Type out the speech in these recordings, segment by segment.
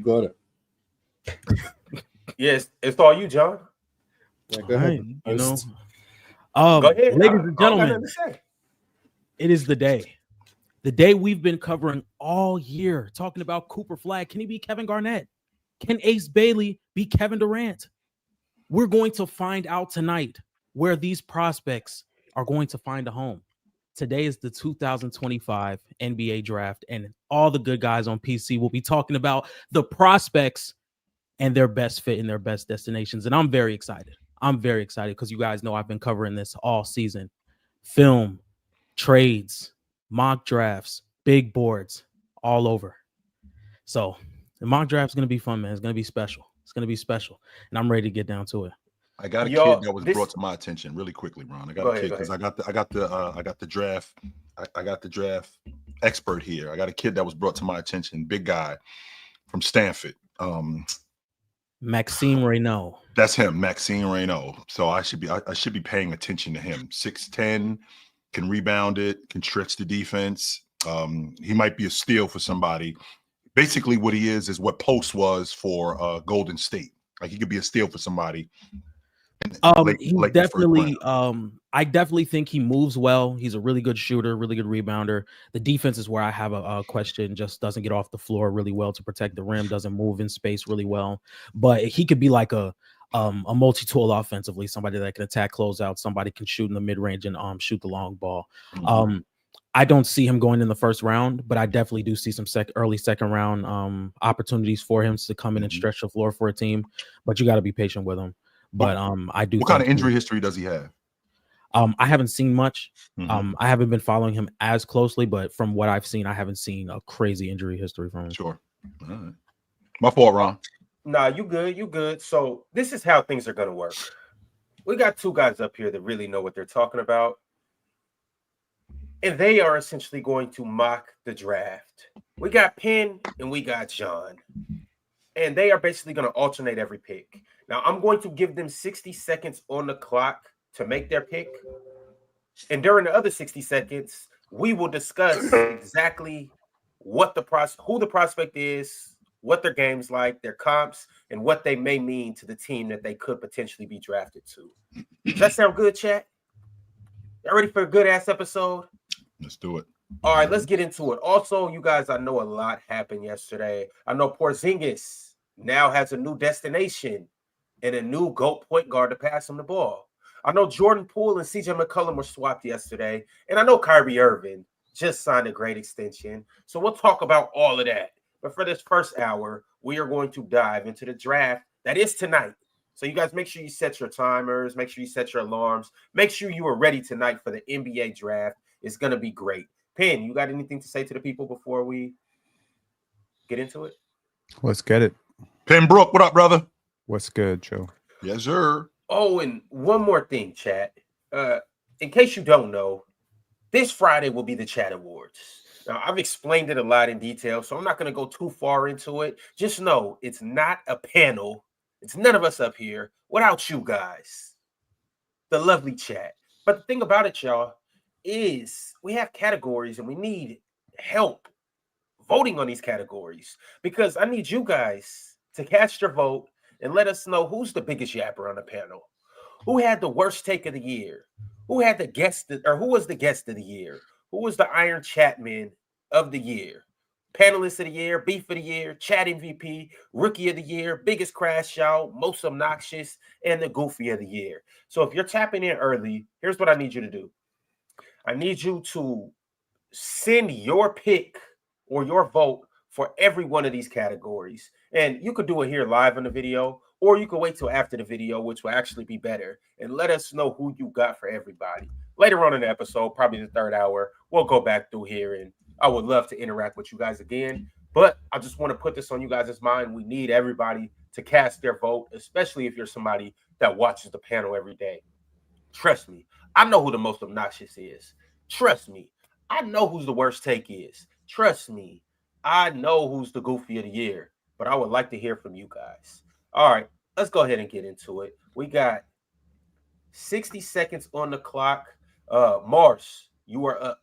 You got it. Yes, it's all you, John. Yeah, go ahead. You know. Go ahead. Ladies and I don't got gentlemen, nothing to say. it is the day. The day we've been covering all year, talking about Cooper Flag. Can he be Kevin Garnett? Can Ace Bailey be Kevin Durant? We're going to find out tonight where these prospects are going to find a home. Today is the 2025 NBA draft, and all the good guys on PC will be talking about the prospects and their best fit in their best destinations. And I'm very excited. I'm very excited because you guys know I've been covering this all season. Film, trades, mock drafts, big boards, all over. So the mock draft is going to be fun, man. It's going to be special. It's going to be special. And I'm ready to get down to it. I got a kid that was brought to my attention really quickly, Ron. I got a kid because I got the draft. I got the draft expert here. I got a kid that was brought to my attention. Big guy from Stanford. Maxime Reynaud. That's him, Maxime Reynaud. So I should be paying attention to him. 6'10", can rebound it, can stretch the defense. He might be a steal for somebody. Basically, what he is what Post was for Golden State. Like he could be a steal for somebody. I definitely think he moves well. He's a really good shooter, really good rebounder. The defense is where I have a question. Just doesn't get off the floor really well to protect the rim. Doesn't move in space really well. But he could be like a multi-tool offensively. Somebody that can attack closeout. Somebody can shoot in the mid range and shoot the long ball. Mm-hmm. I don't see him going in the first round, but I definitely do see some early second round opportunities for him to come in and stretch the floor for a team. But you got to be patient with him. But I do. What kind of injury history does he have? I haven't seen much. I haven't been following him as closely, but from what I've seen, I haven't seen a crazy injury history from him. Sure. All right. My fault, Ron. Nah, you good. You good. So this is how things are going to work. We got two guys up here that really know what they're talking about. And they are essentially going to mock the draft. We got Penn and we got John. And they are basically going to alternate every pick. Now, I'm going to give them 60 seconds on the clock to make their pick. And during the other 60 seconds, we will discuss exactly what who the prospect is, what their game's like, their comps, and what they may mean to the team that they could potentially be drafted to. Does that sound good, chat? Y'all ready for a good-ass episode? Let's do it. All right, let's get into it. Also, you guys, I know a lot happened yesterday. I know Porzingis now has a new destination and a new GOAT point guard to pass him the ball. I know Jordan Poole and CJ McCollum were swapped yesterday. And I know Kyrie Irving just signed a great extension. So we'll talk about all of that. But for this first hour, we are going to dive into the draft that is tonight. So you guys make sure you set your timers. Make sure you set your alarms. Make sure you are ready tonight for the NBA draft. It's going to be great. Penn, you got anything to say to the people before we get into it? Let's get it. Penn Brook, what up, brother? What's good, Joe? Yes, sir. Oh, and one more thing, chat. In case you don't know, this Friday will be the Chat Awards. Now, I've explained it a lot in detail, so I'm not going to go too far into it. Just know it's not a panel. It's none of us up here without you guys, the lovely chat. But the thing about it, y'all, is we have categories and we need help voting on these categories because I need you guys to cast your vote and let us know who's the biggest yapper on the panel, who had the worst take of the year, who had the guest, or who was the guest of the year, who was the Iron Chatman of the year, panelist of the year, beef of the year, chat MVP, rookie of the year, biggest crash out, most obnoxious, and the goofy of the year. So if you're tapping in early, here's what I need you to do. I need you to send your pick or your vote for every one of these categories. And you could do it here live in the video, or you can wait till after the video, which will actually be better, and let us know who you got for everybody. Later on in the episode, probably the third hour, we'll go back through here, and I would love to interact with you guys again. But I just want to put this on you guys' mind. We need everybody to cast their vote, especially if you're somebody that watches the panel every day. Trust me, I know who the most obnoxious is. Trust me, I know who's the worst take is. Trust me, I know who's the goofy of the year. But I would like to hear from you guys. All right, let's go ahead and get into it. We got 60 seconds on the clock. Mars, you are up.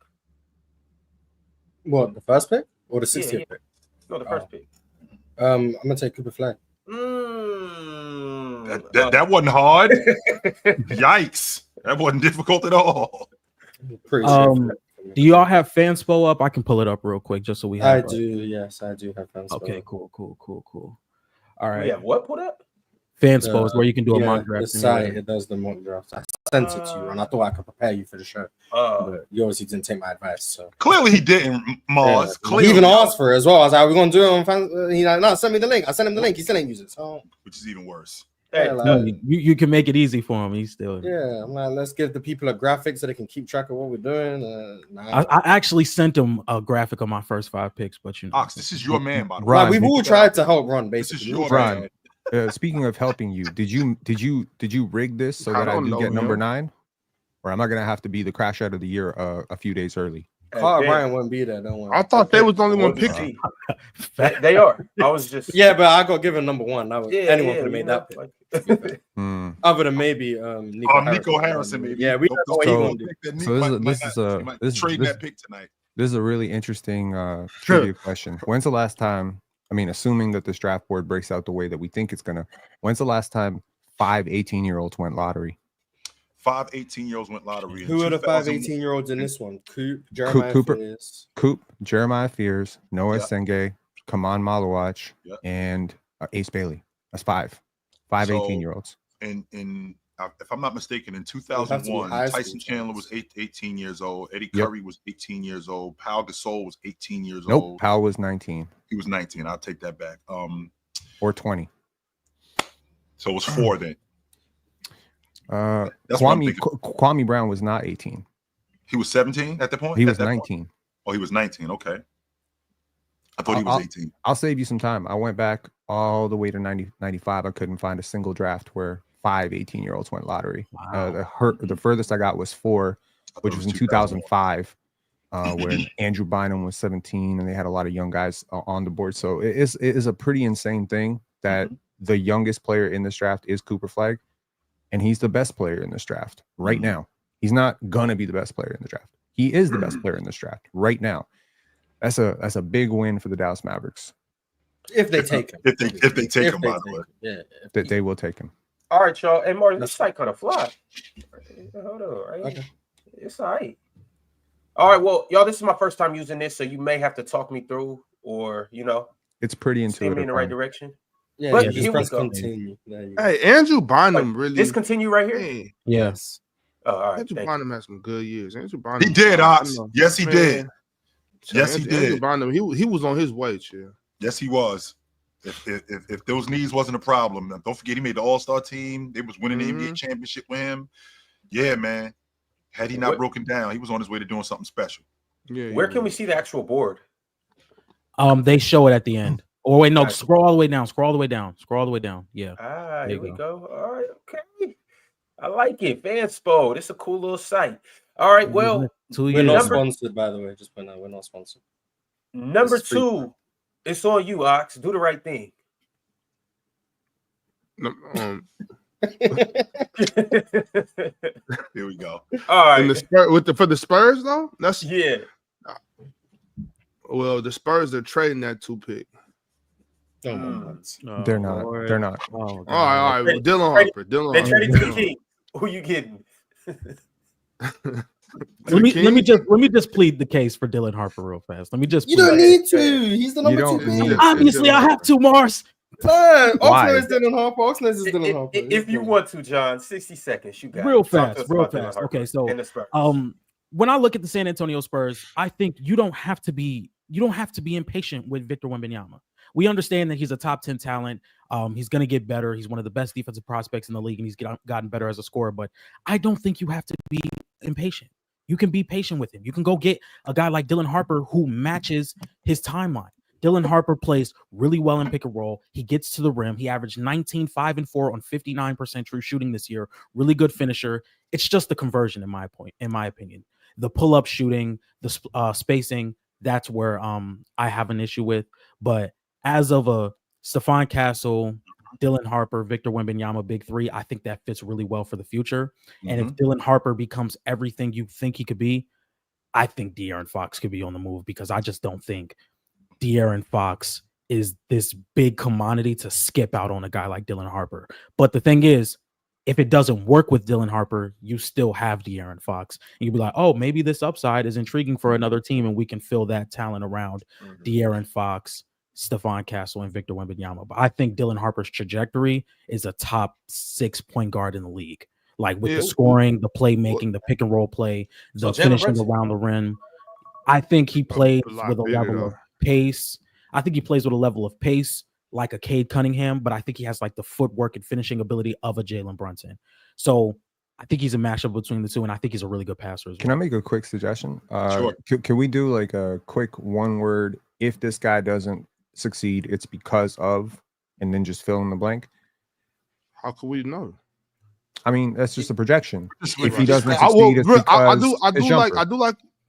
What, the first pick or the 60th pick? No, the first pick. I'm gonna take Cooper Flag. That wasn't hard. Yikes. That wasn't difficult at all. Pretty sure. Do y'all have Fanspo up? I can pull it up real quick just so we have. I do. Yes, I do have Fanspo. Okay, cool. All right. We have what put up? Fanspo is where you can do a mock The draft. site it does the mock drafts. I sent it to you, and I thought I could prepare you for the show. But you obviously didn't take my advice. So Clearly he didn't, Mars. yeah. Clearly. He even asked for it as well. I was like, "We're gonna do it on Fans." He's like, "No, send me the link." I sent him the link. He still ain't use it. So Which is even worse. Hey, yeah, No, you can make it easy for him. He's still. yeah, I'm like, let's give the people a graphic so they can keep track of what we're doing. I actually sent him a graphic of my first 5 picks, but you know. Ox, this is your man, by the way. Ron, Like, we've all tried to help Ron, This is basically. your Ron, man. speaking of helping you, did you rig this so I that I don't do know, get number yo. 9? Or am I gonna have to be the crash out of the year a few days early? Carl Bryant wouldn't be there. Don't worry. I thought they was the only one picking. They are. I was just Yeah, but I got given number 1. That was, anyone could have made that pick. Hmm. Other than maybe Nico Harrison, maybe. Yeah, we don't know what he gonna do. Trade that pick tonight. This is a really interesting trivia question. When's the last time? I mean, assuming that this draft board breaks out the way that we think it's gonna. When's the last time 5 18-year-olds went lottery? 5 18-year-olds went lottery. Who are the 5 18-year-olds in this one? Jeremiah Fears. Coop, Jeremiah Fears, Noah Senge, Kaman Malawach, Yep. and Ace Bailey. That's 5 So, 18-year-olds. In if I'm not mistaken, in have to be 2001, high school Tyson Chandler was champions. 18 years old. Eddie Yep. Curry was 18 years old. Pau Gasol was 18 years Nope, old. Powell was 19 He was 19. I'll take that back. or 20. So it was 4 then. That's what I'm thinking. Kwame Brown was not 18. He was 17 at the point. He At was that 19. point? Oh, he was 19. Okay. I thought he was 18. I'll save you some time. I went back all the way to 95. I couldn't find a single draft where 5 18-year-olds went lottery. Wow. The furthest I got was 4, which was in 2005, when Andrew Bynum was 17, and they had a lot of young guys on the board. So it is a pretty insane thing that the youngest player in this draft is Cooper Flag, and he's the best player in this draft right now. He's not gonna be the best player in the draft. He is the best player in this draft right now. That's a big win for the Dallas Mavericks. If they take him. If they take him, by the way. Yeah. That they will take him. All right, y'all. And Martin, this site kind of fly. Hold on, right? Okay. It's all right. All right, well, y'all, this is my first time using this, so you may have to talk me through, or It's pretty steer me in intuitive. the right direction. Yeah, But just here we press go. continue. There you go. Hey, Andrew Bynum really. Discontinue right here. Hey, Yes. Oh, all right. Andrew thank you. Bynum had some good years. Andrew Bynum. He did, Ox. Yes, he Man. did. Yes, he Andrew did. Bynum, he was on his way, chill. Yes, he was. If those knees wasn't a problem, don't forget he made the All-Star team. They was winning the NBA championship with him. Yeah, man. Had he not broken down, he was on his way to doing something special. Yeah. Where can we see the actual board? They show it at the end. Oh wait, no, Gotcha. scroll all the way down. Scroll all the way down. Scroll all the way down. Yeah. Ah, There here you we go. go. All right, okay. I like it. Fanspo. This is a cool little site. All right, well, 2 We're years. not Number- sponsored, by the way. Just point out, we're not sponsored. number It's free. 2, it's on you, Ox. Do the right thing. Here we go. All And right. the Spurs, for the Spurs though, that's Yeah. well, the Spurs are trading that 2 pick. Oh, my God. They're not. Lord. They're not. Oh, All right. Well, Dylan Trade- Harper. Dylan They Harper. traded to the King. Who you getting? Let me just plead the case for Dylan Harper real fast. Let me just. You plead don't the need to. He's the number don't 2 need pick. it. Obviously, I have to, Mars. Man, Why? Oxnard is Dylan Harper. Oxnard is Dylan Harper. If you want to, John, 60 seconds. You got Real it. Talk to fast, us real about Dylan fast. Harper Okay, so, and the Spurs. When I look at the San Antonio Spurs, I think you don't have to be impatient with Victor Wembanyama. We understand that he's a top 10 talent. He's going to get better. He's one of the best defensive prospects in the league, and he's gotten better as a scorer. But I don't think you have to be impatient. You can be patient with him. You can go get a guy like Dylan Harper who matches his timeline. Dylan Harper plays really well in pick and roll. He gets to the rim. He averaged 19, 5 and 4 on 59% true shooting this year. Really good finisher. It's just the conversion, in my opinion. The pull-up shooting, the spacing, that's where I have an issue with. But as of a Stephon Castle, Dylan Harper, Victor Wembanyama, big 3, I think that fits really well for the future. And if Dylan Harper becomes everything you think he could be, I think De'Aaron Fox could be on the move, because I just don't think De'Aaron Fox is this big commodity to skip out on a guy like Dylan Harper. But the thing is, if it doesn't work with Dylan Harper, you still have De'Aaron Fox. And you'd be like, oh, maybe this upside is intriguing for another team, and we can fill that talent around De'Aaron Fox, Stephon Castle, and Victor Wembanyama. But I think Dylan Harper's trajectory is a top 6 point guard in the league. Like with the scoring, the playmaking, the pick and roll play, the finishing around the rim. I think he plays with a level of pace. I think he plays with a level of pace like a Cade Cunningham, but I think he has like the footwork and finishing ability of a Jalen Brunson. So I think he's a mashup between the two, and I think he's a really good passer as well. Can I make a quick suggestion? Sure. Can we do like a quick one word? If this guy doesn't succeed, it's because of, and then just fill in the blank. How can we know? I mean, that's just a projection. If he doesn't succeed, it's because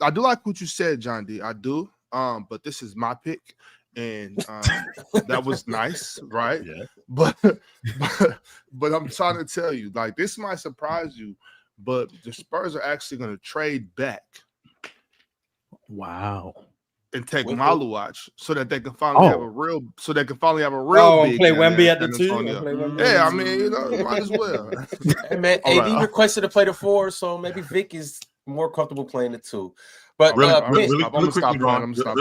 I do like what you said, John D. I do. But this is my pick, and that was nice, right? Yeah. But I'm trying to tell you, like, this might surprise you, but the Spurs are actually going to trade back. Wow. And take Maluach so that they can finally have a real. So they can finally have a real. Big play Wemby at the 2. Yeah, I mean, you know, might as well. Hey man, AD requested to play the 4, so maybe Vic is more comfortable playing the 2. But really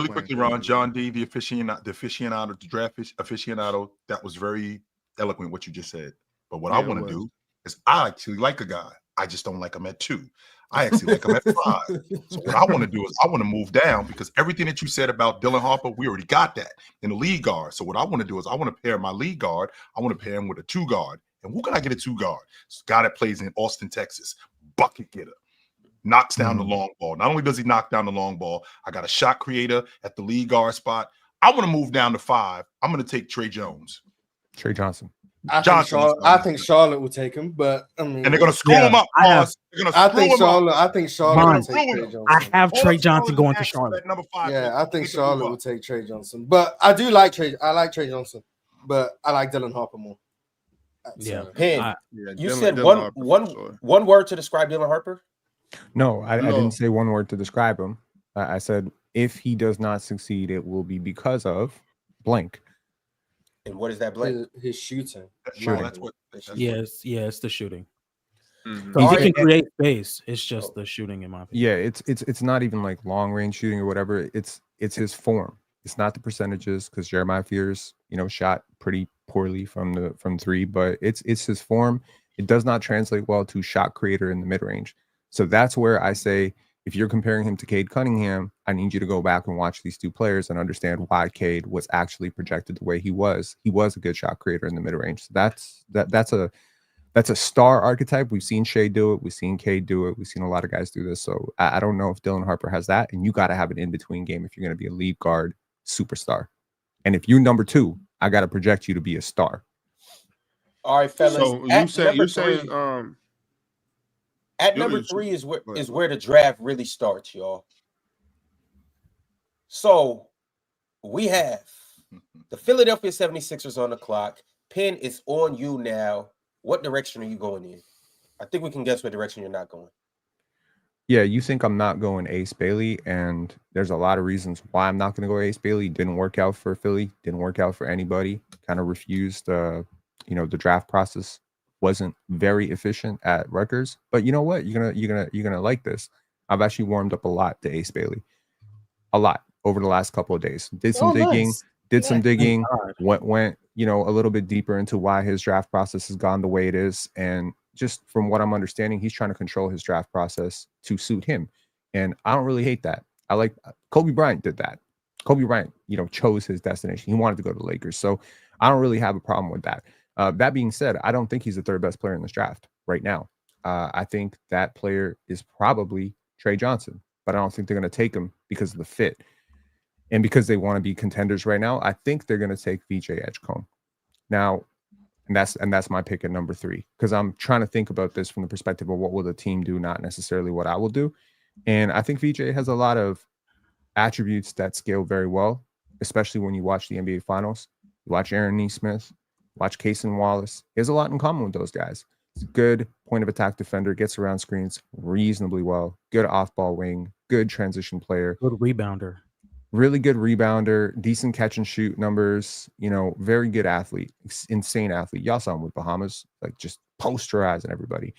quickly, Ron, John D, the aficionado, the draft aficionado, that was very eloquent what you just said. But what I want to do is I actually like a guy. I just don't like him at 2. I actually like him at 5. So what I want to do is I want to move down, because everything that you said about Dylan Harper, we already got that in the lead guard. So what I want to do is I want to pair my lead guard. I want to pair him with a 2 guard. And who can I get a 2 guard? It's a guy that plays in Austin, Texas. Bucket getter. Knocks down the long ball. Not only does he knock down the long ball, I got a shot creator at the lead guard spot. I want to move down to 5. I'm going to take Trey Johnson. I think Charlotte will take him, but I mean, and they're going to screw him up. I think Charlotte will take Trey Johnson. I have Trey Johnson going to Charlotte. Number 5. Yeah, I think Charlotte will take Trey Johnson, but I do like Trey. I like Trey Johnson, but I like Dylan Harper more. Yeah, you said one word to describe Dylan Harper. No, I didn't say one word to describe him. I said if he does not succeed, it will be because of blank. And what is that blank? His shooting. It's the shooting. Mm-hmm. So he can create space. It's just the shooting, in my opinion. Yeah, it's not even like long range shooting or whatever. It's his form. It's not the percentages, because Jeremiah Fears, shot pretty poorly from 3, but it's his form. It does not translate well to shot creator in the mid range. So that's where I say, if you're comparing him to Cade Cunningham, I need you to go back and watch these 2 players and understand why Cade was actually projected the way he was. He was a good shot creator in the mid range. So that's a star archetype. We've seen Shea do it. We've seen Cade do it. We've seen a lot of guys do this. So I don't know if Dylan Harper has that. And you got to have an in-between game if you're going to be a lead guard superstar. And if you're number 2, I got to project you to be a star. All right, fellas. So you're saying at number 3 is where the draft really starts, y'all. So we have the Philadelphia 76ers on the clock. Penn, is on you now. What direction are you going in? I think we can guess what direction you're not going. Yeah, you think I'm not going Ace Bailey, and there's a lot of reasons why I'm not going to go Ace Bailey. Didn't work out for Philly. Didn't work out for anybody. Kind of refused, the draft process. Wasn't very efficient at Rutgers, but you know what? You're gonna like this. I've actually warmed up a lot to Ace Bailey, a lot over the last couple of days. Did some digging, went a little bit deeper into why his draft process has gone the way it is, and just from what I'm understanding, he's trying to control his draft process to suit him, and I don't really hate that. I like Kobe Bryant did that. Kobe Bryant, chose his destination. He wanted to go to the Lakers, so I don't really have a problem with that. That being said, I don't think he's the 3rd best player in this draft right now. I think that player is probably Trey Johnson, but I don't think they're going to take him because of the fit and because they want to be contenders right now. I think they're going to take VJ Edgecombe now, and that's my pick at number 3, because I'm trying to think about this from the perspective of what will the team do, not necessarily what I will do. And I think VJ has a lot of attributes that scale very well, especially when you watch the NBA Finals. You watch Aaron Nesmith. Watch Cason Wallace. He has a lot in common with those guys. He's a good point of attack defender, gets around screens reasonably well, good off-ball wing, good transition player. Good rebounder. really good rebounder, decent catch and shoot numbers, very good athlete, insane athlete. Y'all saw him with Bahamas, like just posterizing everybody.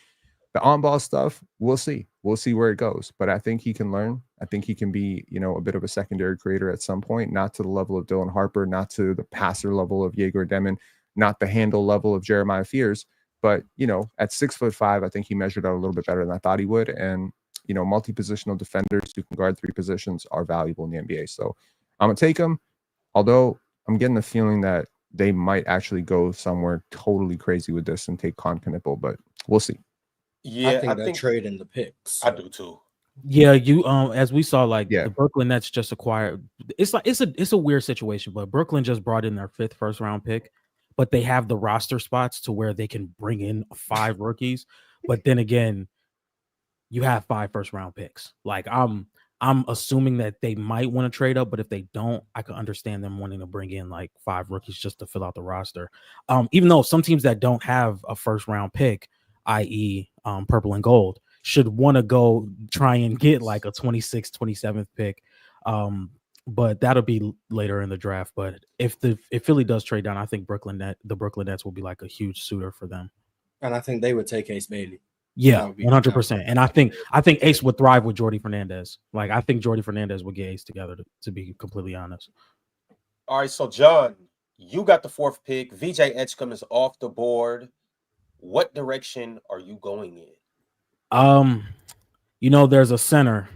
The on-ball stuff, we'll see. We'll see where it goes. But I think he can learn. I think he can be, a bit of a secondary creator at some point, not to the level of Dylan Harper, not to the passer level of Jaeger Demon, not the handle level of Jeremiah Fears. But, at 6'5", I think he measured out a little bit better than I thought he would. And, multi-positional defenders who can guard 3 positions are valuable in the NBA. So I'm going to take him, although I'm getting the feeling that they might actually go somewhere totally crazy with this and take Con Knipple, but we'll see. Yeah, I think they're trading the picks. I do too. Yeah, you as we saw, like Yeah. the Brooklyn Nets just acquired. It's a weird situation, but Brooklyn just brought in their 5th first-round pick, but they have the roster spots to where they can bring in 5 rookies. But then again, you have 5 first-round picks. Like I'm assuming that they might want to trade up, but if they don't, I could understand them wanting to bring in like 5 rookies just to fill out the roster. Even though some teams that don't have a first-round pick, i.e. Purple and gold, should want to go try and get like a 26th, 27th pick. But that'll be later in the draft. But if Philly does trade down, I think the Brooklyn Nets will be like a huge suitor for them. And I think they would take Ace Bailey. Yeah, 100%. And I think Ace would thrive with Jordy Fernandez. Like I think Jordy Fernandez would get Ace together, to be completely honest. All right, so John, you got the 4th pick. VJ Edgecombe is off the board. What direction are you going in? There's a center.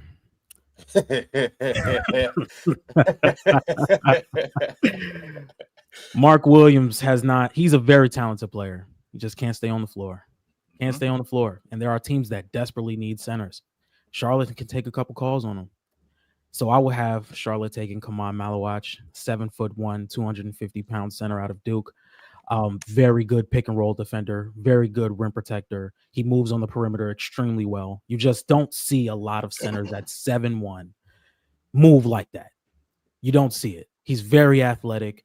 Mark Williams he's a very talented player. He just can't stay on the floor. Stay on the floor. And there are teams that desperately need centers. Charlotte can take a couple calls on him. So I will have Charlotte taking Kaman Malawach, 7'1", 250-pound center out of Duke. Very good pick and roll defender, very good rim protector. He moves on the perimeter extremely well. You just don't see a lot of centers at 7'1" move like that. You don't see it. He's very athletic.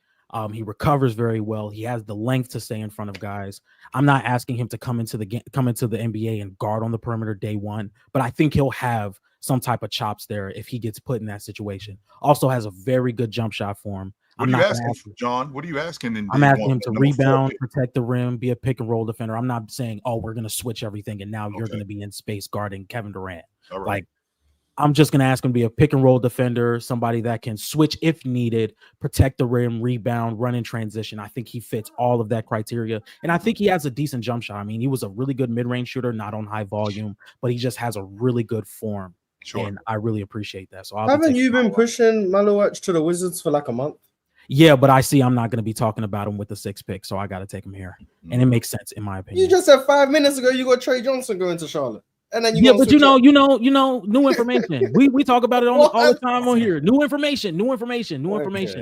He recovers very well. He has the length to stay in front of guys. I'm not asking him to come into the NBA and guard on the perimeter day one, but I think he'll have some type of chops there if he gets put in that situation. Also has a very good jump shot for him. What are you asking, John? What are you asking? I'm asking him to rebound, protect the rim, be a pick and roll defender. I'm not saying, we're going to switch everything and now you're going to be in space guarding Kevin Durant. All right. Like, I'm just going to ask him to be a pick and roll defender, somebody that can switch if needed, protect the rim, rebound, run in transition. I think he fits all of that criteria. And I think he has a decent jump shot. I mean, he was a really good mid-range shooter, not on high volume, but he just has a really good form. Sure. And I really appreciate that. So haven't you been pushing Malawach to the Wizards for like a month? Yeah, but I see I'm not going to be talking about him with the 6th pick, so I got to take him here. And it makes sense in my opinion. You just said 5 minutes ago you got Trey Johnson going to Charlotte. And then but you know, new information. we talk about it all the time on here. New information.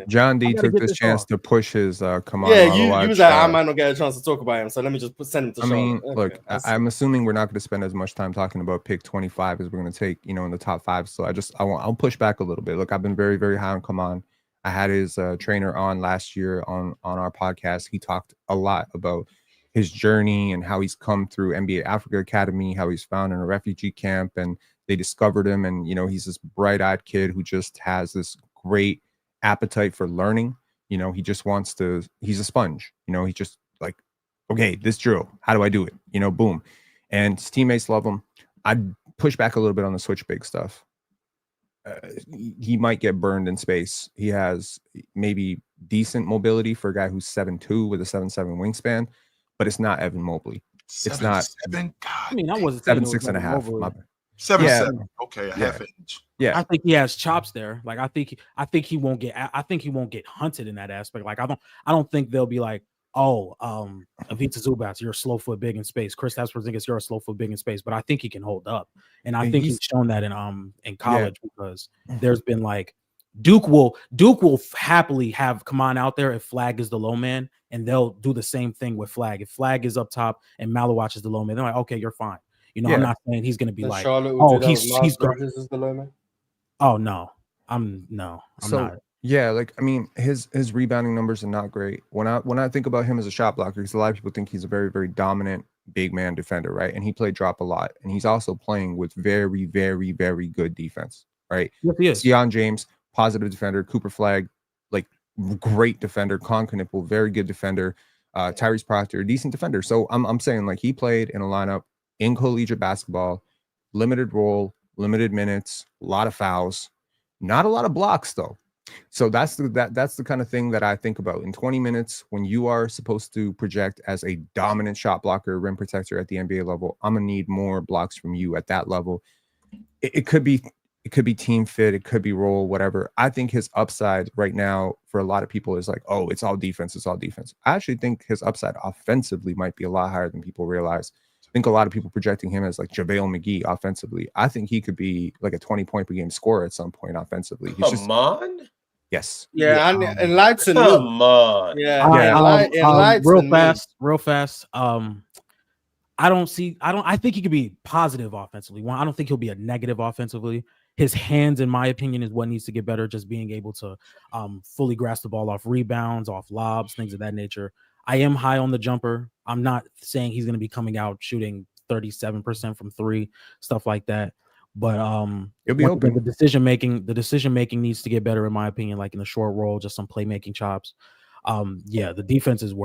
John D took this chance to push his Kaman. Yeah, you was like, I might not get a chance to talk about him, so let me just send him to Charlotte. I mean, look, I'm assuming we're not going to spend as much time talking about pick 25 as we're going to take, in the top 5. So I'll push back a little bit. Look, I've been very, very high on Kaman. I had his trainer on last year on our podcast. He talked a lot about his journey and how he's come through NBA Africa Academy, how he's found in a refugee camp and they discovered him. And, he's this bright-eyed kid who just has this great appetite for learning. He just he's a sponge. He's just like, okay, this drill, how do I do it? Boom. And his teammates love him. I'd push back a little bit on the switch big stuff. He might get burned in space. He has maybe decent mobility for a guy who's 7'2" with a 7'7" wingspan. But it's not Evan Mobley. It's not. 7'7". God. I mean, I wasn't 7'6.5". 7'7". Okay, a half inch. Yeah, I think he has chops there. Like I think he won't get hunted in that aspect. Like I don't think they'll be like, Avita Zubats, you're a slow foot big in space. Kristaps Porzingis, you're a slow foot big in space. But I think he can hold up, and I think he's shown that in college because there's been like. Duke will happily have Kaman out there if Flag is the low man, and they'll do the same thing with Flag. If Flag is up top and Malawach is the low man, they're like, okay, you're fine. I'm not saying he's going to be like, he's the low man. Oh no, I'm not. Yeah, like I mean, his rebounding numbers are not great. When I think about him as a shot blocker, because a lot of people think he's a very, very dominant big man defender, right? And he played drop a lot, and he's also playing with very, very, very good defense, right? Yes, he is. Deion James positive defender. Cooper Flag, like great defender. Con Knipple, very good defender. Tyrese Proctor, decent defender. So I'm saying like he played in a lineup in collegiate basketball, limited role, limited minutes, a lot of fouls, not a lot of blocks though. So that's the kind of thing that I think about in 20 minutes when you are supposed to project as a dominant shot blocker, rim protector at the NBA level. I'm gonna need more blocks from you at that level. It could be team fit, it could be role, whatever. I think his upside right now for a lot of people is like, oh, it's all defense, it's all defense. I actually think his upside offensively might be a lot higher than people realize. I think a lot of people projecting him as like JaVale McGee offensively. I think he could be like a 20-point per game scorer at some point offensively. Come on. Yes. Yeah, enlighten me. Come on. Yeah, real fast. I think he could be positive offensively. I don't think he'll be a negative offensively. His hands, in my opinion, is what needs to get better. Just being able to fully grasp the ball off rebounds, off lobs, things of that nature. I am high on the jumper. I'm not saying he's going to be coming out shooting 37% from three, stuff like that. But it'll be open. The decision making needs to get better, in my opinion. Like in the short roll, just some playmaking chops. The defense is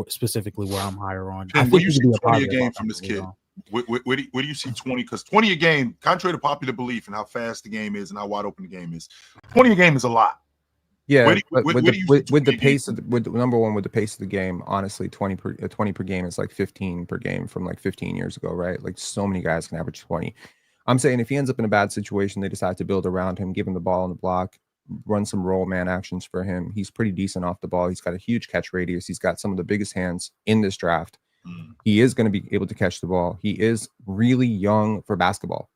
specifically where I'm higher on. I think you see 20 a game from this kid. Where do you see 20? Because 20 a game, contrary to popular belief and how fast the game is and how wide open the game is, 20 a game is a lot. Yeah, with the pace of the pace of the game, honestly, 20 per game is like 15 per game from like 15 years ago, right? Like so many guys can average 20. I'm saying if he ends up in a bad situation, they decide to build around him, give him the ball on the block, run some roll man actions for him. He's pretty decent off the ball. He's got a huge catch radius. He's got some of the biggest hands in this draft. He is going to be able to catch the ball. He is really young for basketball.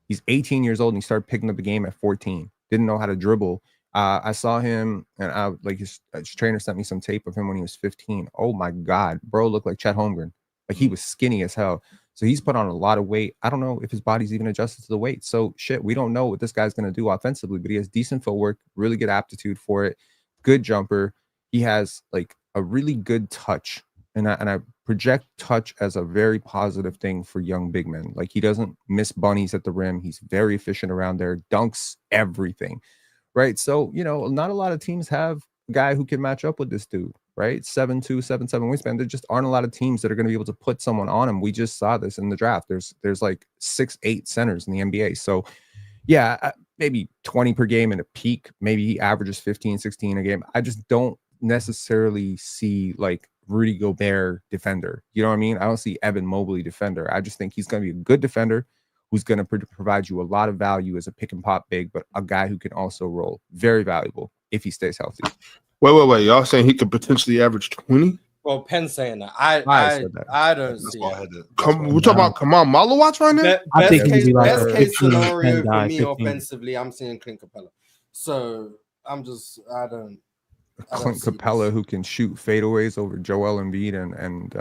He's 18 years old and he started picking up the game at 14. Didn't know how to dribble. I saw him and his trainer sent me some tape of him when he was 15. Oh my God, bro looked like Chet Holmgren. Like he was skinny as hell. So he's put on a lot of weight. I don't know if his body's even adjusted to the weight. So shit, we don't know what this guy's going to do offensively, but he has decent footwork, really good aptitude for it, good jumper. He has like a really good touch. And I project touch as a very positive thing for young big men. Like he doesn't miss bunnies at the rim. He's very efficient around there, dunks everything, right? So, not a lot of teams have a guy who can match up with this dude, right? 7'2", 7'7" wingspan. There just aren't a lot of teams that are going to be able to put someone on him. We just saw this in the draft. There's like 6'8" centers in the NBA. So yeah, maybe 20 per game in a peak. Maybe he averages 15, 16 a game. I just don't necessarily see like Rudy Gobert defender. You know what I mean? I don't see Evan Mobley defender. I just think he's going to be a good defender who's going to provide you a lot of value as a pick and pop big, but a guy who can also roll. Very valuable if he stays healthy. Wait. Y'all saying he could potentially average 20? Well, Penn's saying that. I don't see it. We're talking about Kamal Malawatch right now? Best case scenario for me offensively, I'm seeing Clint Capella. So Clint Capella who can shoot fadeaways over Joel Embiid and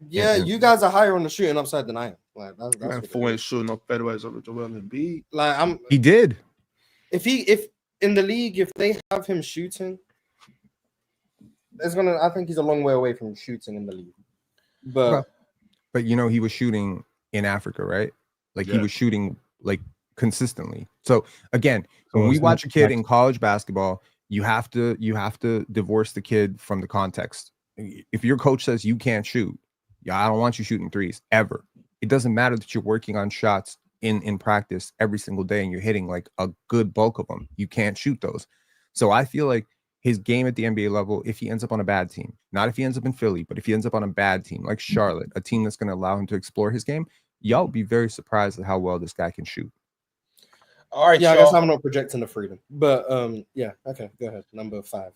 you guys are higher on the shooting upside than I am. Like that's Fool ain't shooting no fadeaways over Joel Embiid. Like he did. If in the league, if they have him shooting, I think he's a long way away from shooting in the league. But he was shooting in Africa, right? Like he was shooting like consistently. So again, when we watch a kid in college basketball, you have to divorce the kid from the context. If your coach says you can't shoot, I don't want you shooting threes ever. It doesn't matter that you're working on shots in practice every single day and you're hitting like a good bulk of them. You can't shoot those. So I feel like his game at the NBA level, if he ends up on a bad team, not if he ends up in Philly, but if he ends up on a bad team like Charlotte, a team that's going to allow him to explore his game, y'all be very surprised at how well this guy can shoot. All right, I guess I'm not projecting the freedom, but okay, go ahead. Number 5.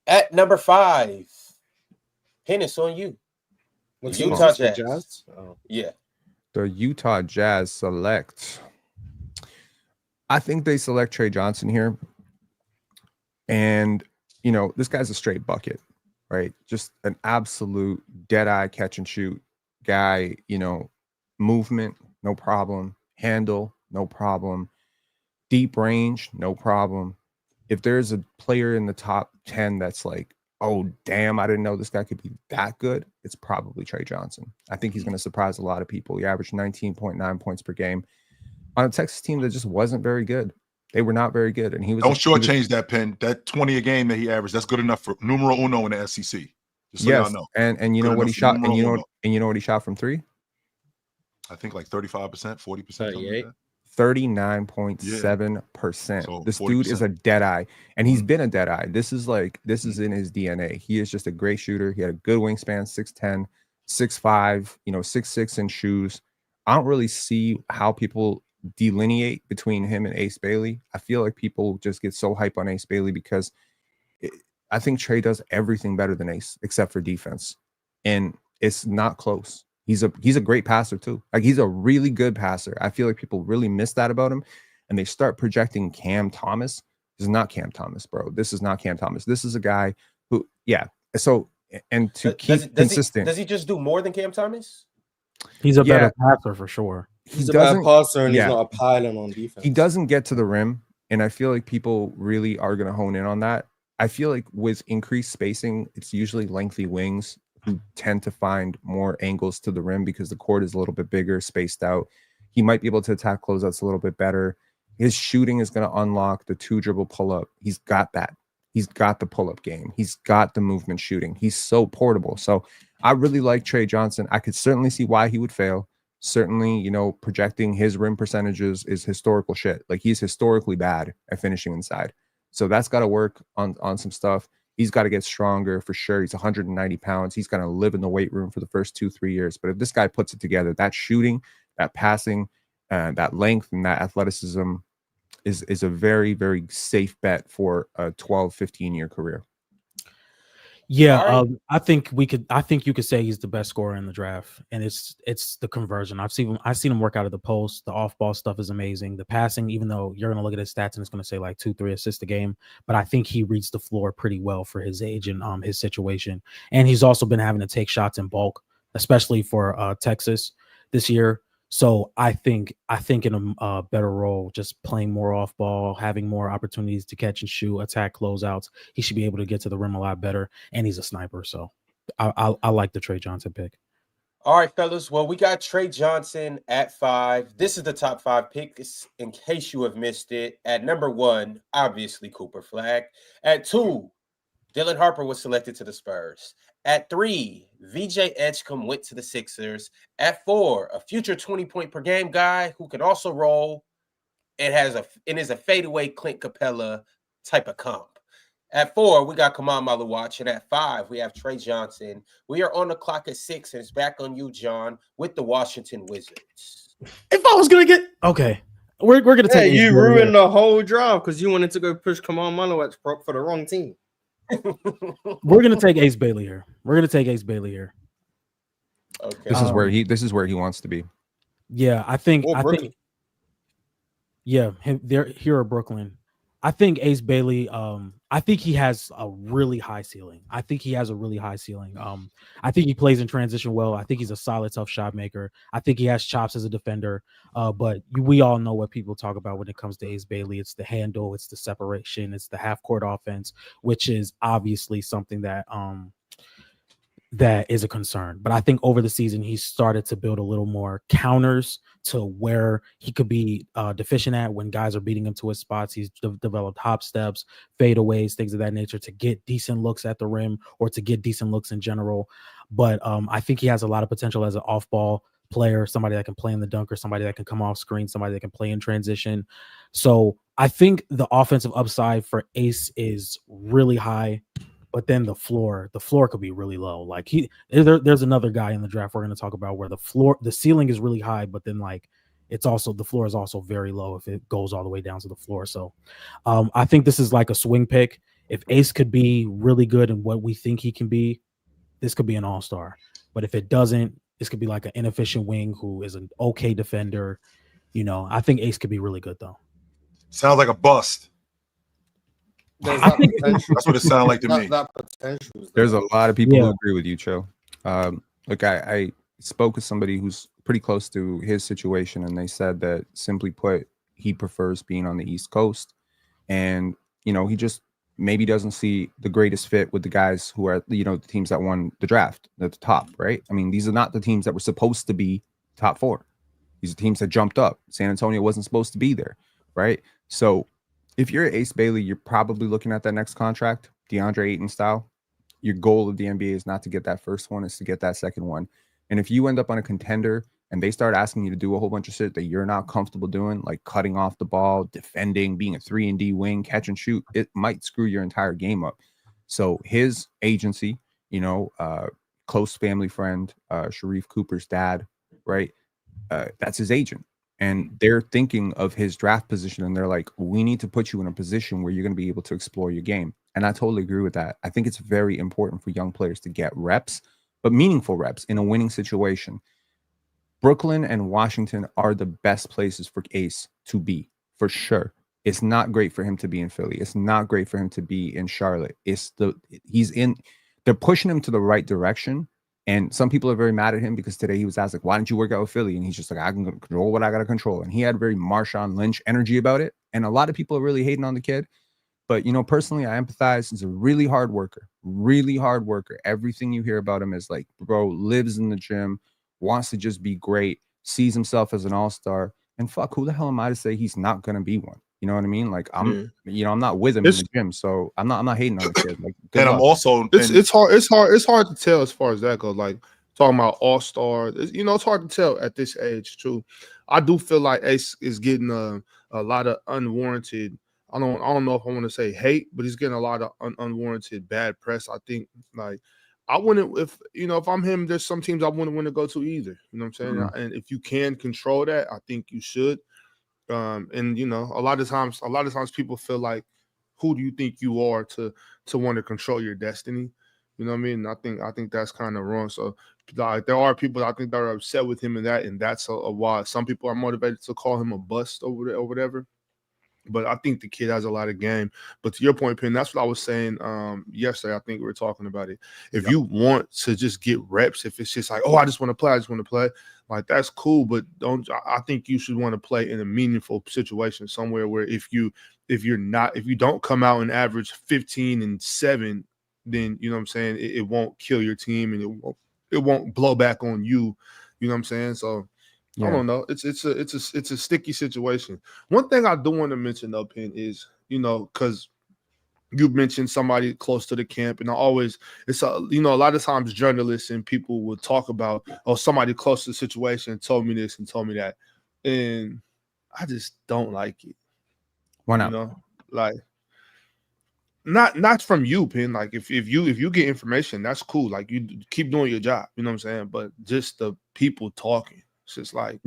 At number 5, Hennis on you. What's Utah Jazz? Oh. Yeah, the Utah Jazz select. I think they select Trey Johnson here, and this guy's a straight bucket, right? Just an absolute dead-eye catch and shoot guy. Movement, no problem. Handle, no problem. Deep range, no problem. If there's a player in the top 10 that's like, oh, damn, I didn't know this guy could be that good, it's probably Trey Johnson. I think he's going to surprise a lot of people. He averaged 19.9 points per game on a Texas team that just wasn't very good. They were not very good, and he was. Don't shortchange that pen. That 20 a game that he averaged, that's good enough for numero uno in the SEC. Just so y'all know. And you know what he shot, and you know what he shot from three? I think like 35%, 40%. 39.7%. So this 40%. dude is a dead eye, and he's been a dead eye. This is in his DNA. He is just a great shooter. He had a good wingspan, 6'10", 6'5", 6'6" in shoes. I don't really see how people delineate between him and Ace Bailey. I feel like people just get so hype on Ace Bailey because I think Trey does everything better than Ace except for defense, and it's not close. He's a great passer too. Like, he's a really good passer. I feel like people really miss that about him, and they start projecting Cam Thomas. This is not Cam Thomas, bro. This is not Cam Thomas. This is a guy who, yeah. So, and to keep consistent, does he just do more than Cam Thomas? He's a better passer for sure. He's a better passer, and he's not a piling on defense. He doesn't get to the rim, and I feel like people really are going to hone in on that. I feel like with increased spacing, it's usually lengthy wings who tend to find more angles to the rim because the court is a little bit bigger, spaced out. He might be able to attack closeouts a little bit better. His shooting is going to unlock the 2-dribble pull-up. He's got that. He's got the pull-up game. He's got the movement shooting. He's so portable. So I really like Trey Johnson. I could certainly see why he would fail. Certainly, projecting his rim percentages is historical shit. Like, he's historically bad at finishing inside. So that's got to work on some stuff. He's got to get stronger for sure. He's 190 pounds. He's going to live in the weight room for the first 2-3 years. But if this guy puts it together, that shooting, that passing, that length, and that athleticism is a very, very safe bet for a 12, 15-year career. Yeah, I think you could say he's the best scorer in the draft, and it's the conversion. I've seen him work out of the post. The off-ball stuff is amazing. The passing, even though you're going to look at his stats and it's going to say like 2-3 assists a game, but I think he reads the floor pretty well for his age and his situation. And he's also been having to take shots in bulk, especially for Texas this year. So I think in a better role, just playing more off ball, having more opportunities to catch and shoot, attack closeouts, he should be able to get to the rim a lot better. And he's a sniper. So I like the Trey Johnson pick. All right, fellas. Well, we got Trey Johnson at 5. This is the top 5 picks in case you have missed it. At number 1, obviously Cooper Flag. At 2, Dylan Harper was selected to the Spurs. At 3, VJ Edgecombe went to the Sixers. At 4, a future 20-point per game guy who can also roll and is a fadeaway Clint Capella type of comp. At 4, we got Kamal Malawach, and at 5, we have Trey Johnson. We are on the clock at 6, and it's back on you, John, with the Washington Wizards. If I was gonna get we're gonna take. You ruined the whole draft because you wanted to go push Kamal Malawach for the wrong team. We're gonna take Ace Bailey here. Okay. This is where he wants to be. Yeah, I think here at Brooklyn. I think Ace Bailey, I think he has a really high ceiling. I think he plays in transition well. I think he's a solid, tough shot maker. I think he has chops as a defender. But we all know what people talk about when it comes to Ace Bailey. It's the handle, it's the separation, it's the half court offense, which is obviously something that is a concern. But I think over the season, he started to build a little more counters to where he could be deficient at when guys are beating him to his spots. He's developed hop steps, fadeaways, things of that nature to get decent looks at the rim or to get decent looks in general. But I think he has a lot of potential as an off-ball player, somebody that can play in the dunker, somebody that can come off screen, somebody that can play in transition. So I think the offensive upside for Ace is really high. But then the floor could be really low. Like there's another guy in the draft we're going to talk about where the ceiling is really high, but then like the floor is also very low if it goes all the way down to the floor. So I think this is like a swing pick. If Ace could be really good in what we think he can be, this could be an all-star. But if it doesn't, this could be like an inefficient wing who is an okay defender. I think Ace could be really good though. Sounds like a bust. There's that potential. That's what it sounded like to me. That potential. There's a lot of people who agree with you, Cho. Look, I spoke with somebody who's pretty close to his situation, and they said that simply put, he prefers being on the East Coast, and he just maybe doesn't see the greatest fit with the guys who are the teams that won the draft at the top, right? I mean, these are not the teams that were supposed to be top 4. These are teams that jumped up. San Antonio wasn't supposed to be there, right? So If you're Ace Bailey, you're probably looking at that next contract, DeAndre Ayton style. Your goal of the NBA is not to get that first one, is to get that second one. And if you end up on a contender and they start asking you to do a whole bunch of shit that you're not comfortable doing, like cutting off the ball, defending, being a 3-and-D wing, catch and shoot, it might screw your entire game up. So his agency, close family friend, Sharif Cooper's dad, right? That's his agent. And they're thinking of his draft position, and they're like, we need to put you in a position where you're going to be able to explore your game. And I totally agree with that. I think it's very important for young players to get reps, but meaningful reps in a winning situation. Brooklyn and Washington are the best places for Ace to be, for sure. It's not great for him to be in Philly. It's not great for him to be in Charlotte. They're pushing him to the right direction. And some people are very mad at him because today he was asked, like, why didn't you work out with Philly? And he's just like, I can control what I got to control. And he had very Marshawn Lynch energy about it. And a lot of people are really hating on the kid. But, personally, I empathize. He's a really hard worker. Everything you hear about him is like, bro, lives in the gym, wants to just be great, sees himself as an all-star. And fuck, who the hell am I to say he's not going to be one? You know what I mean? Like, I'm not with him in the gym, so I'm not hating on the kid. Like, and I'm also it's hard to tell as far as that goes. Like talking about all-star, it's hard to tell at this age too. I do feel like Ace is getting a lot of unwarranted. I don't know if I want to say hate, but he's getting a lot of unwarranted bad press. I think like I wouldn't if I'm him. There's some teams I wouldn't want to go to either. You know what I'm saying? Mm-hmm. And if you can control that, I think you should. And a lot of times people feel like, who do you think you are to want to control your destiny? You know what I mean? I think that's kind of wrong. So like, there are people I think that are upset with him and that's a why some people are motivated to call him a bust or whatever. But I think the kid has a lot of game. But to your point, Penn, that's what I was saying yesterday. I think we were talking about it. If you want to just get reps, if it's just like, oh, I just want to play, like that's cool. But I think you should want to play in a meaningful situation somewhere where if you don't come out and average 15 and 7, then you know what I'm saying, it won't kill your team and it won't blow back on you. You know what I'm saying? So. Yeah. I don't know. It's a sticky situation. One thing I do want to mention up in is, because you mentioned somebody close to the camp, and a lot of times journalists and people will talk about, oh, somebody close to the situation told me this and told me that, and I just don't like it. Why not? Like not from you, Penn. Like if you get information, that's cool. Like you keep doing your job. You know what I'm saying? But just the people talking. It's just like,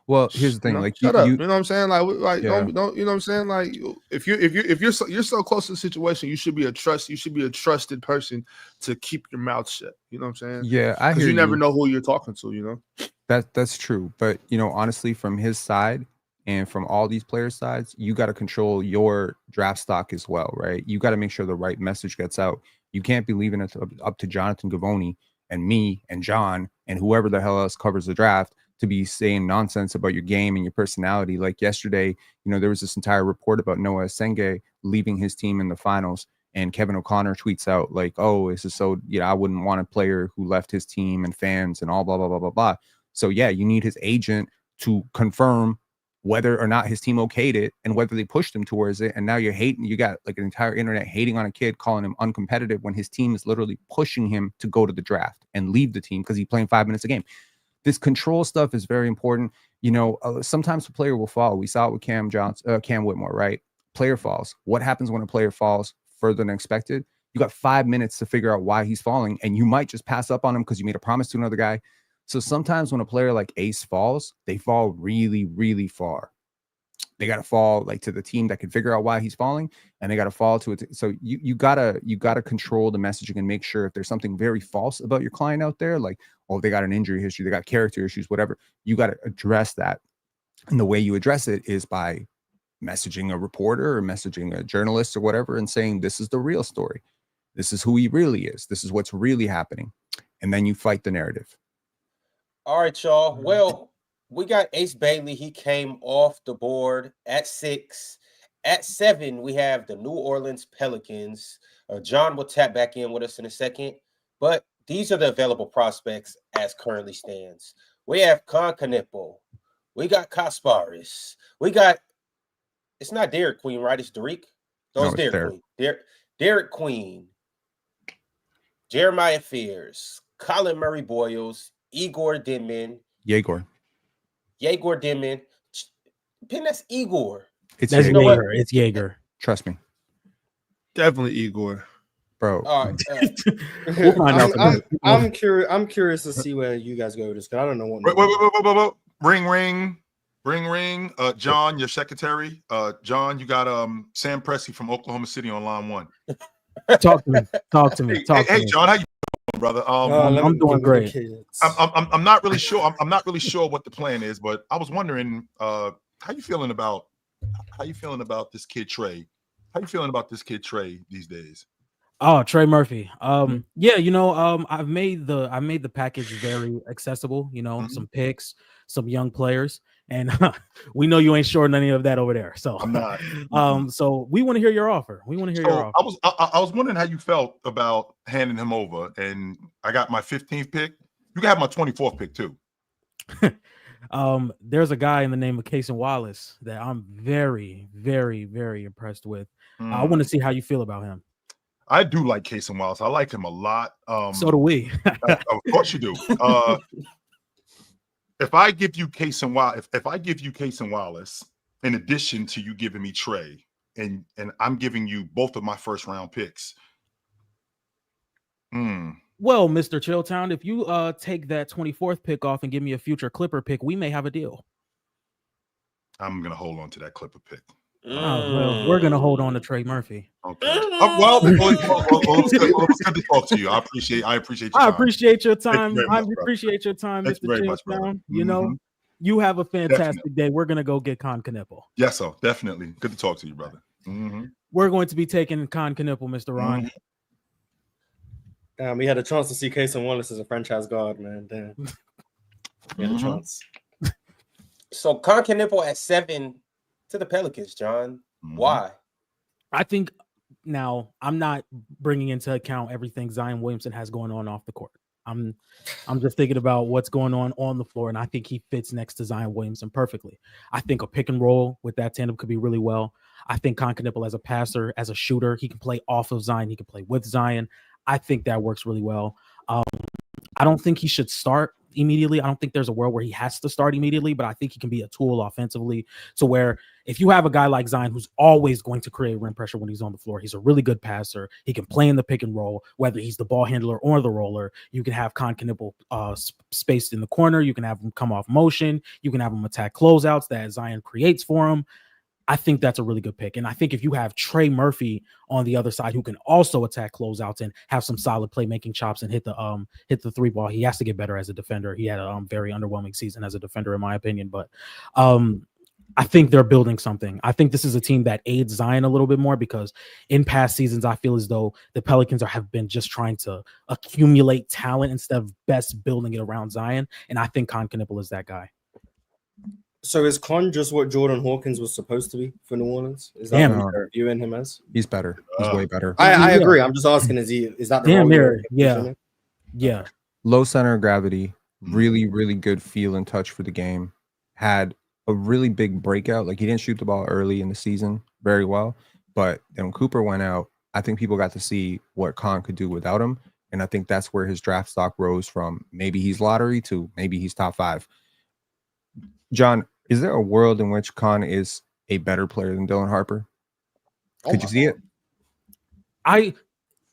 well, here's the thing. Like, shut up. You know what I'm saying? Like, don't. You know what I'm saying? Like, if you're so close to the situation, you should be a trusted person to keep your mouth shut. You know what I'm saying? Yeah, I hear because you never know who you're talking to. That's true. But honestly, from his side and from all these players' sides, you got to control your draft stock as well, right? You got to make sure the right message gets out. You can't be leaving it up to Jonathan Givony and me and John and whoever the hell else covers the draft to be saying nonsense about your game and your personality. Like yesterday, there was this entire report about Noah Senge leaving his team in the finals, and Kevin O'Connor tweets out like, oh, this is so, I wouldn't want a player who left his team and fans and all blah, blah, blah, blah, blah. So yeah, you need his agent to confirm whether or not his team okayed it and whether they pushed him towards it. And now you got like an entire internet hating on a kid, calling him uncompetitive when his team is literally pushing him to go to the draft and leave the team because he's playing 5 minutes a game. This control stuff is very important. Sometimes a player will fall. We saw it with Cam Whitmore, right? Player falls. What happens when a player falls further than expected? You got 5 minutes to figure out why he's falling, and you might just pass up on him because you made a promise to another guy. So sometimes when a player like Ace falls, they fall really, really far. They got to fall like to the team that can figure out why he's falling, and they got to fall to it. So you gotta control the messaging and make sure if there's something very false about your client out there, like, oh, they got an injury history, they got character issues, whatever, you got to address that. And the way you address it is by messaging a reporter or messaging a journalist or whatever and saying, this is the real story. This is who he really is. This is what's really happening. And then you fight the narrative. All right, y'all. Well, we got Ace Bailey. He came off the board at 6. At 7, we have the New Orleans Pelicans. John will tap back in with us in a second. But these are the available prospects as currently stands. We have Con Canepo. We got Kasparis. We got It's not Derek Queen, right? It's Derek. No, It's it's Derek Queen. Derek Queen, Jeremiah Fears, Colin Murray Boyles, Igor Denman. Yegor Denman. Pin, that's Igor. It's That's Yegor. Jaeger. It's Jaeger. Trust me, Definitely Igor. bro. We'll find out. I'm curious to see where you guys go with this because I don't know what. Wait. Ring. John, your secretary. John, you got Sam Presti from Oklahoma City on line 1. Talk to me. Hey, John, how you doing, brother? I'm doing great. I'm not really sure. I'm not really sure what the plan is, but I was wondering, how you feeling about this kid Trey? How you feeling about this kid Trey these days? Oh, Trey Murphy. Yeah, I made the package very accessible. Some picks, some young players, and we know you ain't shorting any of that over there. So I'm not. So we want to hear your offer. I was wondering how you felt about handing him over, and I got my 15th pick. You can have my 24th pick too. There's a guy in the name of Casey Wallace that I'm very, very, very impressed with. I want to see how you feel about him. I do like Casey Wallace. I like him a lot. So do we. Of course you do. If I give you Casey Wallace, in addition to you giving me Trey, and I'm giving you both of my first round picks. Well, Mr. Chilltown, if you take that 24th pick off and give me a future Clipper pick, we may have a deal. I'm gonna hold on to that Clipper pick. Well, we're gonna hold on to Trey Murphy. Okay. Well, it's good to talk to you. I appreciate your time. I appreciate your time. Much, Mr. Chilltown. You have a fantastic day. We're gonna go get Con Knipple. Yes, sir. Definitely. Good to talk to you, brother. We're going to be taking Con Knipple, Mr. Ron. We had a chance to see Casey Wallace as a franchise guard, man. Damn. We had a chance. So Con Knipple at 7 to the Pelicans, John. Why? I think now I'm not bringing into account everything Zion Williamson has going on off the court. I'm just thinking about what's going on the floor, and I think he fits next to Zion Williamson perfectly. I think a pick and roll with that tandem could be really well. I think Con Knipple as a passer, as a shooter, he can play off of Zion. He can play with Zion. I think that works really well. I don't think he should start immediately. I don't think there's a world where he has to start immediately, but I think he can be a tool offensively to where if you have a guy like Zion who's always going to create rim pressure when he's on the floor, he's a really good passer. He can play in the pick and roll, whether he's the ball handler or the roller. You can have Con Knipple spaced in the corner. You can have him come off motion. You can have him attack closeouts that Zion creates for him. I think that's a really good pick. And I think if you have Trey Murphy on the other side who can also attack closeouts and have some solid playmaking chops and hit the three ball, he has to get better as a defender. He had a very underwhelming season as a defender, in my opinion. But I think they're building something. I think this is a team that aids Zion a little bit more because in past seasons, I feel as though the Pelicans have been just trying to accumulate talent instead of best building it around Zion. And I think Con Knipple is that guy. So is Con just what Jordan Hawkins was supposed to be for New Orleans? Is that what you're viewing him as? He's better. He's way better. I agree. I'm just asking, is that the damn role? Yeah. Low center of gravity, really, really good feel and touch for the game. Had a really big breakout. Like he didn't shoot the ball early in the season very well, but then when Cooper went out, I think people got to see what Con could do without him. And I think that's where his draft stock rose from maybe he's lottery to maybe he's top 5. John, is there a world in which Con is a better player than Dylan Harper? Could you see it?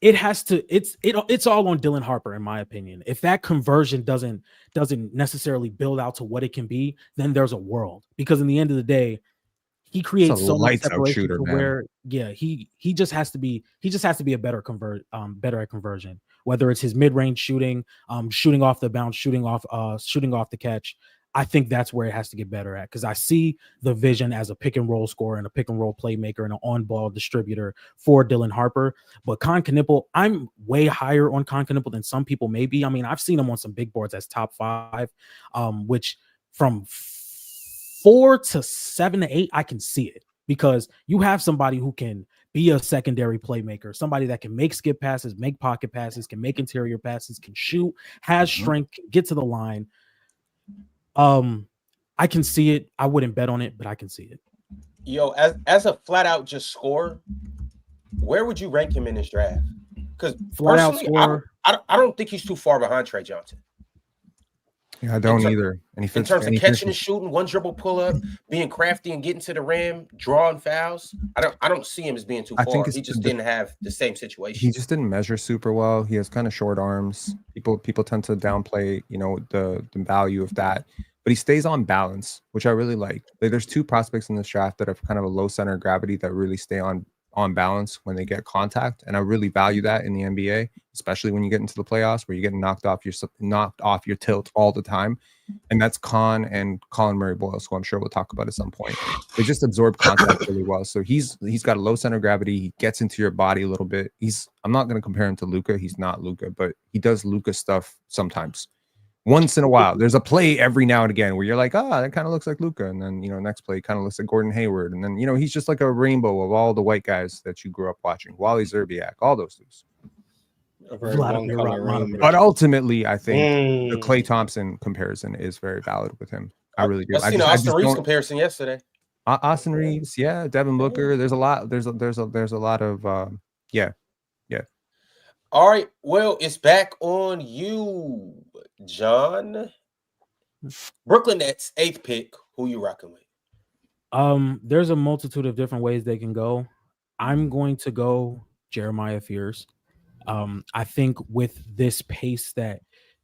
It's all on Dylan Harper, in my opinion. If that conversion doesn't necessarily build out to what it can be, then there's a world. Because in the end of the day, he creates so much separation to where, he just has to be a better at conversion. Whether it's his mid-range shooting, shooting off the bounce, shooting off the catch. I think that's where it has to get better at because I see the vision as a pick and roll scorer and a pick and roll playmaker and an on-ball distributor for Dylan Harper. But Con Knipple, I'm way higher on Con Knipple than some people may be. I mean, I've seen him on some big boards as top 5, which from 4 to 7 to 8, I can see it because you have somebody who can be a secondary playmaker, somebody that can make skip passes, make pocket passes, can make interior passes, can shoot, has strength, can get to the line. I can see it. I wouldn't bet on it, but I can see it. Yo, as a flat out just scorer, where would you rank him in this draft? Because Flat out personally, scorer. I don't think he's too far behind Trey Johnson. Yeah, I don't either. And he In fits, terms and of he catching and finishes. shooting, one dribble pull up, being crafty and getting to the rim, drawing fouls. I don't see him as being too I far. think it's He just the- didn't have the same situation. He just didn't measure super well. He has kind of short arms. People tend to downplay, the value of that. But he stays on balance, which I really like. There's two prospects in this draft that have kind of a low center of gravity that really stay on balance when they get contact, and I really value that in the NBA, especially when you get into the playoffs where you're getting knocked off your tilt all the time. And that's Con and Colin Murray Boyles, who I'm sure we'll talk about at some point. They just absorb contact really well. So he's got a low center of gravity. He gets into your body a little bit. I'm not going to compare him to Luka. He's not Luka, but he does Luka stuff sometimes. Once in a while, there's a play every now and again where you're like, that kind of looks like Luka, and then next play kind of looks like Gordon Hayward, and then he's just like a rainbow of all the white guys that you grew up watching, Wally Zerbiak, all those dudes. A very long color rainbow. But ultimately, I think the Klay Thompson comparison is very valid with him. I really do. I seen an Austin Reeves comparison yesterday. Austin Reeves, yeah, Devin Booker. There's a lot. There's a lot of yeah. All right, well, it's back on you, John. Brooklyn Nets, 8th pick. Who you rocking with? There's a multitude of different ways they can go. I'm going to go Jeremiah Fears. I think with this pace that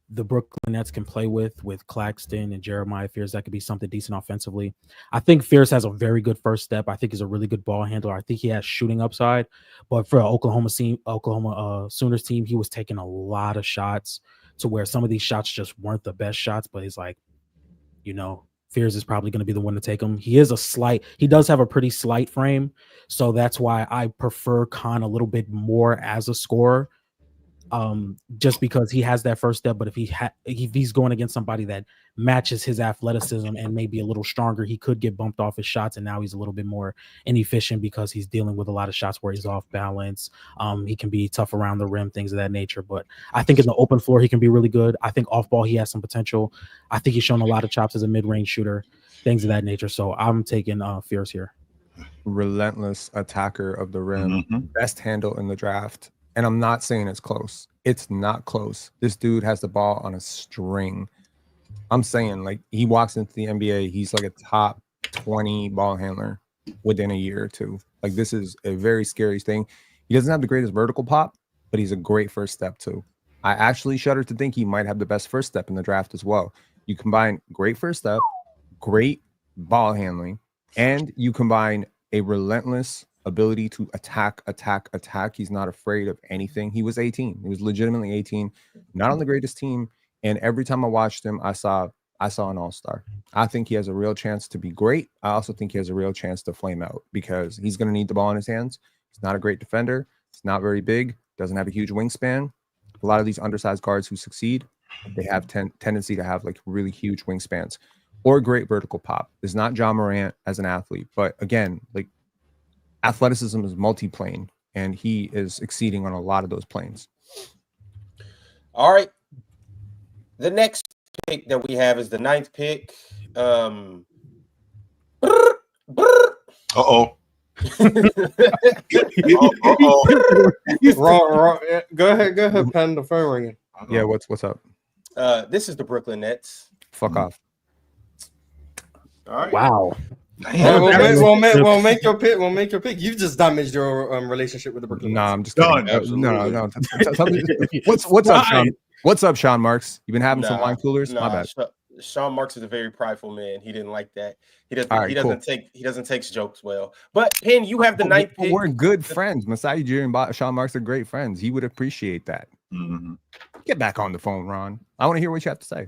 the Brooklyn Nets can play with Claxton and Jeremiah Fears, that could be something decent offensively. I think Fears has a very good first step. I think he's a really good ball handler. I think he has shooting upside. But for an Oklahoma Sooners team, he was taking a lot of shots to where some of these shots just weren't the best shots. But he's like, Fears is probably going to be the one to take him. He does have a pretty slight frame. So that's why I prefer Khan a little bit more as a scorer. Just because he has that first step, but if he's going against somebody that matches his athleticism and maybe a little stronger, he could get bumped off his shots, and now he's a little bit more inefficient because he's dealing with a lot of shots where he's off balance. He can be tough around the rim, things of that nature. But I think in the open floor, he can be really good. I think off ball, he has some potential. I think he's shown a lot of chops as a mid-range shooter, things of that nature. So I'm taking Fears here. Relentless attacker of the rim, best handle in the draft. And I'm not saying it's close. It's not close. This dude has the ball on a string. I'm saying, like, he walks into the NBA, he's like a top 20 ball handler within a year or two. Like, this is a very scary thing. He doesn't have the greatest vertical pop, but he's a great first step too. I actually shudder to think he might have the best first step in the draft as well. You combine great first step, great ball handling, and you combine a relentless ability to attack. He's not afraid of anything. He was 18. He was legitimately 18, not on the greatest team. And every time I watched him, I saw an all-star. I think he has a real chance to be great. I also think he has a real chance to flame out because he's going to need the ball in his hands. He's not a great defender. He's not very big. Doesn't have a huge wingspan. A lot of these undersized guards who succeed, they have tendency to have like really huge wingspans or great vertical pop. It's not John Morant as an athlete, but again, like, athleticism is multi-plane, and he is exceeding on a lot of those planes. All right. The next pick that we have is the 9th pick. Uh-oh. Wrong. Go ahead, pen the phone ringing. Yeah, what's up? This is the Brooklyn Nets. Fuck off. All right. Wow. We'll make your pick. We'll make your pick. You've just damaged your relationship with the Brooklyn Nets. No, I'm just Done. kidding. No. What's up, Sean? What's up, Sean Marks? You've been having some wine coolers? My bad. Sean Marks is a very prideful man. He didn't like that. He doesn't. Right, he doesn't take jokes well. But Penn, you have the 9th pick. We're good friends. Masai Ujiri and Sean Marks are great friends. He would appreciate that. Mm-hmm. Get back on the phone, Ron. I want to hear what you have to say.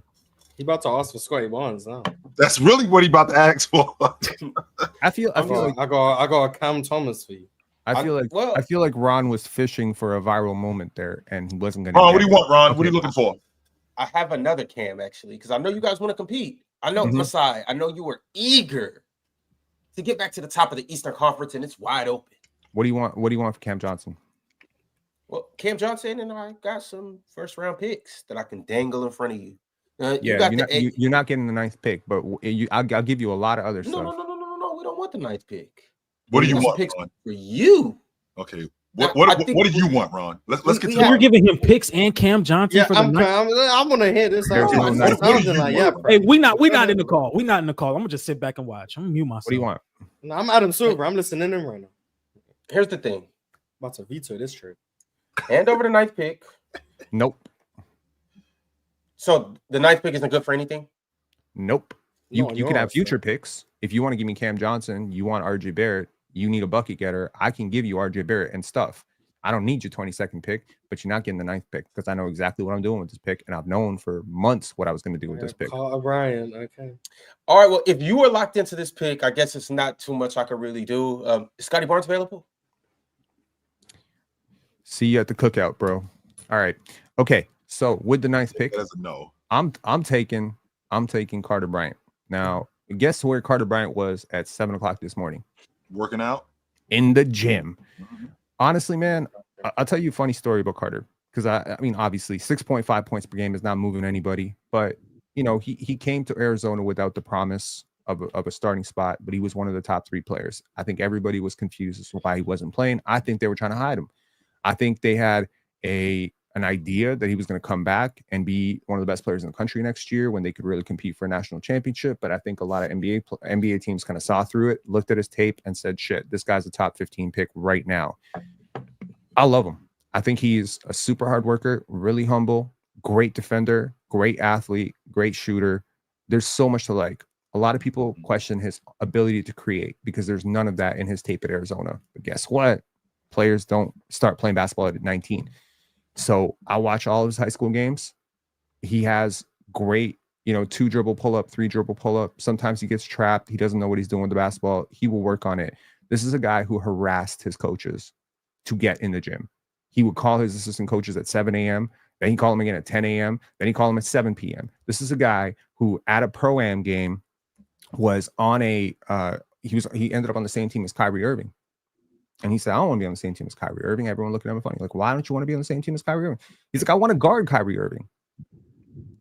He about to ask for Scotty Barnes now. That's really what he about to ask for. I feel like I got a Cam Thomas for you. I feel like Ron was fishing for a viral moment there, and he wasn't going to. Ron, what do you want, Ron? Okay. What are you looking for? I have another Cam actually, because I know you guys want to compete. I know Masai. I know you were eager to get back to the top of the Eastern Conference, and it's wide open. What do you want? What do you want for Cam Johnson? Well, Cam Johnson and I got some first-round picks that I can dangle in front of you. You're not getting the 9th pick, but I'll give you a lot of other stuff. No. We don't want the 9th pick. What do you Got some want, picks Ron? for you? Okay. Now, What I think do you want, Ron? Let's get to So we're that. giving him picks and Cam Johnson Yeah, for the I'm night. gonna hear this out. There's no It night. sounded What do you like, want? Hey, we not in the call. We not in the call. I'm gonna just sit back and watch. I'm gonna mute myself. What do you want? No, I'm Adam Silver. I'm listening in right now. Here's the thing. About to veto this trade. Hand over the 9th pick. Nope. So the 9th pick isn't good for anything? Nope. No, You can have yours, future picks. If you want to give me Cam Johnson, you want RJ Barrett, you need a bucket getter. I can give you RJ Barrett and stuff. I don't need your 22nd pick, but you're not getting the 9th pick because I know exactly what I'm doing with this pick, and I've known for months what I was going to do with this pick. Carter Bryant. Okay. All right. Well, if you were locked into this pick, I guess it's not too much I could really do. Is Scotty Barnes available? See you at the cookout, bro. All right. Okay. So with the 9th pick, That's a no. I'm taking Carter Bryant. Now, guess where Carter Bryant was at 7:00 this morning? Working out. In the gym. Honestly, man, I'll tell you a funny story about Carter because I mean, obviously, 6.5 points per game is not moving anybody, but you know, he came to Arizona without the promise of a starting spot, but he was one of the top 3 players. I think everybody was confused as to why he wasn't playing. I think they were trying to hide him. I think they had an idea that he was going to come back and be one of the best players in the country next year when they could really compete for a national championship. But I think a lot of NBA teams kind of saw through it, looked at his tape and said, shit, this guy's a top 15 pick right now. I love him. I think he's a super hard worker, really humble, great defender, great athlete, great shooter. There's so much to like. A lot of people question his ability to create because there's none of that in his tape at Arizona. But guess what? Players don't start playing basketball at 19. So I watch all of his high school games. He has great, 2 dribble pull up, 3 dribble pull up. Sometimes he gets trapped. He doesn't know what he's doing with the basketball. He will work on it. This is a guy who harassed his coaches to get in the gym. He would call his assistant coaches at 7 a.m. Then he'd call them again at 10 a.m. Then he'd call them at 7 p.m. This is a guy who at a pro-am game was on he ended up on the same team as Kyrie Irving. And he said, I don't want to be on the same team as Kyrie Irving. Everyone looking at him funny. Like, why don't you want to be on the same team as Kyrie Irving? He's like, I want to guard Kyrie Irving.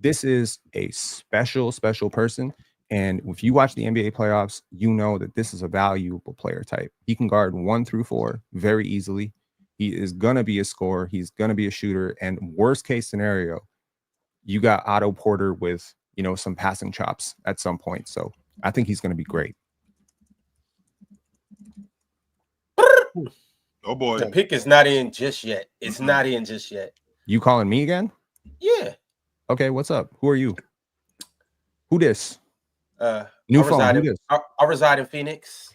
This is a special, special person. And if you watch the NBA playoffs, you know that this is a valuable player type. He can guard 1 through 4 very easily. He is going to be a scorer. He's going to be a shooter. And worst case scenario, you got Otto Porter with, some passing chops at some point. So I think he's going to be great. Oh boy. The pick is not in just yet. It's not in just yet. You calling me again? Yeah. Okay, what's up? Who are you? Who this? New phone. Who this? I reside in Phoenix.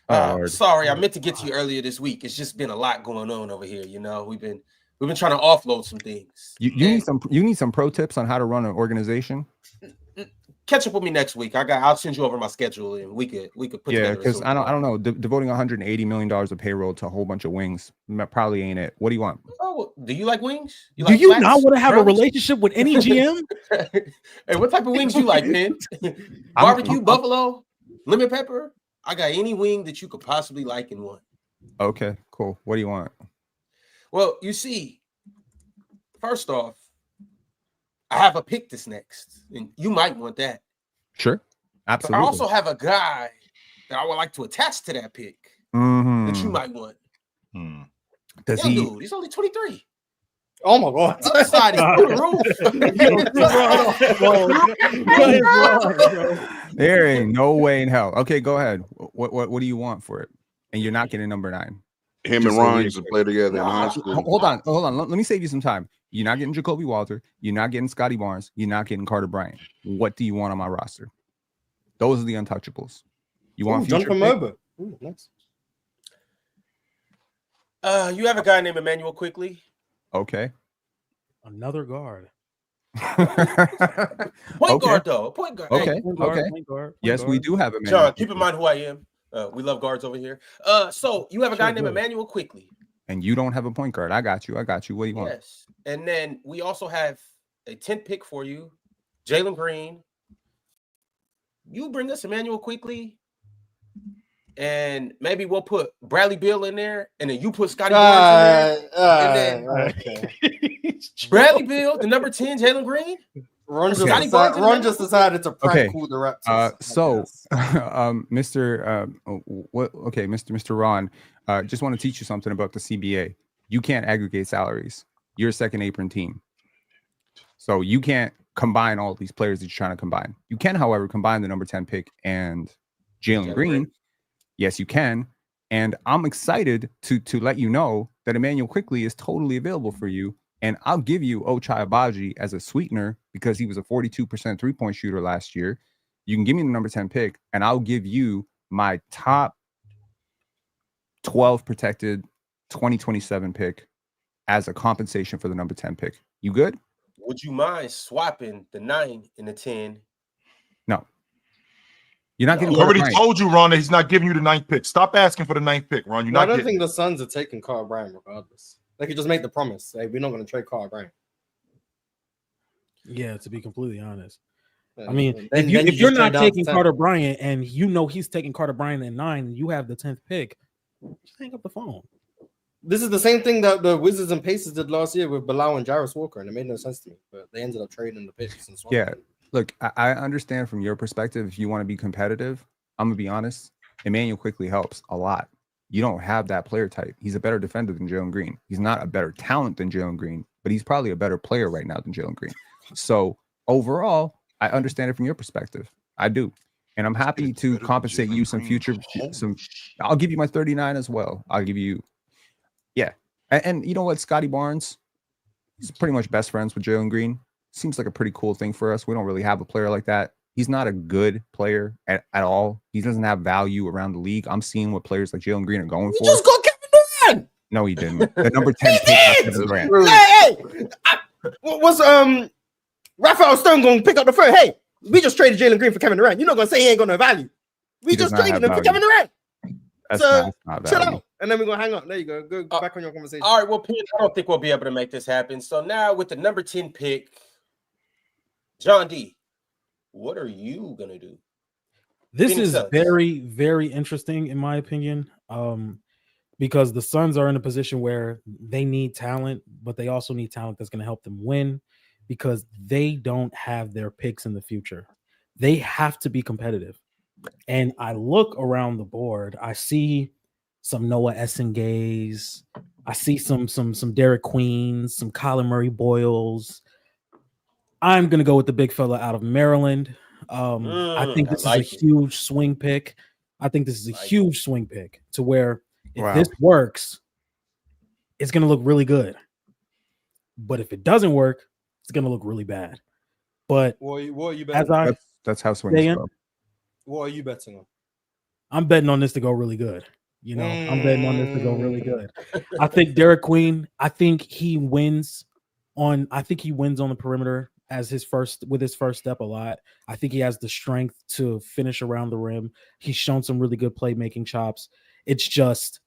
Lord. Sorry, I meant to get to you earlier this week. It's just been a lot going on over here. We've been trying to offload some things. You need some pro tips on how to run an organization. Catch up with me next week. I'll send you over my schedule and we could put together. Because I don't know. Devoting $180 million of payroll to a whole bunch of wings probably ain't it. What do you want? Oh, do you like wings? Do you not want to have a relationship with any GM? Hey, what type of wings you like, man? Barbecue, buffalo, lemon pepper. I got any wing that you could possibly like and want. Okay, cool. What do you want? Well, you see, first off, I have a pick this next, and you might want that. Sure, absolutely. But I also have a guy that I would like to attach to that pick that you might want. Does Young he? dude, he's only 23. Oh my God! Upside is through the roof. There ain't no way in hell. Okay, go ahead. What do you want for it? And you're not getting number 9. Him and Ron used to play together in high school. Hold on. Let me save you some time. You're not getting Jacoby Walter. You're not getting Scotty Barnes. You're not getting Carter Bryant. What do you want on my roster? Those are the untouchables. You want future John Moba. Nice. You have a guy named Emmanuel Quickly. Okay. Another guard. Point guard, though. Point guard. Okay. Hey, Point guard. Yes, we do have a man. John, keep in mind who I am. We love guards over here. So you have a guy named Emmanuel Quickly. And you don't have a point guard. I got you. What do you want? Yes. And then we also have a 10th pick for you, Jalen Green. You bring us Emmanuel Quickly, and maybe we'll put Bradley Beal in there, and then you put Scotty Barnes in there. Okay. Bradley Beal, the number 10, Jalen Green. Ron just, Scotty decided, Barnes in the Ron middle? just decided to prank Okay. call the Raptors. So, Mr. Ron, just want to teach you something about the CBA. You can't aggregate salaries. You're a second apron team. So you can't combine all these players that you're trying to combine. You can, however, combine the number 10 pick and Jalen Green. Yes, you can. And I'm excited to let you know that Emmanuel Quickley is totally available for you. And I'll give you Ochai Agbaji as a sweetener because he was a 42% three-point shooter last year. You can give me the number 10 pick, and I'll give you my top 12 protected 2027 pick as a compensation for the number 10 pick. You good? Would you mind swapping the 9 and the 10? No. You're not getting He already Bryant. told you, Ron, that he's not giving you the 9th pick. Stop asking for the 9th pick, Ron. You're No, I not don't getting think the Suns are taking Carl Bryant regardless. They could just make the promise. Hey, we're not going to trade Carl Bryant. Yeah, to be completely honest. Yeah, I mean, then if you you're just not trade down to taking 10. Carter Bryant and you know he's taking Carter Bryant at 9 and you have the 10th pick, just hang up the phone. This is the same thing that the Wizards and Pacers did last year with Bilal and Jarvis Walker, and it made no sense to me. But they ended up trading the picks. And swapping Yeah. them. Look, I understand from your perspective, if you want to be competitive, I'm going to be honest, Emmanuel Quickley helps a lot. You don't have that player type. He's a better defender than Jalen Green. He's not a better talent than Jalen Green, but he's probably a better player right now than Jalen Green. So overall, I understand it from your perspective. I do. And I'm happy to compensate you some future. I'll give you my 39 as well. I'll give you, yeah. And you know what? Scotty Barnes, he's pretty much best friends with Jalen Green. Seems like a pretty cool thing for us. We don't really have a player like that. He's not a good player at all. He doesn't have value around the league. I'm seeing what players like Jalen Green are going for. Just got Kevin Durant. No, he didn't. The number 10 pick was Kevin Durant. Hey, what's Raphael Stone going to pick up the phone? Hey, we just traded Jalen Green for Kevin Durant. You're not going to say he ain't got no value. We He does just not traded have him for value. Kevin Durant. That's So, not chill value. out. And then we're going to hang up. There you go. Go back on your conversation. All right, well, Pete, I don't think we'll be able to make this happen. So now with the number 10 pick, John D, what are you going to do? This Phoenix is Suns. very, very interesting in my opinion, because the Suns are in a position where they need talent, but they also need talent that's going to help them win because they don't have their picks in the future. They have to be competitive. And I look around the board, I see some Noah Essengays, I see some Derek Queens, some Colin Murray Boyles. I'm going to go with the big fella out of Maryland. I think this is a huge swing pick. I think this is a huge swing pick to where if this works, it's going to look really good. But if it doesn't work, it's going to look really bad. But What are you betting? That's how swings go. What are you betting on? I'm betting on this to go really good. You know, I'm betting on this to go really good. I think Derek Queen, I think he wins on the perimeter as his first step a lot. I think he has the strength to finish around the rim. He's shown some really good playmaking chops. It's just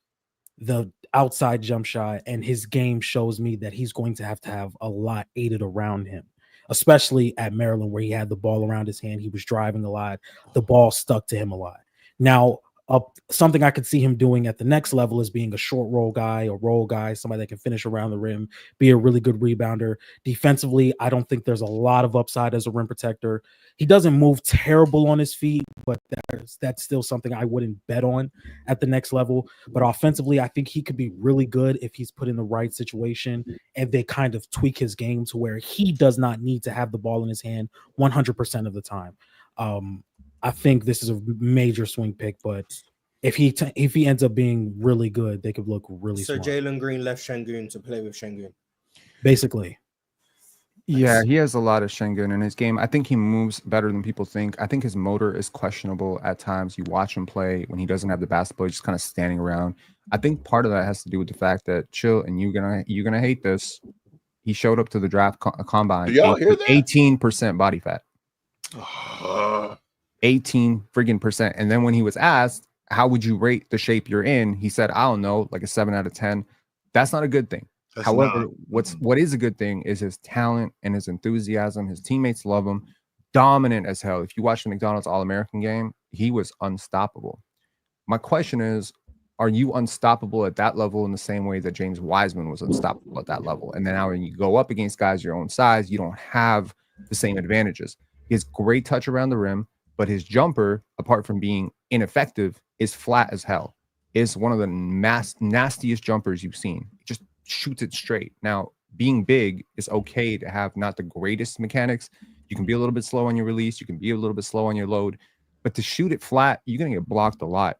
the outside jump shot, and his game shows me that he's going to have a lot aided around him, especially at Maryland where he had the ball around his hand. He was driving a lot. The ball stuck to him a lot. Now, something I could see him doing at the next level is being a short roll guy, somebody that can finish around the rim, be a really good rebounder. Defensively, I don't think there's a lot of upside as a rim protector. He doesn't move terrible on his feet, but that's still something I wouldn't bet on at the next level. But offensively, I think he could be really good if he's put in the right situation and they kind of tweak his game to where he does not need to have the ball in his hand 100% of the time. I think this is a major swing pick, but if he ends up being really good, they could look really So smart. Jalen Green left Şengün to play with Şengün. Basically. Yeah, he has a lot of Şengün in his game. I think he moves better than people think. I think his motor is questionable at times. You watch him play when he doesn't have the basketball, he's just kind of standing around. I think part of that has to do with the fact that and you're gonna hate this. He showed up to the draft combine. Do y'all hear that? 18% body fat. 18 friggin' percent. And then when he was asked, how would you rate the shape you're in? He said, I don't know, like a 7 out of 10. That's not a good thing. However, what is a good thing is his talent and his enthusiasm. His teammates love him. Dominant as hell. If you watch the McDonald's All-American game, he was unstoppable. My question is, are you unstoppable at that level in the same way that James Wiseman was unstoppable at that level? And then now when you go up against guys your own size, you don't have the same advantages. He has great touch around the rim, but his jumper, apart from being ineffective, is flat as hell. It's one of the nastiest jumpers you've seen. It just shoots it straight. Now, being big is okay to have not the greatest mechanics. You can be a little bit slow on your release. You can be a little bit slow on your load. But to shoot it flat, you're going to get blocked a lot.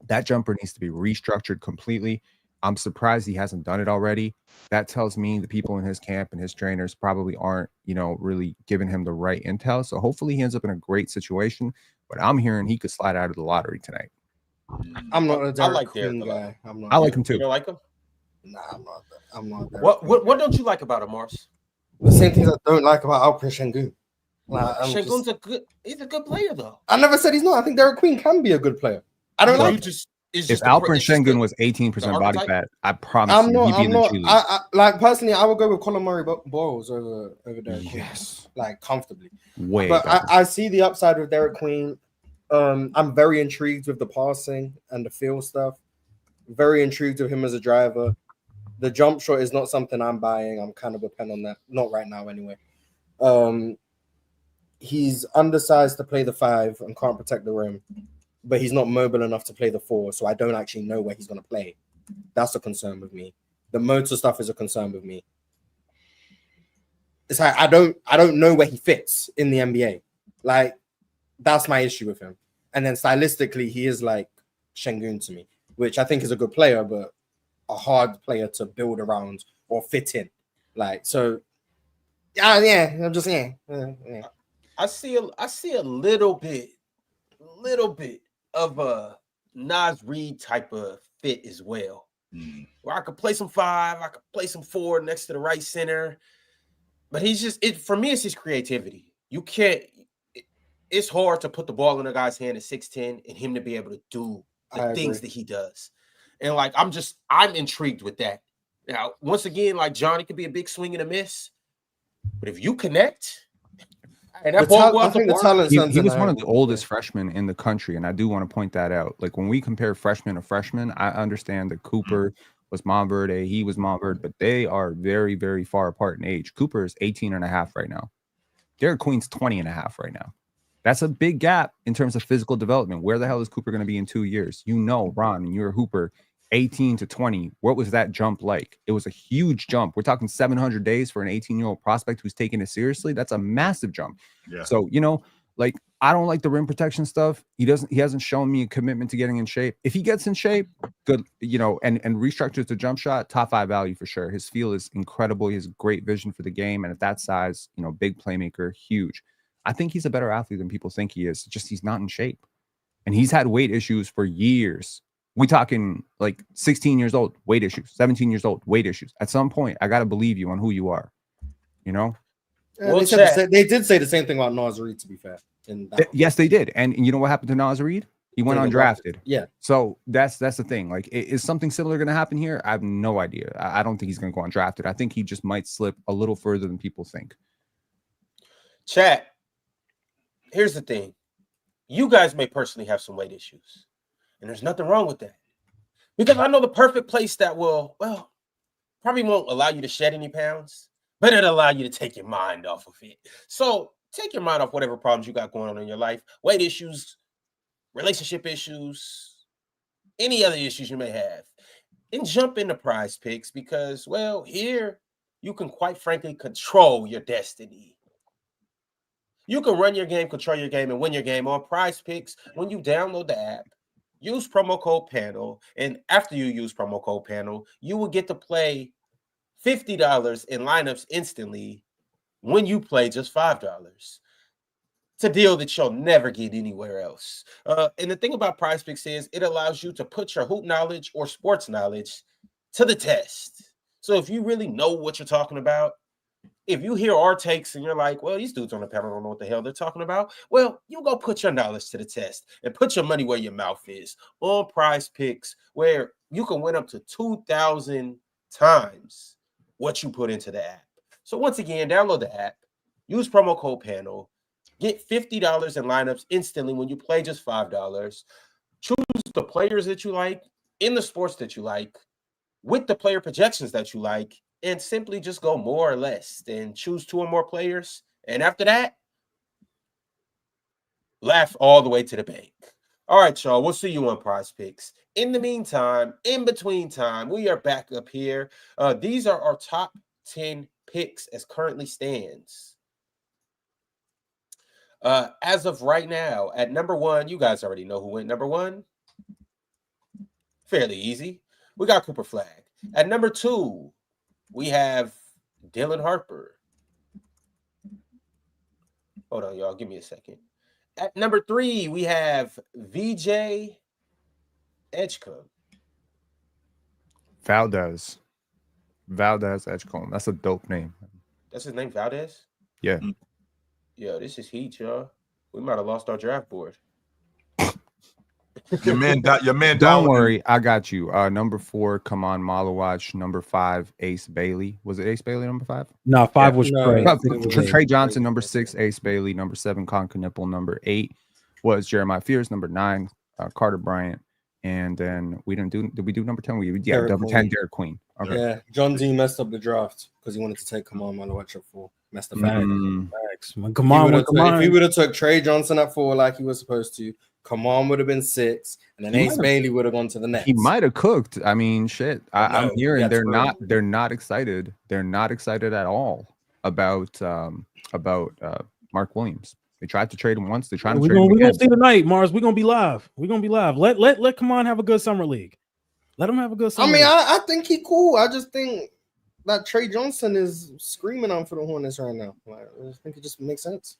That jumper needs to be restructured completely. I'm surprised he hasn't done it already. That tells me the people in his camp and his trainers probably aren't, really giving him the right intel. So hopefully he ends up in a great situation. But I'm hearing he could slide out of the lottery tonight. I'm not a Derek Queen guy. I like him too. You don't like him? Nah, I'm not. What don't you like about him, Mars? The same things I don't like about Alperen Şengün. Şengün's he's a good player though. I never said he's not. I think Derek Queen can be a good player. I don't like. If Alperen Şengün was 18% body fat, I promise I'm you, not. he'd be I'm in the not. G League. I personally, I would go with Colin Murray Boyles over Derek Queen. Yes, like comfortably. Way. But I see the upside with Derek Queen. I'm very intrigued with the passing and the field stuff. Very intrigued with him as a driver. The jump shot is not something I'm buying. I'm kind of dependent on that. Not right now, anyway. He's undersized to play the 5 and can't protect the rim, but he's not mobile enough to play the 4. So I don't actually know where he's going to play. That's a concern with me. The motor stuff is a concern with me. It's like I don't know where he fits in the NBA. Like, that's my issue with him. And then stylistically, he is like Şengün to me, which I think is a good player, but a hard player to build around or fit in. Like, so, I'm just saying. I see a little bit of a Nas Reed type of fit as well. Where I could play some 5, I could play some 4 next to the right center. But he's just for me, it's his creativity. You can't. It's hard to put the ball in a guy's hand at 6'10" and him to be able to do the things that he does. And like I'm intrigued with that. Now, once again, like Johnny could be a big swing and a miss, but if you connect, and that ball goes he was one of the oldest freshmen in the country, and I do want to point that out. Like when we compare freshman to freshman, I understand that Cooper was Montverde, he was Montverde, but they are very, very far apart in age. Cooper is 18 and a half right now. Derek Queen's 20 and a half right now. That's a big gap in terms of physical development. Where the hell is Cooper going to be in 2 years? Ron, and you're a hooper, 18 to 20. What was that jump like? It was a huge jump. We're talking 700 days for an 18-year-old prospect who's taking it seriously. That's a massive jump. Yeah. So, like I don't like the rim protection stuff. He hasn't shown me a commitment to getting in shape. If he gets in shape, good, and restructures the jump shot, top 5 value for sure. His feel is incredible. He has great vision for the game. And at that size, big playmaker, huge. I think he's a better athlete than people think he is. Just he's not in shape. And he's had weight issues for years. We talking like 16 years old, weight issues, 17 years old, weight issues. At some point, I got to believe you on who you are, Well, they did say the same thing about Nas Reed, to be fair. Yes, they did. And you know what happened to Nas Reed? He went undrafted. Yeah. So that's the thing. Like, is something similar going to happen here? I have no idea. I don't think he's going to go undrafted. I think he just might slip a little further than people think. Chat. Here's the thing. You guys may personally have some weight issues. And there's nothing wrong with that. Because I know the perfect place that probably won't allow you to shed any pounds, but it'll allow you to take your mind off of it. So take your mind off whatever problems you got going on in your life, weight issues, relationship issues, any other issues you may have, and jump into PrizePicks because, here you can quite frankly control your destiny. You can run your game, control your game, and win your game on PrizePicks when you download the app. Use promo code PANEL, and after you use promo code PANEL, you will get to play $50 in lineups instantly when you play just $5. It's a deal that you'll never get anywhere else. And the thing about PrizePicks is it allows you to put your hoop knowledge or sports knowledge to the test. So if you really know what you're talking about, if you hear our takes and you're like, these dudes on the panel don't know what the hell they're talking about, you go put your knowledge to the test and put your money where your mouth is on PrizePicks, where you can win up to 2,000 times what you put into the app. So once again, download the app, use promo code PANEL, get $50 in lineups instantly when you play just $5. Choose the players that you like in the sports that you like, with the player projections that you like, and simply just go more or less and choose 2 or more players. And after that, laugh all the way to the bank. All right, y'all. We'll see you on PrizePicks. In the meantime, in between time, we are back up here. These are our top 10 picks as currently stands. As of right now, at number 1, you guys already know who went number 1. Fairly easy. We got Cooper Flag. At number 2, we have Dylan Harper. Hold on, y'all. Give me a second. At number 3, we have VJ Edgecombe. Valdez Edgecombe. That's a dope name. That's his name, Valdez? Yeah. Yo, this is heat, y'all. We might have lost our draft board. Your man Don't down. worry, I got you. Number 4, come on, Malawach. Number 5, Ace Bailey. Was it Ace Bailey, number 5? No, 5 was no, Trey. Trey Johnson, number 6, Ace Bailey, number 7, Con Knipple, number 8 was Jeremiah Fears, number 9, Carter Bryant, and then did we do number 10? Number 10, Derek Queen. Okay. Yeah, John D messed up the draft because he wanted to take Kamal Malawach at 4. Messed up. Come on. If he would have took Trey Johnson at 4 like he was supposed to, Kamal would have been 6, and then Ace Bailey would have gone to the next. He might have cooked. I mean, shit. I'm hearing they're true. not excited. They're not excited at all about Mark Williams. They tried to trade him once. They're trying to trade him We're again. gonna see tonight, Mars. We're gonna be live. Let come on, have a good summer league. Let him have a good summer. I think he cool. I just think that Trey Johnson is screaming on for the Hornets right now. Like, I just think it just makes sense.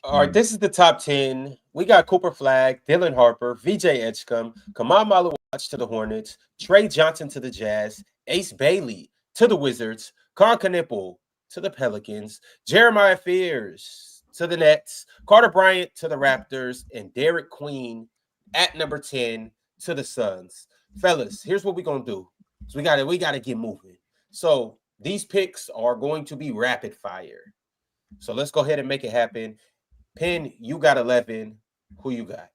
All right, this is the top 10. We got Cooper Flag, Dylan Harper, VJ Edgecombe, Kamal Malawach to the Hornets, Trey Johnson to the Jazz, Ace Bailey to the Wizards, Con Knipple to the Pelicans, Jeremiah Fears to the Nets, Carter Bryant to the Raptors, and Derek Queen at number 10 to the Suns. Fellas, here's what we're going to do. So we gotta get moving. So these picks are going to be rapid fire. So let's go ahead and make it happen. Penn, you got 11. Who you got?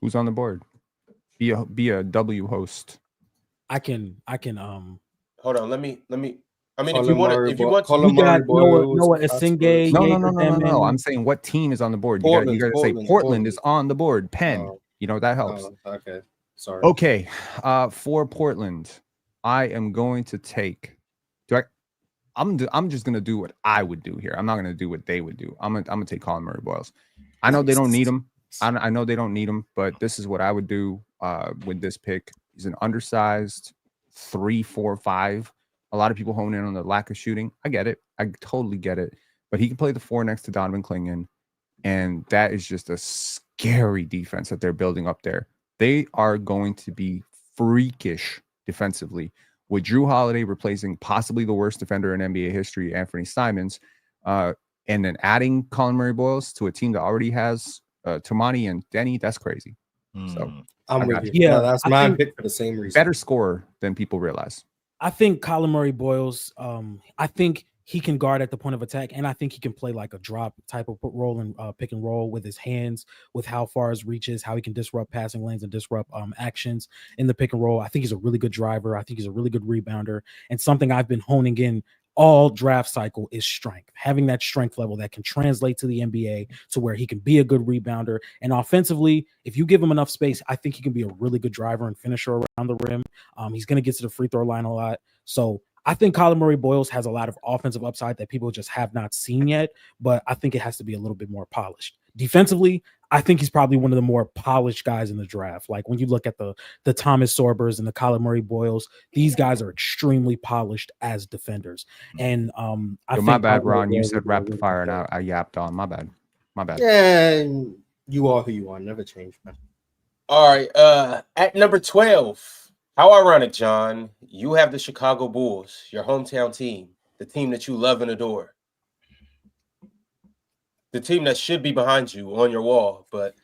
Who's on the board? Be a W host. I can. Hold on. Let me. I mean, Colin if you want Murray, to, Colin We got Murray, Noah Esingay. No. I'm saying what team is on the board. You gotta say Portland is on the board. Penn. That helps. Okay. Sorry. Okay. For Portland, I am going to take. I'm just gonna do what I would do here. I'm not gonna do what they would do. I'm gonna take Colin Murray Boyles. I know they don't need him. I know they don't need him, but this is what I would do with this pick. He's an undersized 3, 4, 5. A lot of people hone in on the lack of shooting. I get it. I totally get it. But he can play the 4 next to Donovan Clingan, and that is just a scary defense that they're building up there. They are going to be freakish defensively. With Drew Holiday replacing possibly the worst defender in NBA history, Anthony Simons, and then adding Colin Murray Boyles to a team that already has Tomani and Denny, that's crazy. So I'm with you. Yeah, that's my pick for the same reason. Better scorer than people realize. I think Colin Murray Boyles. I think he can guard at the point of attack, and I think he can play like a drop type of role and pick and roll with his hands, with how far his reach is, how he can disrupt passing lanes and disrupt actions in the pick and roll. I think he's a really good driver. I think he's a really good rebounder, and something I've been honing in all draft cycle is strength. Having that strength level that can translate to the NBA to where he can be a good rebounder. And offensively, if you give him enough space, I think he can be a really good driver and finisher around the rim. He's going to get to the free throw line a lot. So I think Colin Murray Boyles has a lot of offensive upside that people just have not seen yet, but I think it has to be a little bit more polished. Defensively, I think he's probably one of the more polished guys in the draft. Like when you look at the Thomas Sorbers and the Colin Murray Boyles, these guys are extremely polished as defenders. And I think my bad, Ron. You said rapid fire and I yapped on. My bad. Yeah, you are who you are. Never change, man. All right. At number 12. How ironic, John. You have the Chicago Bulls, your hometown team, the team that you love and adore. The team that should be behind you on your wall. But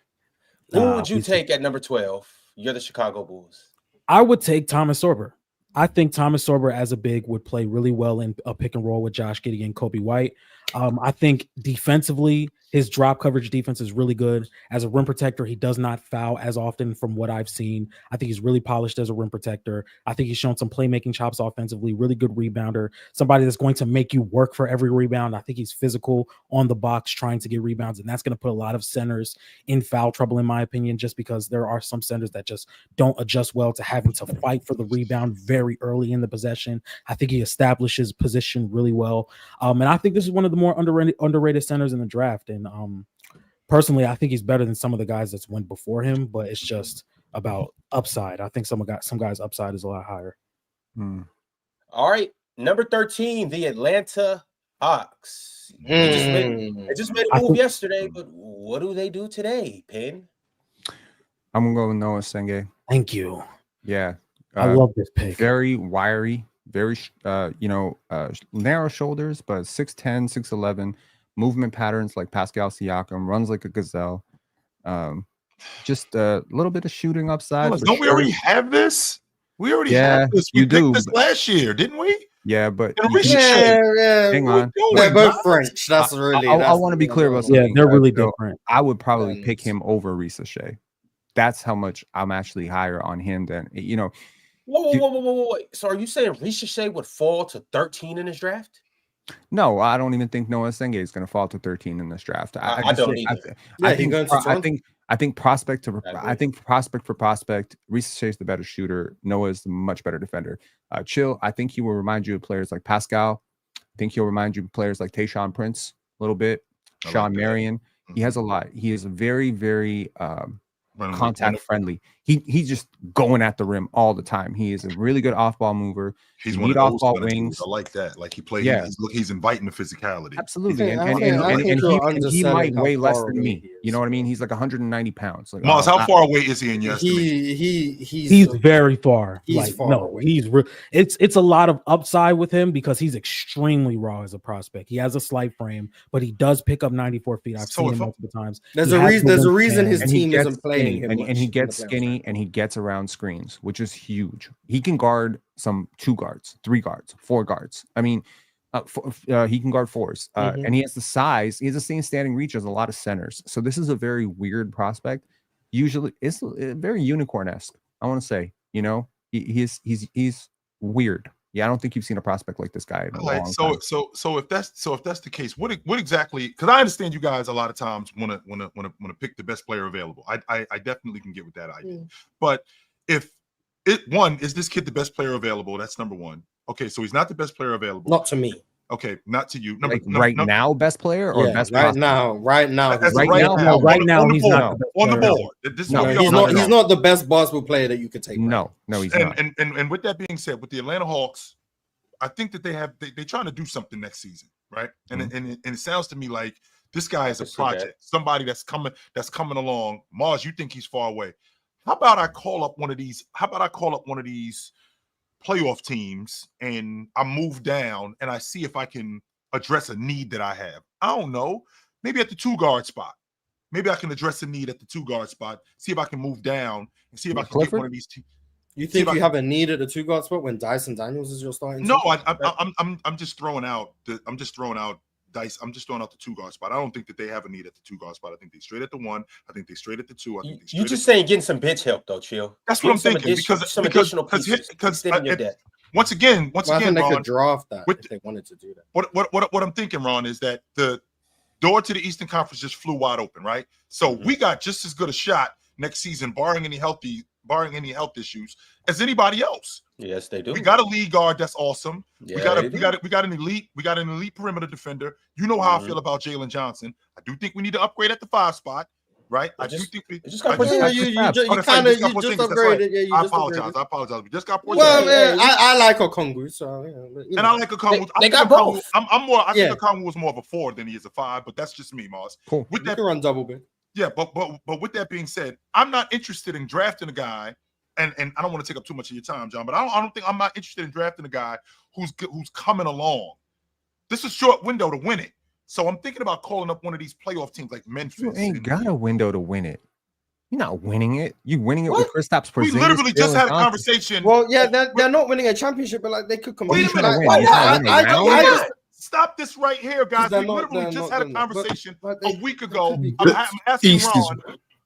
who would you take at number 12? You're the Chicago Bulls. I would take Thomas Sorber. I think Thomas Sorber as a big would play really well in a pick and roll with Josh Giddey and Kobe White. I think defensively, His drop coverage defense is really good. As a rim protector, he does not foul as often from what I've seen. I think he's really polished as a rim protector. I think he's shown some playmaking chops offensively, really good rebounder, somebody that's going to make you work for every rebound. I think he's physical on the box trying to get rebounds, and that's going to put a lot of centers in foul trouble, in my opinion, just because there are some centers that just don't adjust well to having to fight for the rebound very early in the possession. I think he establishes position really well. And I think this is one of the more underrated centers in the draft. And personally, I think he's better than some of the guys that's went before him, but it's just about upside. I think some guys' upside is a lot higher. All right, number 13, the Atlanta Hawks. They just made a move yesterday, but what do they do today, Penn? I'm gonna go with Noah Senge. Thank you. Yeah, I love this pick. Very wiry, very narrow shoulders, but 6'10", 6'11", movement patterns like Pascal Siakam, runs like a gazelle. Just a little bit of shooting upside. Don't we already have this? We already have this. We picked this last year, didn't we? Yeah, but hang on. They're both French. That's really. I want to be clear about something. Yeah, they're really different. I would probably pick him over Risa Shea. That's how much I'm actually higher on him than Whoa. So are you saying Risa Shea would fall to 13 in his draft? No, I don't even think Noah Senge is going to fall to 13 in this draft. I don't either. I think prospect for prospect, Risa Shea is the better shooter. Noah is the much better defender. Chill. I think he will remind you of players like Pascal. I think he'll remind you of players like Tayshaun Prince a little bit. Sean Marion. He has a lot. He is very, very contact friendly. He's just going at the rim all the time. He is a really good off-ball mover. He's one of those off-ball wings. I like that. Like he plays. Yeah. He's inviting the physicality. Absolutely. And he might weigh less than me. You know what I mean? He's like 190 pounds. Like, Mars, how far away is he in your estimation? He's very far. He's far away. It's a lot of upside with him because he's extremely raw as a prospect. He has a slight frame, but he does pick up 94 feet. I've seen him multiple times. There's a reason his team isn't playing him. And he gets skinny and he gets around screens, which is huge. He can guard some 2 guards, 3 guards, 4 guards. I mean, he can guard 4s, and he has the size. He has the same standing reach as a lot of centers. So this is a very weird prospect. Usually, it's very unicorn-esque. I want to say, he's weird. Yeah, I don't think you've seen a prospect like this guy in a long time. So if that's the case, what exactly? Because I understand you guys a lot of times want to pick the best player available. I definitely can get with that idea. But is this kid the best player available? That's number one. Okay, so he's not the best player available. Not to me. Okay, not to you. Now, best player or best right prospect? now. Right now, he's not on the board. He's not the best basketball player that you could take. No, he's not. And with that being said, with the Atlanta Hawks, I think that they're trying to do something next season, right? And it sounds to me like this guy is a project, somebody that's coming along. Mars, you think he's far away? How about I call up one of these playoff teams and I move down and I see if I can address a need that I have. I don't know. Maybe at the 2-guard spot. Maybe I can address a need at the 2-guard spot. See if I can move down and see if I can get one of these teams. You think you have a need at the 2-guard spot when Dyson Daniels is your starting? No, I'm just throwing out Dice. I'm just throwing out the 2-guard spot. I don't think that they have a need at the 2-guard spot. I think they straight at the 1. I think they straight at the 2. You just saying getting some bench help though, Chill. That's what I'm thinking because once again, I think they could draft that if they wanted to do that. What I'm thinking, Ron, is that the door to the Eastern Conference just flew wide open, right? So we got just as good a shot next season, barring any health issues, as anybody else. Yes, they do. We got a lead guard that's awesome. Yeah, we got an elite perimeter defender. You know how I feel about Jalen Johnson. I do think we need to upgrade at the 5 spot, right? I just upgraded. Yeah, I apologize. We just got Porzingis. Well, I like Okongwu, so and I like Okongwu. They got both. I think Okongwu was more of a 4 than he is a 5, but that's just me, Mars. Cool. With that, can run double big. Yeah, but with that being said, I'm not interested in drafting a guy. And I don't want to take up too much of your time, John, but I'm not interested in drafting a guy who's coming along. This is a short window to win it. So I'm thinking about calling up one of these playoff teams like Memphis. You ain't got a window to win it. You're not winning it. You're winning it with Kristaps Porzingis. We literally just had a conversation. Well, yeah, they're not winning a championship, but like they could compete. Wait a minute. Stop this right here, guys. We literally just had a conversation a week ago. I'm asking Ron.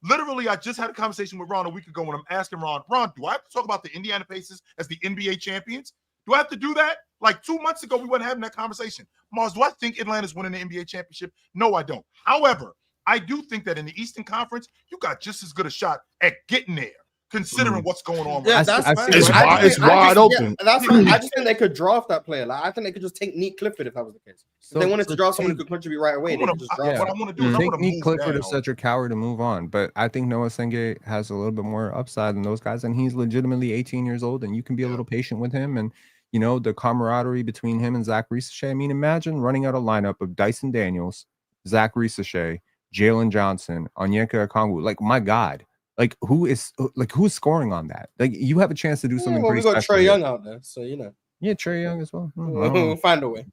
Literally, I just had a conversation with Ron a week ago when I'm asking Ron, do I have to talk about the Indiana Pacers as the NBA champions? Do I have to do that? Like 2 months ago, we weren't having that conversation. Mars, do I think Atlanta's winning the NBA championship? No, I don't. However, I do think that in the Eastern Conference, you got just as good a shot at getting there, considering what's going on. Yeah, right that's now. fine. It's wide open. Yeah, that's fine. I just think they could draft that player. Like I think they could just take Nick Clifford if that was the case. If they wanted to draft someone who could contribute right away, they could just draft. What I want to do is I Take want to Nick move Clifford down. or Cedric Howard to move on, but I think Noah Senge has a little bit more upside than those guys, and he's legitimately 18 years old, and you can be a little patient with him, and you know the camaraderie between him and Zach Risacher. I mean, imagine running out a lineup of Dyson Daniels, Zach Risacher, Jalen Johnson, Onyeka Okongwu. Like, my God. Like, who's scoring on that? Like, you have a chance to do something pretty we got special Trae here. Young out there, so you know. Yeah, Trae Young as well. We'll find a way.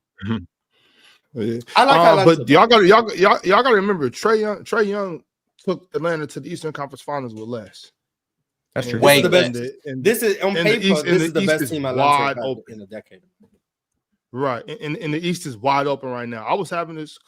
Yeah. I like Atlanta, but y'all gotta remember Trae Young took Atlanta to the Eastern Conference Finals with less. That's true. This is the Wait, best. This is on paper. This is the best team Atlanta had in a decade. Right, and the East is wide open right now. I was having this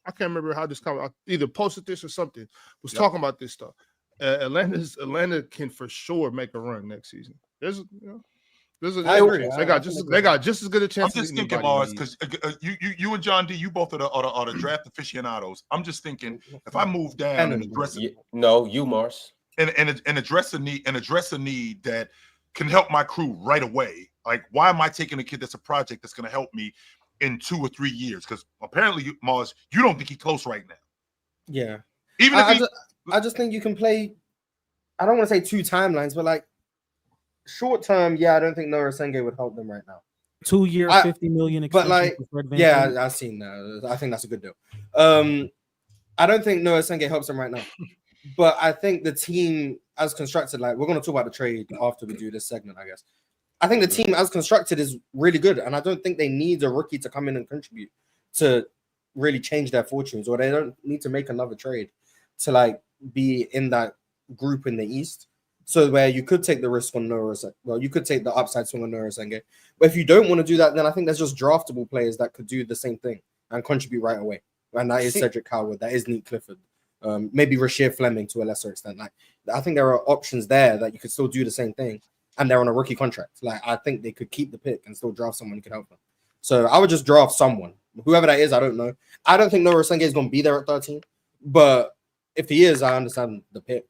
I can't remember how this I either posted this or something. Was talking about this stuff. Atlanta can for sure make a run next season. I agree. They got just as good a chance. I'm just thinking, Mars, because you and John D, you both are the draft aficionados. I'm just thinking if I move down and address you Mars and address a need that can help my crew right away. Like, why am I taking a kid that's a project that's going to help me in 2 or 3 years? Because apparently, Mars, you don't think he's close right now. Yeah. Even if I just think you can play. I don't want to say 2 timelines, but like short term, I don't think Noah Senge would help them right now. 2 year, $50 million extension. But like, I've seen that. I think that's a good deal. I don't think Noah Senge helps them right now, but I think the team as constructed, like we're going to talk about the trade after we do this segment, I guess. I think the team as constructed is really good, and I don't think they need a rookie to come in and contribute to really change their fortunes, or they don't need to make another trade to like be in that group in the East. So where you could take the risk on Noah, you could take the upside swing on Noah Senge. But if you don't want to do that, then I think there's just draftable players that could do the same thing and contribute right away. And that is Cedric Howard, that is Nick Clifford, maybe Rasheed Fleming to a lesser extent. Like I think there are options there that you could still do the same thing. And they're on a rookie contract. Like I think they could keep the pick and still draft someone who could help them. So I would just draft someone, whoever that is. I don't know. I don't think Noah Senge is going to be there at 13, but if he is, I understand the pick.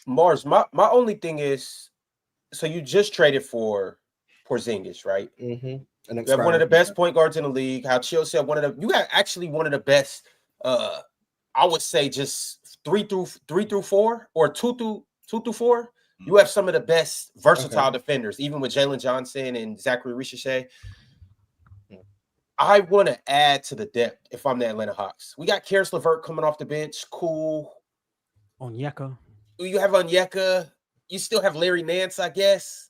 Mars, my only thing is, so you just traded for Porzingis, right? Mm-hmm. You have one of the best point guards in the league. How Chill said, you got actually one of the best. I would say just 3 through 4 or 2 through 4. You have some of the best versatile defenders, even with Jalen Johnson and Zachary Risacher. I want to add to the depth if I'm the Atlanta Hawks. We got Karis LeVert coming off the bench. Cool. Onyeka. You have Onyeka. You still have Larry Nance, I guess.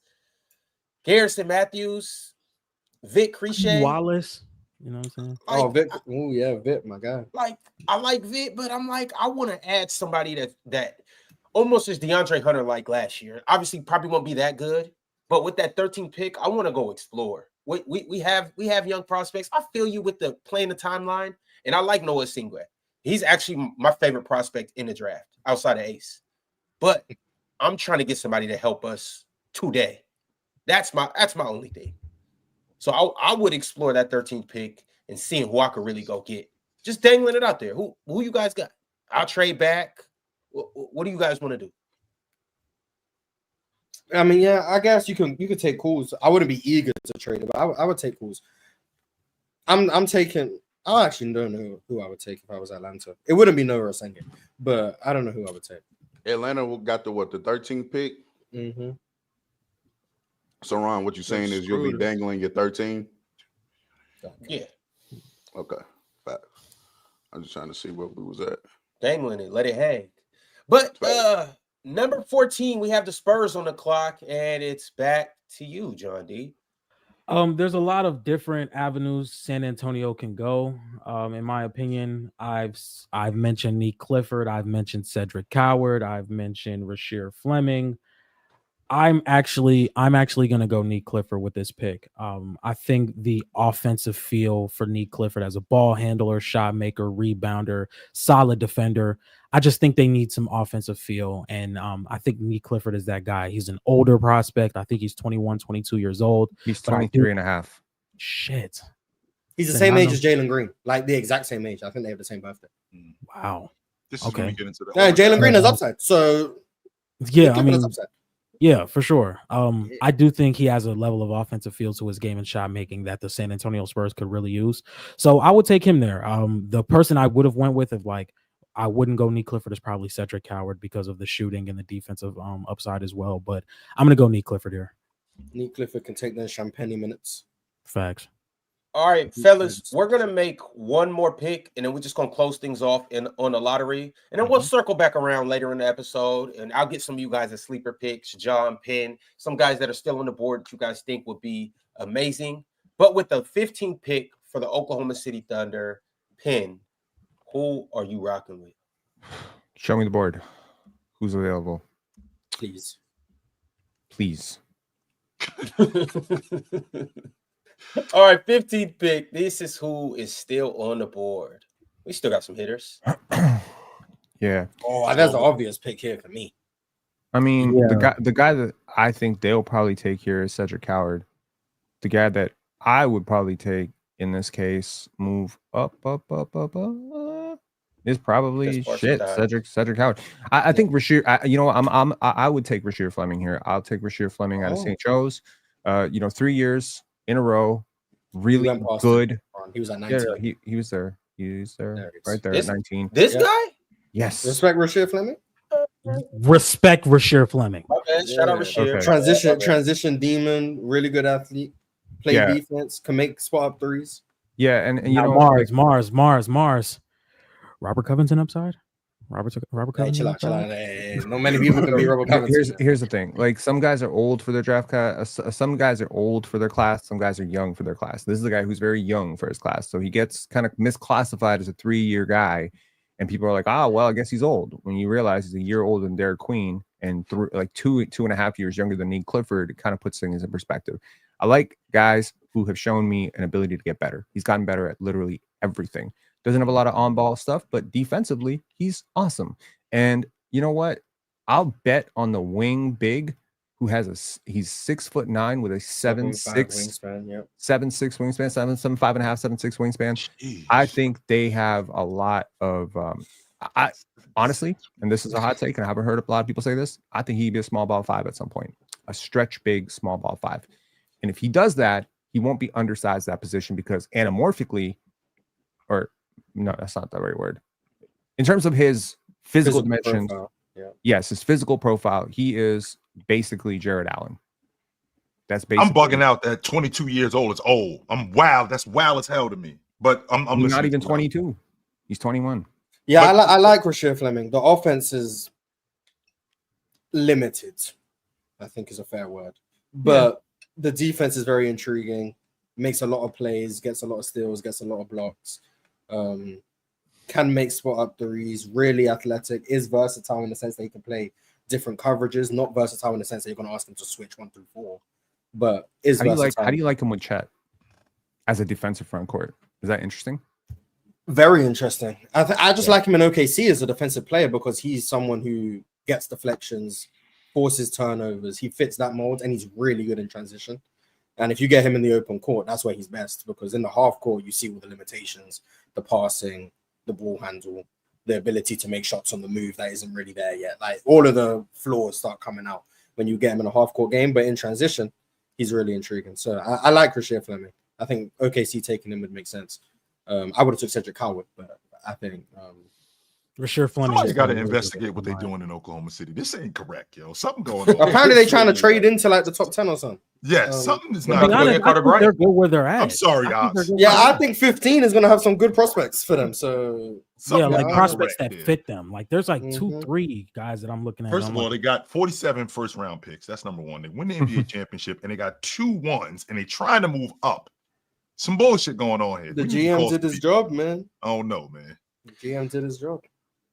Garrison Matthews. Vic Crochet. Wallace. You know what I'm saying? Like, Vic. Oh, yeah, Vic, my guy. Like, I like Vic, but I'm like, I want to add somebody that almost as DeAndre Hunter like last year. Obviously, probably won't be that good, but with that 13th pick, I want to go explore. We have young prospects. I feel you with the playing the timeline, and I like Noah Senge. He's actually my favorite prospect in the draft outside of Ace. But I'm trying to get somebody to help us today. That's my only thing. So I would explore that 13th pick and seeing who I could really go get. Just dangling it out there. Who you guys got? I'll trade back. What do you guys want to do? I mean, yeah, I guess you could take calls. I wouldn't be eager to trade it, but I would take calls. I'm taking. I actually don't know who I would take if I was Atlanta. It wouldn't be Noah Senge, but I don't know who I would take. Atlanta got the 13th pick. Mm-hmm. So Ron, what you're saying is you'll be dangling your 13? Yeah. Okay. Fact. I'm just trying to see where we was at. Dangling it, let it hang. But number 14, we have the Spurs on the clock, and it's back to you, John D. There's a lot of different avenues San Antonio can go. In my opinion, I've mentioned Nick Clifford, I've mentioned Cedric Howard, I've mentioned Rasheed Fleming. I'm actually gonna go Nick Clifford with this pick. I think the offensive feel for Nick Clifford as a ball handler, shot maker, rebounder, solid defender. I just think they need some offensive feel. And I think Nick Clifford is that guy. He's an older prospect. I think he's 21, 22 years old. He's but I 23 and a half. Shit. He's the Then same I age know- as Jalen Green, like the exact same age. I think they have the same birthday. Wow. This is when Okay. we get into the Yeah, Jalen Green Yeah. has upside. So Yeah, I Clifford mean, has upside. yeah, for sure. I do think he has a level of offensive feel to his game and shot making that the San Antonio Spurs could really use. So I would take him there. The person I would have went with, if like I wouldn't go Nick Clifford, is probably Cedric Howard because of the shooting and the defensive upside as well. But I'm gonna go Nick Clifford here. Nick Clifford can take those champagne minutes. Facts. All right, fellas, we're gonna make one more pick, and then we're just gonna close things off on the lottery, and then we'll circle back around later in the episode, and I'll get some of you guys as sleeper picks, John, Penn, some guys that are still on the board that you guys think would be amazing. But with the 15th pick for the Oklahoma City Thunder, Penn, who are you rocking with? Show me the board. Who's available? Please. Please. All right, 15th pick. This is who is still on the board. We still got some hitters. Yeah. Oh, that's an obvious pick here for me. I mean, Yeah. the guy that I think they'll probably take here is Cedric Howard. The guy that I would probably take in this case, move up, is probably Cedric Howard. I think Rasheer. I would take Rasheer Fleming here. I'll take Rasheer Fleming out of St. Joe's. 3 years in a row, really good. He was at 19. Yeah, he was there. He's there, right there This- at 19. This guy? Yes. Respect Rasheer Fleming. Respect Rasheer Fleming. Okay, shout out Rasheer. Okay. Transition demon, really good athlete. Play defense, can make spot up threes. Yeah, and you Now, know, Mars. Robert Covington upside. Robert Hey, Covington. chill out. upside? Hey, not many people can be Robert Covington. Here's the thing. Like, some guys are old for their draft class. Some guys are old for their class. Some guys are young for their class. This is a guy who's very young for his class, so he gets kind of misclassified as a 3-year guy, and people are like, well, I guess he's old. When you realize he's a year older than Derek Queen and two and a half years younger than Nick Clifford, it kind of puts things in perspective. I like guys who have shown me an ability to get better. He's gotten better at literally everything. Doesn't have a lot of on-ball stuff, but defensively, he's awesome. And you know what? I'll bet on the wing big, who has he's 6'9" with a 7'6" wingspan, 7'6" wingspan, 7'5" and a half, 7'6" wingspan. Jeez. I think they have a lot of I honestly, and this is a hot take, and I haven't heard a lot of people say this, I think he'd be a small ball 5 at some point. A stretch big small ball 5. And if he does that, he won't be undersized that position, because anamorphically, or no, that's not the right word. In terms of his physical dimensions, yes, his physical profile, he is basically Jared Allen. That's basically. I'm bugging out that 22 years old is old. I'm wow. That's wow as hell to me. But I'm He's not even 22. He's 21. Yeah, I like Rasheer Fleming. The offense is limited, I think is a fair word. But the defense is very intriguing. Makes a lot of plays, gets a lot of steals, gets a lot of blocks. Can make spot up threes, really athletic, is versatile in the sense that he can play different coverages, not versatile in the sense that you're going to ask him to switch 1 through 4, but is versatile. How do you like him with Chet as a defensive front court? Is that interesting? Very interesting. I just like him in OKC as a defensive player because he's someone who gets deflections, forces turnovers. He fits that mold, and he's really good in transition. And if you get him in the open court, that's where he's best, because in the half court, you see all the limitations, the passing, the ball handle, the ability to make shots on the move that isn't really there yet. Like, all of the flaws start coming out when you get him in a half court game, but in transition, he's really intriguing. So I like Rasheer Fleming. I think OKC taking him would make sense. I would have took Cedric Howard, but I think Rasheer Fleming. Somebody's got to investigate what they're doing in Oklahoma City. This ain't correct, yo. Something going on. apparently they're trying to trade into like the top 10 or something. Yeah, something is To not. be honest, I think they're good where they're at. I'm sorry, I think they're Oz. good Yeah, where they're I think 15 is going to have some good prospects for them. So yeah, like not prospects correct that there. fit them. Like, there's like 2-3 guys that I'm looking at. First and of I'm all, like, they got 47 first-round picks. That's number one. They win the NBA championship, and they got 2 ones, and they trying to move up. Some bullshit going on here. the We need to GM call did some his people. job, man. I don't know, man. The GM did his job.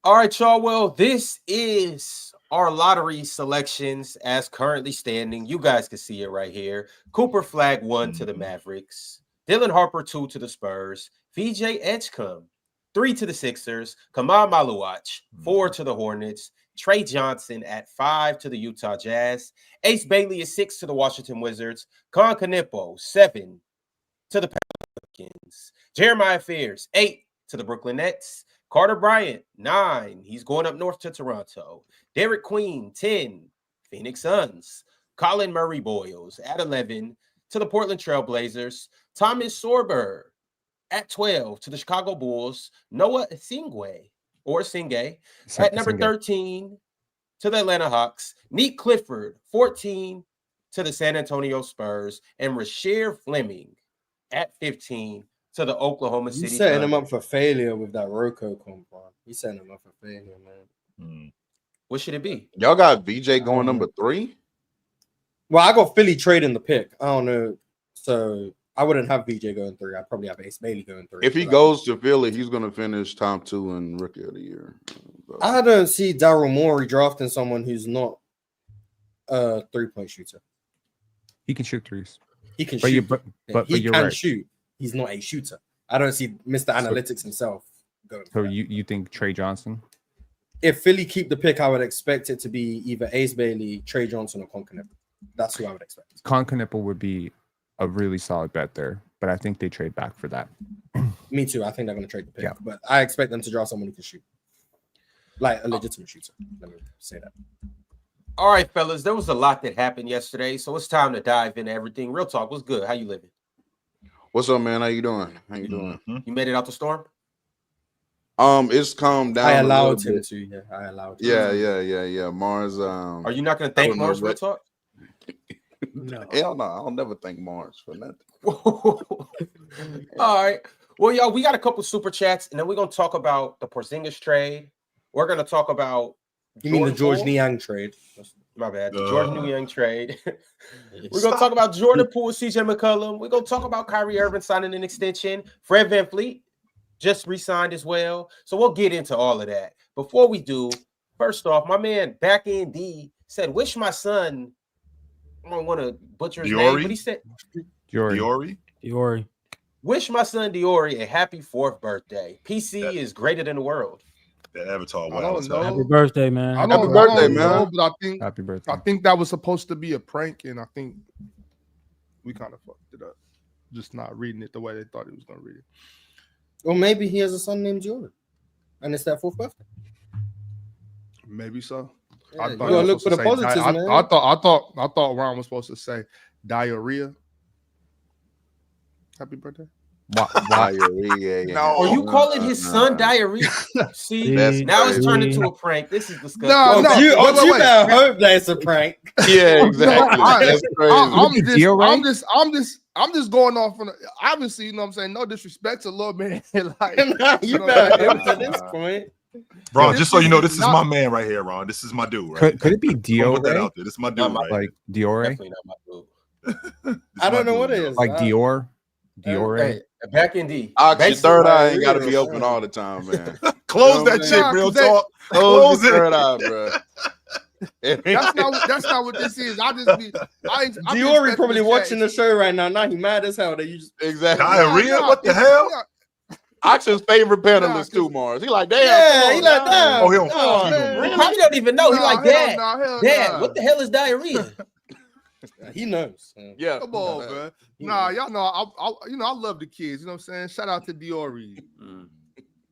All right, y'all. Well, this is our lottery selections as currently standing. You guys can see it right here. Cooper Flag 1 to the Mavericks. Dylan Harper 2 to the Spurs. VJ Edgecombe 3 to the Sixers. Kamal Maluach 4 to the Hornets. Trey Johnson at 5 to the Utah Jazz. Ace Bailey is 6 to the Washington Wizards. Con Canepo 7 to the Pelicans. Jeremiah Fears 8 to the Brooklyn Nets. Carter Bryant 9. He's going up north to Toronto. Derek Queen 10. Phoenix Suns. Colin Murray Boyles at 11 to the Portland Trailblazers. Thomas Sorber at 12 to the Chicago Bulls. Noah Singwe at number 13 to the Atlanta Hawks. Neat Clifford 14 to the San Antonio Spurs. And Rasheer Fleming at 15 to the Oklahoma City. He's setting him up for failure with that Rocco compound. He's setting him up for failure, man. What should it be? Y'all got VJ going number 3? Well, I got Philly trading the pick. I don't know. So I wouldn't have VJ going 3. I'd probably have Ace Bailey going 3. If he goes to Philly, he's going to finish top 2 in Rookie of the Year. I don't see Daryl Morey drafting someone who's not a 3-point shooter. He can shoot threes. He can But shoot. He you're can right. shoot. He's not a shooter. I don't see Mr. Analytics himself going. So you think Trey Johnson? If Philly keep the pick, I would expect it to be either Ace Bailey, Trey Johnson, or Con Canepo. That's who I would expect. Con Canepo would be a really solid bet there, but I think they trade back for that. Me too. I think they're going to trade the pick, Yeah. but I expect them to draft someone who can shoot, like a legitimate shooter. Let me say that. All right, fellas, there was a lot that happened yesterday, so it's time to dive into everything. Real talk, what's good? How you living? What's up, man? How you doing? You made it out the storm? It's calmed down. I a allowed little him bit. to. Yeah, I allowed. Yeah. Mars. Are you not going to thank Mars? Real talk? No. Hell no, I'll never thank Mars for nothing. All right. Well, y'all, we got a couple super chats, and then we're going to talk about the Porzingis trade. We're going to talk about You mean the George Poole. Niang trade? My bad. The Jordan Niang trade. We're going to talk about Jordan Poole, CJ McCollum. We're going to talk about Kyrie Irving signing an extension. Fred VanVleet just re-signed as well. So we'll get into all of that. Before we do, first off, my man Back in D said, wish my son, I don't want to butcher his name, but he said, Diori. wish my son Diori a happy 4th birthday. PC is greater than the world. That Avatar. I don't know. Happy birthday, man. I don't, Happy birthday, I don't man. know, but Happy birthday. I think that was supposed to be a prank, and I think we kind of fucked it up. Just not reading it the way they thought he was going to read it. Or maybe he has a son named Jordan, and it's their 4th birthday. Maybe so. Yeah, I you thought gotta he was look for the supposed to say positives, man. I thought Ron was supposed to say diarrhea. Happy birthday. Diarrhea. No. Are you calling his son diarrhea? See, That's now it's turned crazy. into a prank. This is disgusting. No, no. You wait. better hope that it's a prank. Yeah, exactly. That's crazy. I'm just going off on obviously, you know what I'm saying? No disrespect to Lil Man. Like, You better hope at this point. Ron, just so you know, this is my man right here, Ron. This is my dude, right? Could it be Put that Dior? out there. This is my dude, right? Like Dior? Definitely not my dude. I don't know what it is. Like Dior? Dior? Hey, Back in D. Your Basically, third eye ain't diarrhea got to be or open something. all the time, man. Close You know that what shit, I'm real saying? talk. Close the it. third eye, bro. that's not what this is. Diori probably watching the show right now. Now he mad as hell that you just Exactly. Diarrhea? What the hell? Oxen's favorite panelist too, Mars. He like, damn. yeah, come he on, like now. damn. Oh, he don't- Oh, he don't- man. He probably don't even know. He like, Dad, Dad, what the hell is diarrhea? He knows. Yeah. Come on, man. Nah, y'all know I love the kids. You know what I'm saying? Shout out to Diori.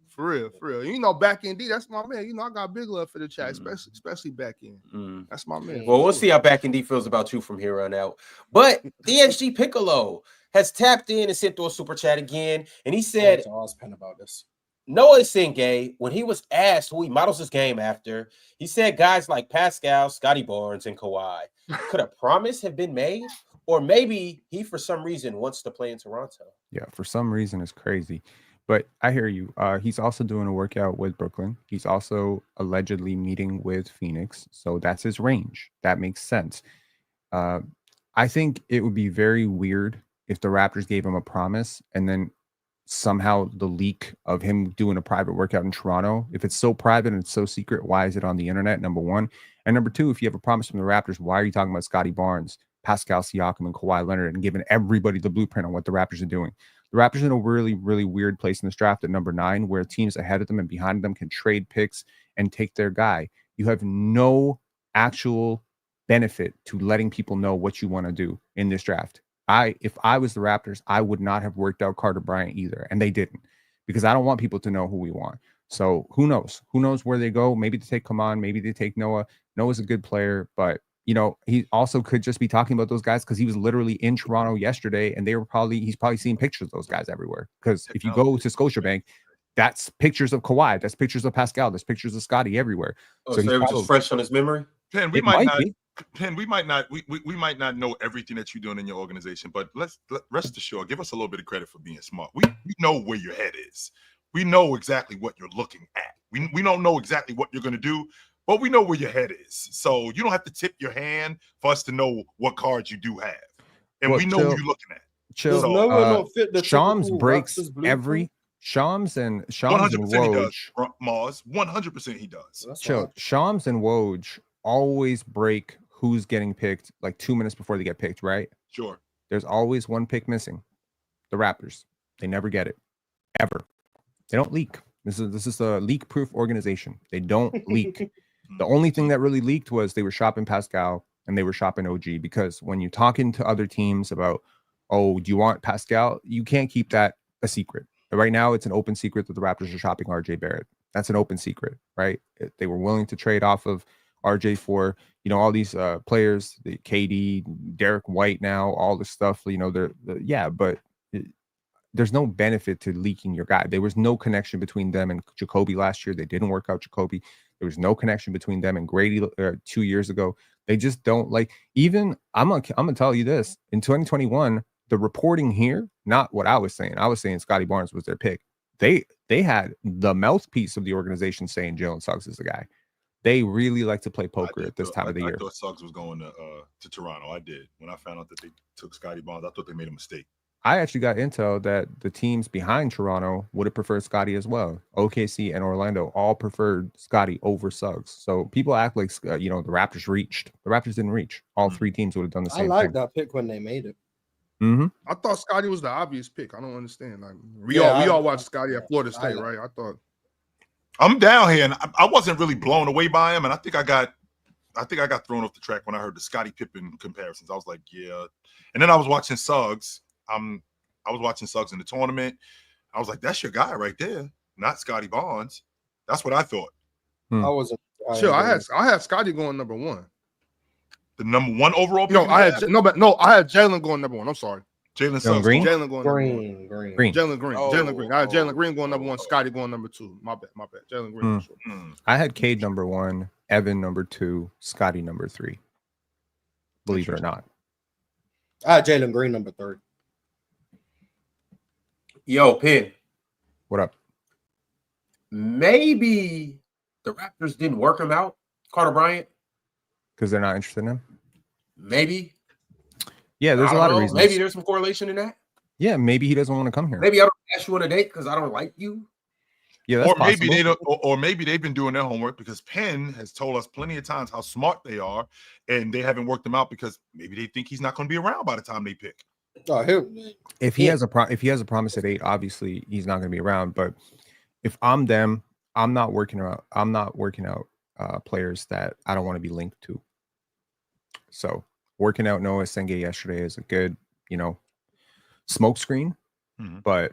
For real. You know, Back in D, that's my man. You know, I got big love for the chat, especially back in. That's my man. Well, we'll see how Back in D feels about you from here on out. But ESG Piccolo has tapped in and sent through a super chat again, and he said, to Ozpen about this. Noah Singay, when he was asked who he models his game after, he said guys like Pascal, Scotty Barnes, and Kawhi. Could a promise have been made? Or maybe he, for some reason, wants to play in Toronto. Yeah, for some reason it's crazy. But I hear you. He's also doing a workout with Brooklyn. He's also allegedly meeting with Phoenix. So that's his range. That makes sense. I think it would be very weird if the Raptors gave him a promise and then somehow the leak of him doing a private workout in Toronto, if it's so private and it's so secret, why is it on the internet? Number one. And number two, if you have a promise from the Raptors, why are you talking about Scotty Barnes, Pascal Siakam, and Kawhi Leonard and giving everybody the blueprint on what the Raptors are doing? The Raptors are in a really, really weird place in this draft at number 9, where teams ahead of them and behind them can trade picks and take their guy. You have no actual benefit to letting people know what you want to do in this draft. If I was the Raptors, I would not have worked out Carter Bryant either, and they didn't, because I don't want people to know who we want. So who knows? Who knows where they go? Maybe they take Kaman, maybe they take Noah. Noah's a good player, but you know, he also could just be talking about those guys because he was literally in Toronto yesterday, and he's probably seeing pictures of those guys everywhere. Because if you go to Scotiabank, that's pictures of Kawhi, that's pictures of Pascal, that's pictures of Scotty everywhere. Oh, so it was just fresh on his memory. Pen, we might not know everything that you're doing in your organization, but rest assured, give us a little bit of credit for being smart. We know where your head is. We know exactly what you're looking at. We don't know exactly what you're going to do, but we know where your head is. So you don't have to tip your hand for us to know what cards you do have. And we know what you're looking at. Chill. Shams breaks every Shams and 100% Woj. he does, Mars. 100% he does. Chill. Shams and Woj always break who's getting picked like 2 minutes before they get picked, right? Sure. There's always one pick missing. The Raptors. They never get it. Ever. They don't leak. This is a leak-proof organization. They don't leak. The only thing that really leaked was they were shopping Pascal and they were shopping OG, because when you're talking to other teams about, oh, do you want Pascal? You can't keep that a secret. Right now, it's an open secret that the Raptors are shopping RJ Barrett. That's an open secret, right? They were willing to trade off of RJ for, you know, all these players, the KD, Derek White now, all this stuff, you know, but there's no benefit to leaking your guy. There was no connection between them and Jacoby last year. They didn't work out Jacoby. There was no connection between them and Grady 2 years ago. They just don't like, even, I'm gonna tell you this, in 2021, the reporting here, not what I was saying. I was saying Scotty Barnes was their pick. They had the mouthpiece of the organization saying Jalen Suggs is the guy. They really like to play poker at this time of the year. I thought Suggs was going to Toronto. I did. When I found out that they took Scotty Barnes, I thought they made a mistake. I actually got intel that the teams behind Toronto would have preferred Scotty as well. OKC and Orlando all preferred Scotty over Suggs. So people act like, the Raptors reached. The Raptors didn't reach. All three teams would have done the same thing. I like that pick when they made it. Mm-hmm. I thought Scotty was the obvious pick. I don't understand. Like we all watched Scotty at Florida State, right? I thought I'm down here, and I wasn't really blown away by him, and I think I got thrown off the track when I heard the Scottie Pippen comparisons. I was like, yeah. And then I was watching Suggs. I was watching Suggs in the tournament. I was like, that's your guy right there, not Scotty Barnes. That's what I thought. I wasn't sure. I had Scotty going number 1. The number 1 overall pick? I had Jalen going number 1. I'm sorry. Jalen Suggs. Green? Jalen going Green. Jalen Green. Oh, Jalen Green. I had Jalen Green going number 1, Scotty going number 2. My bad. Jalen Green. For sure. I had Cade number 1, Evan number 2, Scotty number 3. Believe it or not. I had Jalen Green number 3. Yo, Pin. What up? Maybe the Raptors didn't work him out, Carter Bryant. Because they're not interested in him? Maybe. Yeah, there's a lot of reasons. Maybe there's some correlation in that. Yeah, maybe he doesn't want to come here. Maybe I don't ask you on a date because I don't like you. Yeah, that's maybe they don't, or maybe they've been doing their homework, because Penn has told us plenty of times how smart they are, and they haven't worked him out because maybe they think he's not going to be around by the time they pick. If he has a promise at 8, obviously he's not going to be around. But if I'm them, I'm not working out players that I don't want to be linked to. So working out Noah Senge yesterday is a good, smoke screen. Mm-hmm. But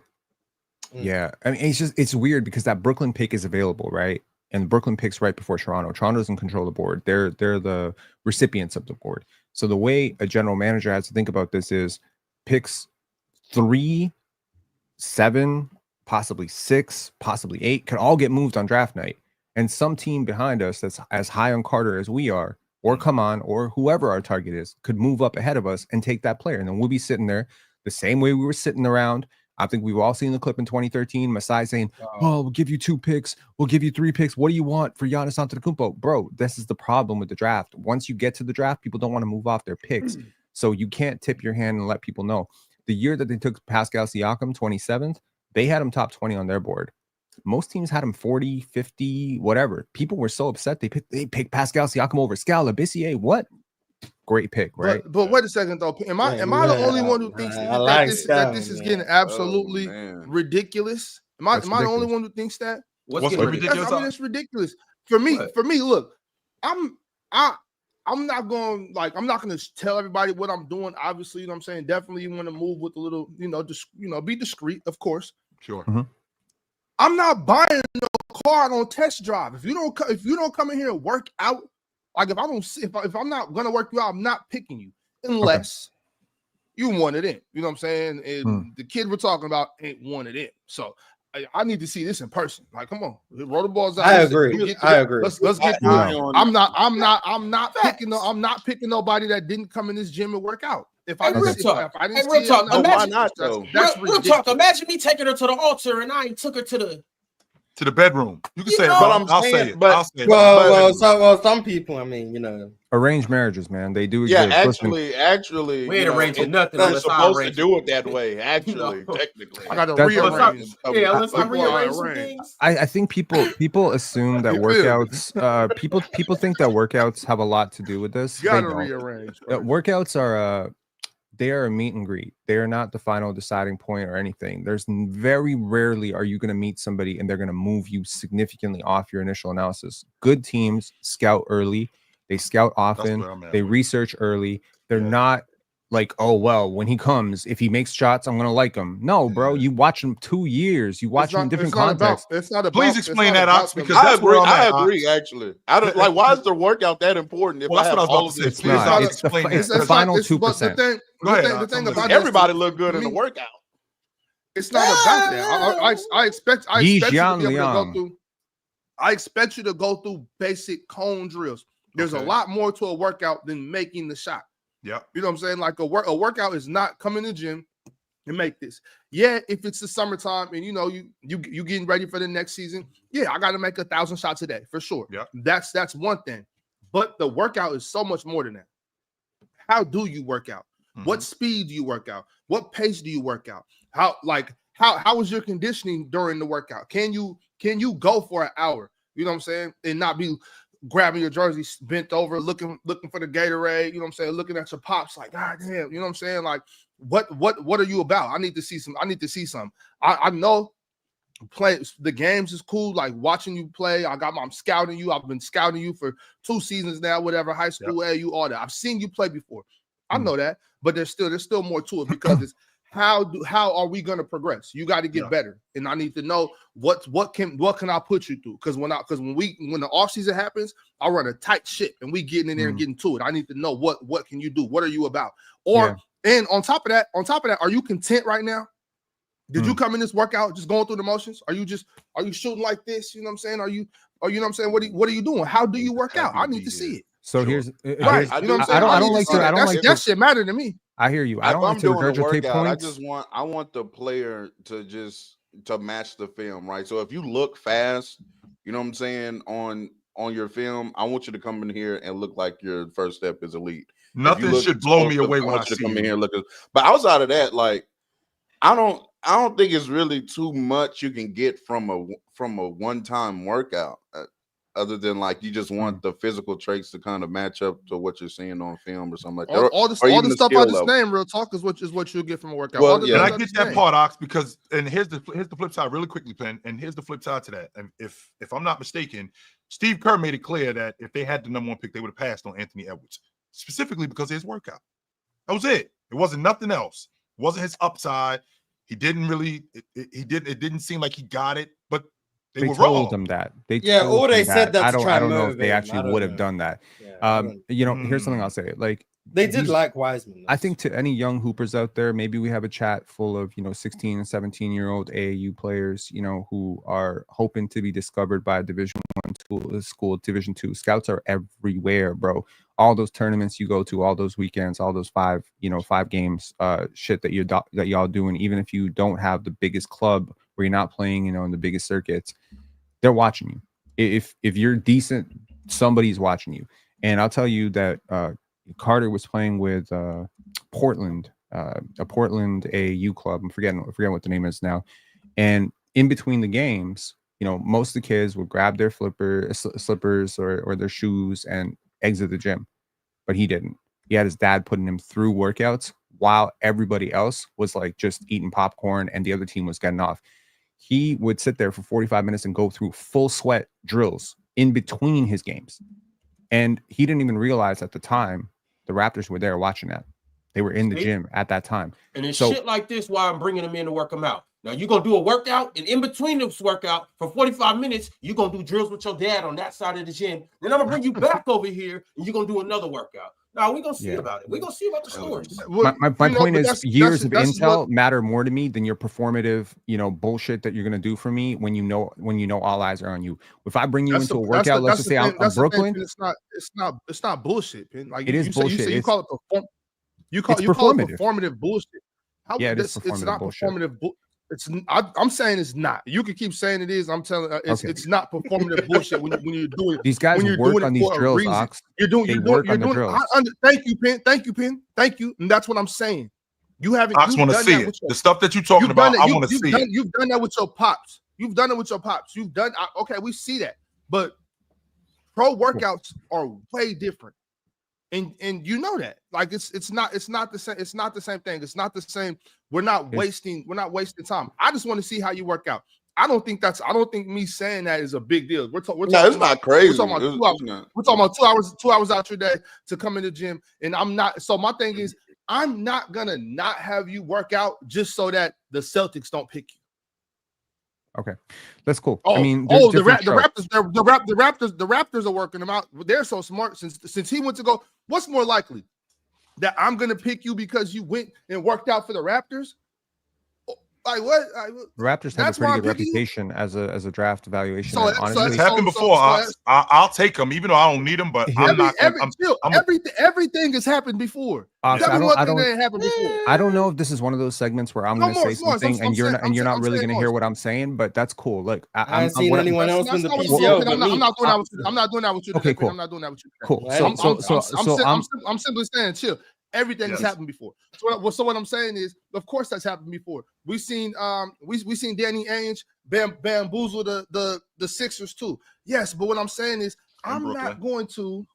yeah, I mean, it's weird because that Brooklyn pick is available, right? And Brooklyn picks right before Toronto. Toronto doesn't control the board. They're the recipients of the board. So the way a general manager has to think about this is picks 3, 7, possibly 6, possibly 8 could all get moved on draft night. And some team behind us that's as high on Carter as we are, or come on, or whoever our target is, could move up ahead of us and take that player. And then we'll be sitting there the same way we were sitting around. I think we've all seen the clip in 2013, Masai saying, oh, we'll give you 2 picks. We'll give you 3 picks. What do you want for Giannis Antetokounmpo? Bro, this is the problem with the draft. Once you get to the draft, people don't want to move off their picks. So you can't tip your hand and let people know. The year that they took Pascal Siakam, 27th, they had him top 20 on their board. Most teams had him 40, 50, whatever. People were so upset they picked Pascal Siakam over Scala Bissier. What? Great pick, right? But wait a second though. Am I the only one who thinks that this is getting absolutely ridiculous? Am I the only one who thinks that? What's getting ridiculous? I mean, it's ridiculous. For me, look, I'm not going I'm not going to tell everybody what I'm doing. Obviously, you know what I'm saying? Definitely you want to move with a little, be discreet, of course. Sure. Mm-hmm. I'm not buying no car on test drive. If you don't come in here and work out, like if I'm not gonna work you out, I'm not picking you unless you want it in. You know what I'm saying? And the kid we're talking about ain't wanted in. So I need to see this in person. Like, come on, roll the balls out. I agree. Let's get through it. I'm not picking nobody that didn't come in this gym and work out. If I didn't see it, why not though? That's real talk. Imagine me taking her to the altar and I ain't took her to the bedroom. You can say it, but bro. I'll say it. Well, some people, I mean, arranged marriages, man, they do exist. Yeah, actually, we ain't arranging nothing. We're supposed to do it that way. Actually, technically, I got to rearrange. Let's rearrange some things. I think people assume that workouts. People think that workouts have a lot to do with this. You got to rearrange. Workouts are they are a meet and greet. They are not the final deciding point or anything. There's very rarely are you going to meet somebody and they're going to move you significantly off your initial analysis. Good teams scout early. They scout often. They research early. They're not like, oh, well, when he comes, if he makes shots, I'm going to like him. No, bro. You watch him 2 years. You watch him in different contexts. It's not about. Please explain that, Ox, because I agree. Actually, I don't like. Why is the workout that important? If that's what I was about to say. It's not. It's the final 2%. The thing about everybody look good in the workout. It's not about that. I expect you to be able to go through. I expect you to go through basic cone drills. There's a lot more to a workout than making the shot. Yeah, you know what I'm saying? Like a workout is not come in the gym and make this. Yeah, if it's the summertime and you getting ready for the next season, yeah, I got to make 1,000 shots a day for sure. Yeah, that's one thing. But the workout is so much more than that. How do you work out? What speed do you work out? What pace do you work out? How is your conditioning during the workout? Can you go for an hour? You know what I'm saying? And not be grabbing your jersey bent over, looking for the Gatorade, you know what I'm saying? Looking at your pops like, God damn, you know what I'm saying? Like, what are you about? I need to see some. I know play the games is cool, like watching you play. I'm scouting you. I've been scouting you for 2 seasons now, whatever, high school, AU, all that. I've seen you play before. I know that, but there's still more to it because it's how are we going to progress? You got to get better, and I need to know what can I put you through? Because when the off season happens, I run a tight ship, and we getting in there and getting to it. I need to know what can you do? What are you about? And on top of that, are you content right now? Did you come in this workout just going through the motions? Are you shooting like this? You know what I'm saying? Are you know what I'm saying? What are you doing? How do you work out? I need to see it. So right. here's You know what I'm saying? I don't like to. That shit matter to me. I hear you. I don't like to regurgitate points. I want the player to match the film, right? So if you look fast, you know what I'm saying, on your film, I want you to come in here and look like your first step is elite. Nothing should blow me away when I see you come in here looking. But outside of that, like I don't think it's really too much you can get from a one-time workout. Other than like you just want the physical traits to kind of match up to what you're seeing on film or something like that. All the stuff I just named, real talk, is what you'll get from a workout. Well, and I get that part, Ox, because here's the flip side, really quickly, Penn. And here's the flip side to that. And if I'm not mistaken, Steve Kerr made it clear that if they had the number 1 pick, they would have passed on Anthony Edwards, specifically because of his workout. That was it. It wasn't nothing else. It wasn't his upside. He didn't really. It didn't seem like he got it, but. They told him that. Said that. I don't know if they actually would have done that. Here's something I'll say. Like they did like Wiseman. I think to any young hoopers out there, maybe we have a chat full of 16 and 17-year-old AAU players, who are hoping to be discovered by a Division I school, Division II. Scouts are everywhere, bro. All those tournaments you go to, all those weekends, all those 5 games, shit that y'all doing, even if you don't have the biggest club where you're not playing, in the biggest circuits, they're watching you. If you're decent, somebody's watching you. And I'll tell you that Carter was playing with Portland, a Portland AAU club. I'm forgetting what the name is now. And in between the games, most of the kids would grab their slippers or their shoes and exit the gym, but he didn't. He had his dad putting him through workouts while everybody else was like just eating popcorn and the other team was getting off. He would sit there for 45 minutes and go through full sweat drills in between his games. And he didn't even realize at the time the Raptors were there watching that. They were in the gym at that time. And it's shit like this why I'm bringing them in to work them out. Now, you're going to do a workout, and in between this workout, for 45 minutes, you're going to do drills with your dad on that side of the gym. Then I'm going to bring you back over here, and you're going to do another workout. Now, we're going to see about it. We're going to see about the stories. My point is years of intel matter more to me than your performative, bullshit that you're going to do for me when you know all eyes are on you. If I bring you into a workout, let's just say I'm Brooklyn. It's not bullshit, Pin. Like it is bullshit. You call it performative bullshit. It is performative. It's not bullshit. performative. I'm saying it's not. You can keep saying it is. I'm telling you, it's not performative bullshit when you're doing it. These guys work on these drills, Ox. You're doing the drills. Thank you, Pin. Thank you. And that's what I'm saying. You haven't. I want to see it. The stuff that you're talking about, I want to see it. You've done that with your pops. You've done it with your pops. You've done. Okay, we see that. But pro workouts are way different. And you know that, like it's not the same. It's not the same thing. It's not the same. We're not wasting time. I just want to see how you work out. I don't think me saying that is a big deal. We're talking. No, it's not crazy. We're talking about 2 hours out your day to come in the gym, and I'm not. So my thing is, I'm not gonna not have you work out just so that the Celtics don't pick you. Okay, that's cool. Oh, I mean, the Raptors are working them out. They're so smart. Since he went to go, what's more likely that I'm gonna pick you because you went and worked out for the Raptors? Like what? The Raptors have a pretty good reputation as a draft evaluation. So, honestly, it's happened before. I'll take them, even though I don't need them. But everything has happened before. I don't know if this is one of those segments where I'm going to say something and you're not really going to hear what I'm saying, but that's cool. Look, I haven't seen anyone else in the PCO. I'm not doing that with you. Okay, cool. I'm not doing that with you. Cool. I'm simply saying, chill. Everything has happened before. So what I'm saying is, of course, that's happened before. We've seen Danny Ainge bamboozle the Sixers too. Yes, but what I'm saying is, I'm not going to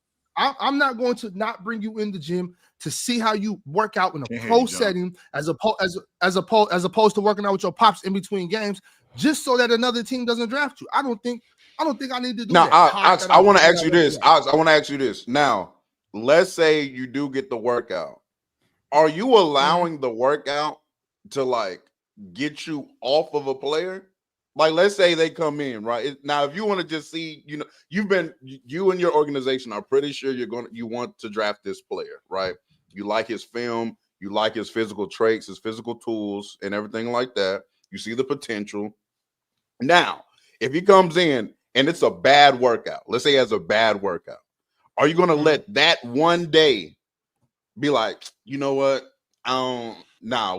not bring you in the gym to see how you work out in a pro setting as opposed to working out with your pops in between games, just so that another team doesn't draft you. I don't think I need to do that. Now, I want to ask you this. I want to ask you this. Now, let's say you do get the workout. Are you allowing the workout to like get you off of a player? Like, let's say they come in, right? Now, if you want to just see, you and your organization are pretty sure you want to draft this player, right? You like his film, you like his physical traits, his physical tools, and everything like that. You see the potential. Now, if he comes in and it's a bad workout, let's say he has a bad workout, are you going to let that one day be like, you know what?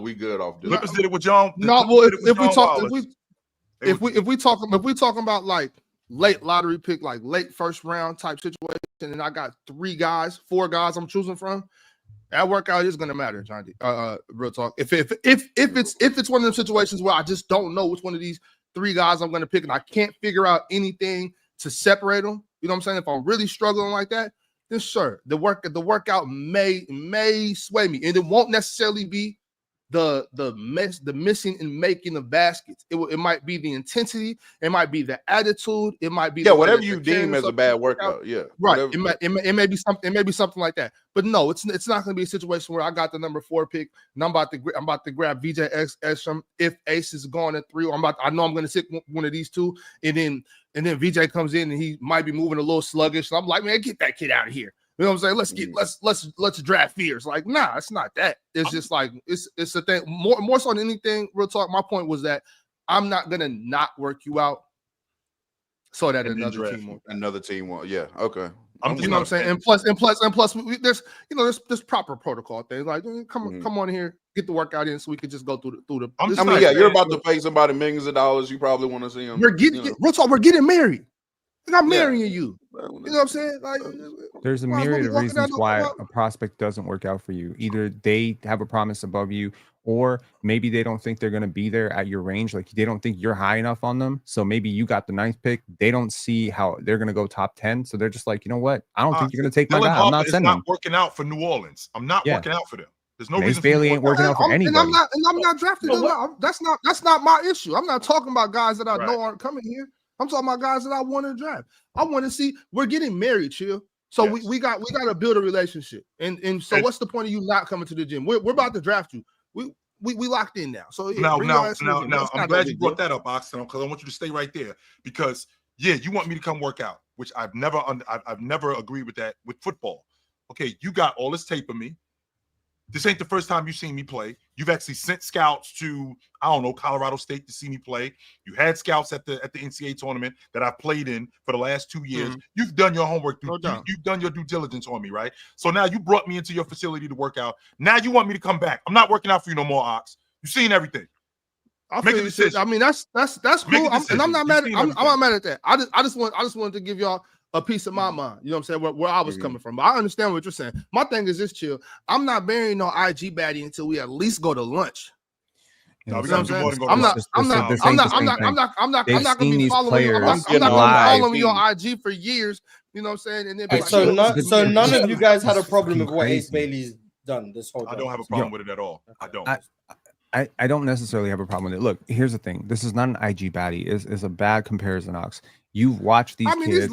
We good off this. Clippers did it with John. No, well, if we talking about like late lottery pick, like late first round type situation, and I got 4 guys I'm choosing from, that workout is gonna matter, John. Real talk. If it's one of them situations where I just don't know which one of these 3 guys I'm gonna pick, and I can't figure out anything to separate them, you know what I'm saying? If I'm really struggling like that, then sure, the workout may sway me, and it won't necessarily be the missing and making of baskets. It might be the intensity, it might be the attitude, it might be whatever you deem as a bad workout. Yeah, right. It may be something. It may be something like that. But no, it's not going to be a situation where I got the number 4 pick and I'm about to grab VJ Ekstrom if Ace is going at 3. I know I'm going to sit one of these 2, and then VJ comes in and he might be moving a little sluggish. So I'm like, man, get that kid out of here. You know what I'm saying? Let's draft fears. Like, nah, it's not that. It's just like it's a thing. More so than anything, real talk. My point was that I'm not gonna not work you out so that another team won't. Yeah, okay. You know what I'm saying? And plus, there's proper protocol things. Like, come on here, get the workout in, so we could just go through the. You're about to pay somebody millions of dollars. You probably want to see them. Real talk. We're getting married. Like, I'm marrying you. You know what I'm saying? Like, there's a myriad of reasons why a prospect doesn't work out for you. Either they have a promise above you, or maybe they don't think they're going to be there at your range. Like they don't think you're high enough on them. So maybe you got the 9th pick. They don't see how they're going to go top 10. So they're just like, you know what? I don't think you're going to take my Dylan guy. I'm Harper not is sending not him. working out for New Orleans. I'm not working out for them. There's no Ace reason for me Bailey to ain't work working out for anybody. I'm not drafting them. That's not my issue. I'm not talking about guys that I know aren't coming here. I'm talking about guys that I want to draft. I want to see. We're getting married, chill. So we got to build a relationship. And so what's the point of you not coming to the gym? We're about to draft you. We locked in now. So now I'm glad you brought that up, Oxton, because I want you to stay right there. Because you want me to come work out, which I've never agreed with that with football. Okay, you got all this tape of me. This ain't the first time you've seen me play. You've actually sent scouts to, I don't know, Colorado State to see me play. You had scouts at the NCAA tournament that I've played in for the last 2 years. Mm-hmm. You've done your homework. You've done your due diligence on me, right? So now you brought me into your facility to work out. Now you want me to come back. I'm not working out for you no more, Ox. You've seen everything. Make a decision. I mean, that's cool. I'm not mad. I'm not mad at that. I just wanted to give y'all a piece of my mind. You know what I'm saying? Where I was coming from. But I understand what you're saying. My thing is this, chill. I'm not burying no IG baddie until we at least go to lunch. You know what I'm saying? I'm not gonna be following you. I'm not gonna be following you on IG for years. You know what I'm saying? And then so none of you guys had a problem with what Ace Bailey's done this whole time. I don't have a problem with it at all. I don't. I don't necessarily have a problem with it. Look, here's the thing. This is not an IG baddie. It's a bad comparison, Ox. You've watched these kids.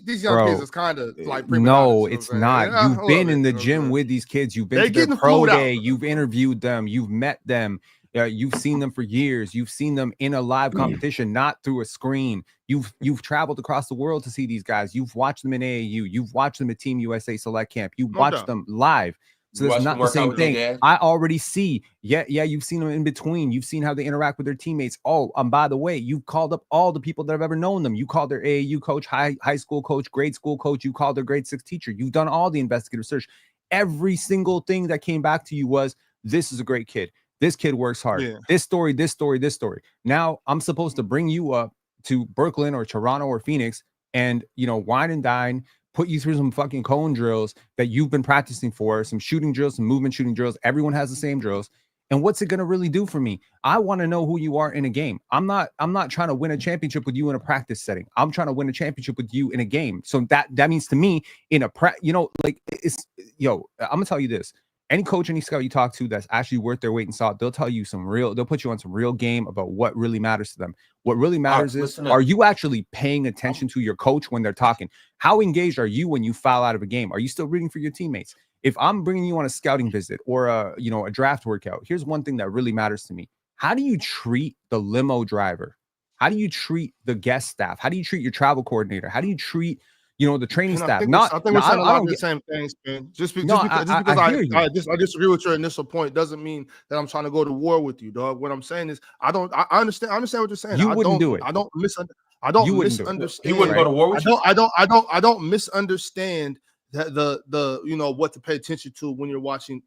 These young kids is kind of like no, it's not. You've been in the gym with these kids. You've been to their pro day. You've interviewed them. You've met them. You've seen them for years. You've seen them in a live competition, not through a screen. You've traveled across the world to see these guys. You've watched them in AAU. You've watched them at Team USA Select Camp. You watched them live. So it's not the same thing. I already see. Yeah, you've seen them in between. You've seen how they interact with their teammates. Oh, by the way, you've called up all the people that have ever known them. You called their AAU coach, high school coach, grade school coach. You called their grade 6 teacher. You've done all the investigative research. Every single thing that came back to you was, this is a great kid. This kid works hard. Yeah. This story. Now I'm supposed to bring you up to Brooklyn or Toronto or Phoenix and, wine and dine, put you through some fucking cone drills that you've been practicing for, some shooting drills, some movement shooting drills. Everyone has the same drills. And what's it going to really do for me? I want to know who you are in a game. I'm not trying to win a championship with you in a practice setting. I'm trying to win a championship with you in a game. So that means to me in a I'm gonna tell you this. Any coach, any scout you talk to that's actually worth their weight in salt, they'll tell you they'll put you on some real game about what really matters to them. What really matters is, are you actually paying attention to your coach when they're talking? How engaged are you when you foul out of a game? Are you still rooting for your teammates? If I'm bringing you on a scouting visit or a draft workout, here's one thing that really matters to me. How do you treat the limo driver? How do you treat the guest staff? How do you treat your travel coordinator? How do you treat the training staff? I think we're saying a lot of the same things, man. Just because I disagree with your initial point doesn't mean that I'm trying to go to war with you, dog. What I'm saying is I understand what you're saying. You wouldn't do it. I don't misunderstand. You wouldn't go to war with you? I don't misunderstand the what to pay attention to when you're watching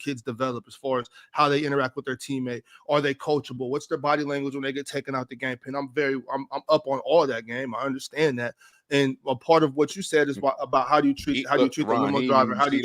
kids develop, as far as how they interact with their teammate. Are they coachable? What's their body language when they get taken out the game pen? I'm up on all that game. I understand that. And a part of what you said is about how do you treat the limo driver? How do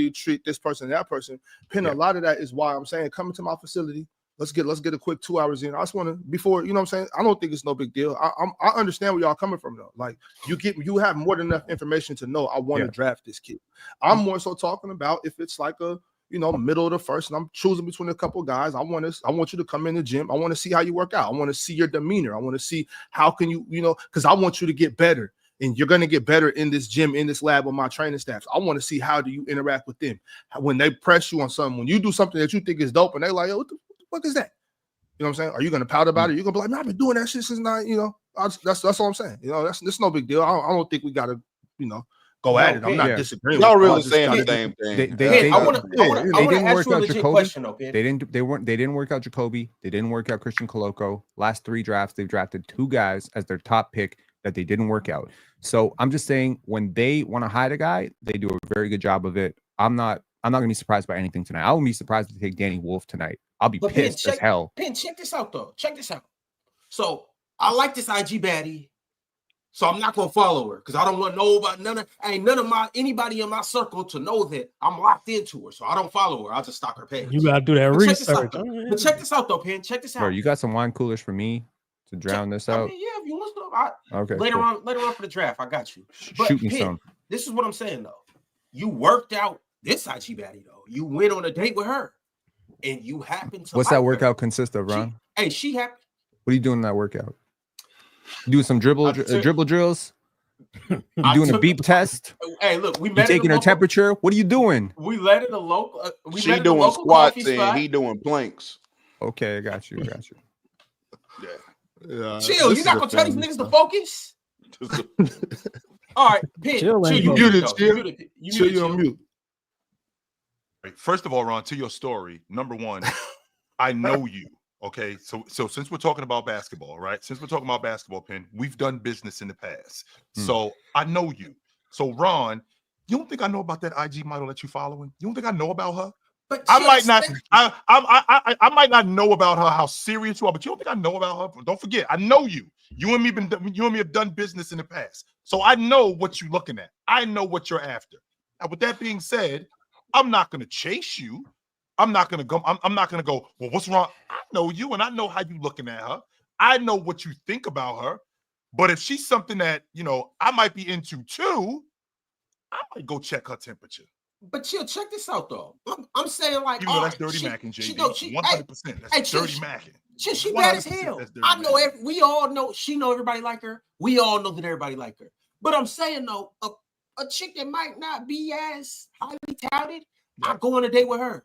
you treat this person and that person? A lot of that is why I'm saying, come into my facility. Let's get a quick 2 hours in. I just want to, before, what I'm saying? I don't think it's no big deal. I understand where y'all coming from though. Like you have more than enough information to know I want to draft this kid. I'm more so talking about if it's like a middle of the first, and I'm choosing between a couple of guys. I want you to come in the gym. I want to see how you work out. I want to see your demeanor. I want to see how can you, because I want you to get better. And you're going to get better in this gym, in this lab with my training staffs. I want to see how do you interact with them. When they press you on something, when you do something that you think is dope, and they're like, yo, what the fuck is that? You know what I'm saying? Are you going to pout about it? You're going to be like, man, I've been doing that shit since that's all I'm saying. That's no big deal. I don't think we got to, go at it. I'm not disagreeing. Y'all really saying the same thing. They didn't work out Jacoby. They didn't work out Jacoby. They didn't work out Christian Coloco. Last 3 drafts, they've drafted 2 guys as their top pick that they didn't work out. So I'm just saying, when they want to hide a guy, they do a very good job of it. I'm not going to be surprised by anything tonight. I won't be surprised if they take Danny Wolf tonight. I'll be pissed as hell. Check this out, though. Check this out. So I like this IG baddie. So I'm not gonna follow her because I don't want none of anybody in my circle to know that I'm locked into her. So I don't follow her. I'll just stalk her page. You gotta do that But check this out, research. though. But check this out though, Pen. Check this out. Bro, you got some wine coolers for me to drown this out? I mean, yeah, if you want to. Okay. Later cool. on for the draft, I got you. But Shoot me Pen, some. this is what I'm saying though. You worked out this IG baddie though. You went on a date with her, and you happen to. What's like that her. workout consist of, Ron? She happy. What are you doing in that workout? You doing some dribble drills? You doing a beep test? Hey, look, we You met. taking her temperature? What are you doing? We let it a local. She doing squats and he doing planks. Okay, I got you. Yeah, Chill. You're not gonna tell these niggas to focus. All right, Pen. Chill, ain't You bro. muted, You Chill, muted, you on mute. First of all, Ron, to your story, number one, I know you. Okay, so since we're talking about basketball, right? Since we're talking about basketball, Pen, we've done business in the past, so I know you. So, Ron, you don't think I know about that IG model that you following? You don't think I know about her? But I might not. I might not know about her how serious you are, but you don't think I know about her? Don't forget, I know you. You and me have done business in the past, so I know what you're looking at. I know what you're after. Now, with that being said, I'm not going to chase you. I'm not going to go. I'm not going to go. Well, what's wrong? I know you, and I know how you looking at her. I know what you think about her. But if she's something that I might be into too, I might go check her temperature. But chill, check this out though. I'm saying like, Even though that's dirty macking, JD. 100%. That's dirty macking. She bad as hell. I know. We all know she know everybody like her. We all know that everybody like her. But I'm saying though, a chick that might not be as highly touted, I go on a date with her.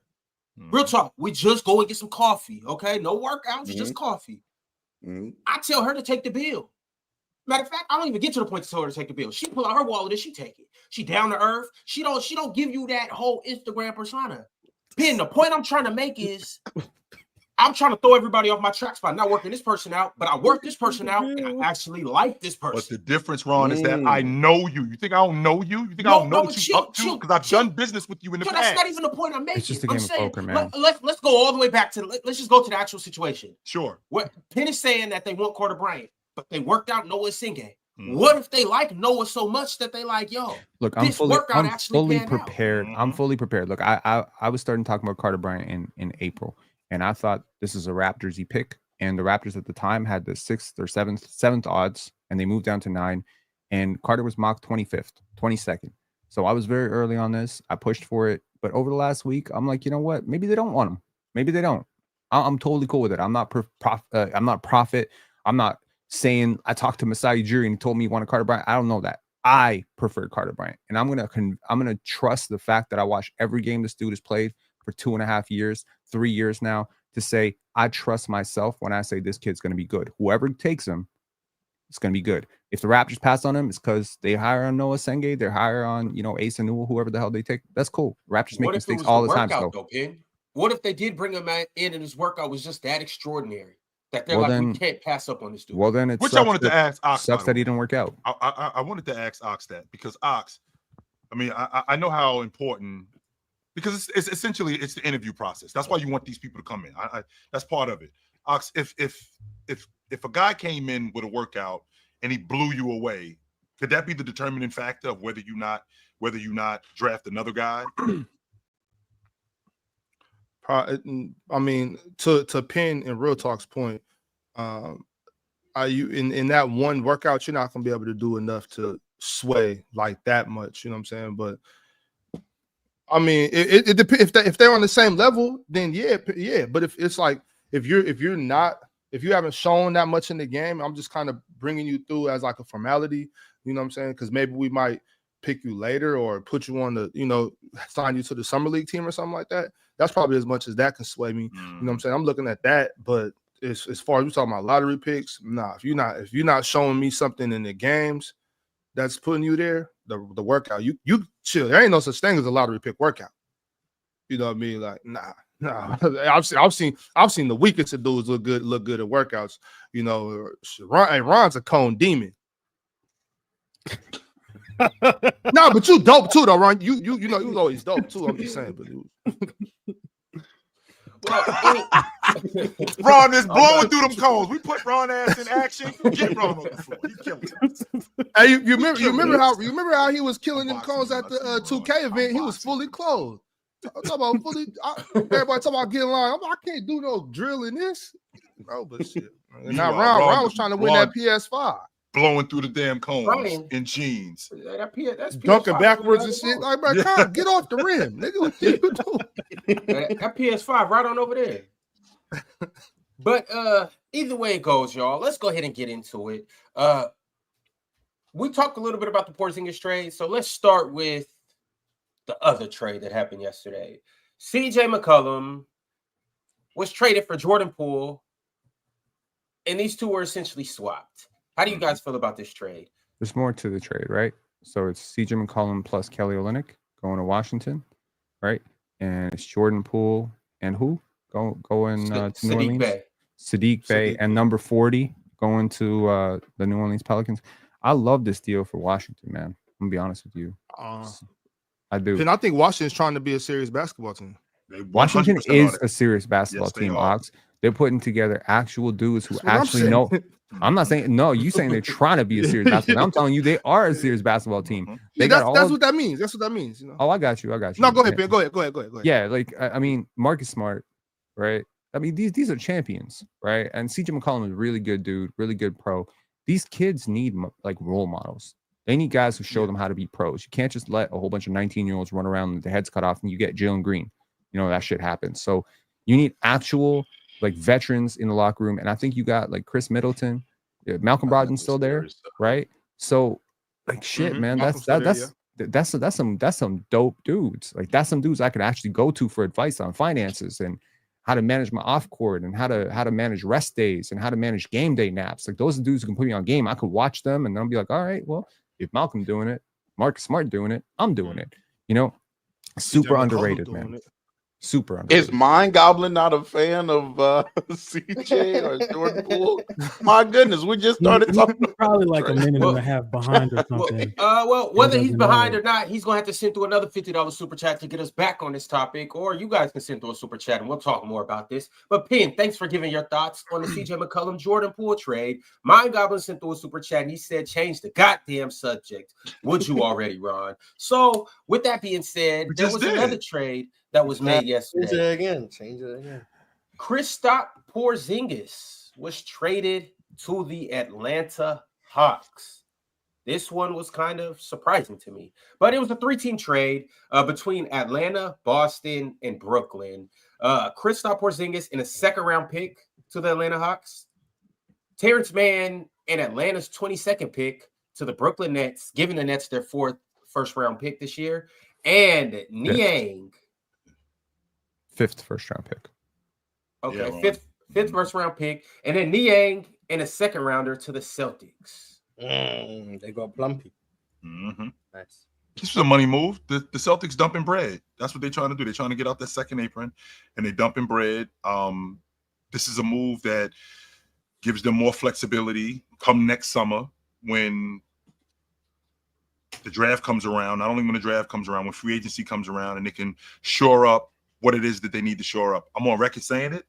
Real talk. We just go and get some coffee. Okay, no workouts, just coffee. I tell her to take the bill. Matter of fact, I don't even get to the point to tell her to take the bill. She pull out her wallet and she take it. She down to earth. She don't give you that whole Instagram persona. Pen, the point I'm trying to make is I'm trying to throw everybody off my tracks by not working this person out, but I work this person out and I actually like this person. But the difference, Ron, is that I know you. You think I don't know you? You think I don't know what you up to? Because I've done business with you in the past. That's not even the point I'm making. It's just a game of poker, man. Let's go all the way back to let's just go to the actual situation. Sure. What Penn is saying that they want Carter Bryant, but they worked out Noah Singh. What if they like Noah so much that they like, yo? Look, I'm fully prepared. I'm fully prepared. Look, I was starting talking about Carter Bryant in April, and I thought this is a Raptors-y pick. And the Raptors at the time had the 6th or 7th odds, and they moved down to 9. And Carter was mocked 25th, 22nd. So I was very early on this. I pushed for it, but over the last week, I'm like, you know what? Maybe they don't want him. Maybe they don't. I'm totally cool with it. I'm not prophet. I'm not saying I talked to Masai Ujiri and he told me he wanted Carter Bryant. I don't know that. I prefer Carter Bryant, and I'm gonna trust the fact that I watched every game this dude has played for 2.5 years, 3 years now, to say I trust myself when I say this kid's gonna be good. Whoever takes him, it's gonna be good. If the Raptors pass on him, it's because they hire on Noah Senge, they're hire on Ace and Newell, whoever the hell they take. That's cool. Raptors make mistakes all the time. What if they did bring him in and his workout was just that extraordinary? That they're we can't pass up on this dude. Well, then it's which I wanted to ask Ox. Sucks that he didn't work out. I wanted to ask Ox that because Ox, I mean, I know how important, because it's essentially it's the interview process. That's why you want these people to come in. That's part of it. Ox, if a guy came in with a workout and he blew you away, could that be the determining factor of whether you not draft another guy? I mean, to Penn and Real Talk's point, are you in that one workout? You're not gonna be able to do enough to sway like that much. You know what I'm saying? But I mean, it depends. If they're on the same level, then yeah. But if it's like if you haven't shown that much in the game, I'm just kind of bringing you through as like a formality. You know what I'm saying? Because maybe we might pick you later or put you on the, sign you to the summer league team or something like that. That's probably as much as that can sway me. You know what I'm saying? I'm looking at that, but as far as we're talking about lottery picks, nah. If you're not showing me something in the games that's putting you there, the workout, you chill. There ain't no such thing as a lottery pick workout. You know what I mean? Like, nah. I've seen the weakest of dudes look good at workouts. Ron's a cone demon. No, but you dope too, though, Ron. You was always dope too. I'm just saying, but Ron is blowing through them cones. We put Ron ass in action. Get Ron on the floor. He's killing us. Hey, you remember how he was killing them cones at the 2K event? He was fully clothed. I'm talking about everybody talking about getting line. I can't do no drill in this. Bro, but shit. Now Ron was trying to win that PS5. Blowing through the damn cones Ryan, in jeans. That's Dunking backwards and shit. Like, bro, get off the rim, nigga. What you doing? That PS5 right on over there. But either way it goes, y'all, let's go ahead and get into it. We talked a little bit about the Porzingis trade, so let's start with the other trade that happened yesterday. CJ McCollum was traded for Jordan Poole, and these two were essentially swapped. How do you guys feel about this trade? There's more to the trade, right? So it's CJ McCollum plus Kelly Olynyk going to Washington, right? And it's Jordan Poole and who going to New Orleans? Sadiq Bey and number 40 going to the New Orleans Pelicans. I love this deal for Washington, man. I'm gonna be honest with you. I do. And I think Washington's trying to be a serious basketball team. Washington is a serious basketball team, Ox. They're putting together actual dudes who actually know. I'm not saying no. You saying they're trying to be a serious basketball. I'm telling you, they are a serious basketball team. They that's what that means. That's what that means. You know? Oh, I got you. No, go ahead, Ben. Go ahead. Yeah, like I mean, Marcus Smart, right? I mean, these are champions, right? And CJ McCollum is a really good dude, really good pro. These kids need like role models. They need guys who show them how to be pros. You can't just let a whole bunch of 19-year-olds run around with their heads cut off and you get Jalen Green. You know, that shit happens. So you need actual like veterans in the locker room. And I think you got like Chris Middleton, Malcolm Brogdon's still there, right? So like shit, man, that's some dope dudes. Like that's some dudes I could actually go to for advice on finances and how to manage my off court and how to manage rest days and how to manage game day naps. Like those are dudes who can put me on game. I could watch them and then I'll be like, all right, well, if Malcolm doing it, Marcus Smart doing it, I'm doing it. You know, super underrated, man. Super underrated. Is Mind Goblin not a fan of CJ or Jordan Poole? My goodness, we just started talking. Probably like a minute and a half behind or something. Well, whether he's behind or not, he's gonna have to send through another $50 super chat to get us back on this topic, or you guys can send through a super chat and we'll talk more about this. But Pin, thanks for giving your thoughts on the CJ McCollum Jordan Poole trade. Mind Goblin sent through a super chat and he said, "Change the goddamn subject." Would you already, Ron? So, with that being said, there was another trade that was made yesterday. Change it again. Kristaps Porzingis was traded to the Atlanta Hawks. This one was kind of surprising to me, but it was a 3-team trade between Atlanta, Boston, and Brooklyn. Kristaps Porzingis in a second-round pick to the Atlanta Hawks. Terrence Mann and Atlanta's 22nd pick to the Brooklyn Nets, giving the Nets their 4th first-round pick this year. And Niang. 5th first-round pick. Okay, yeah, fifth first-round pick. And then Niang and a second-rounder to the Celtics. They got Plumpy. Mm-hmm. Nice. This was a money move. The Celtics dumping bread. That's what they're trying to do. They're trying to get out that second apron, and they dumping bread. This is a move that gives them more flexibility come next summer when the draft comes around. Not only when the draft comes around, when free agency comes around, and they can shore up what it is that they need to shore up. I'm on record saying it.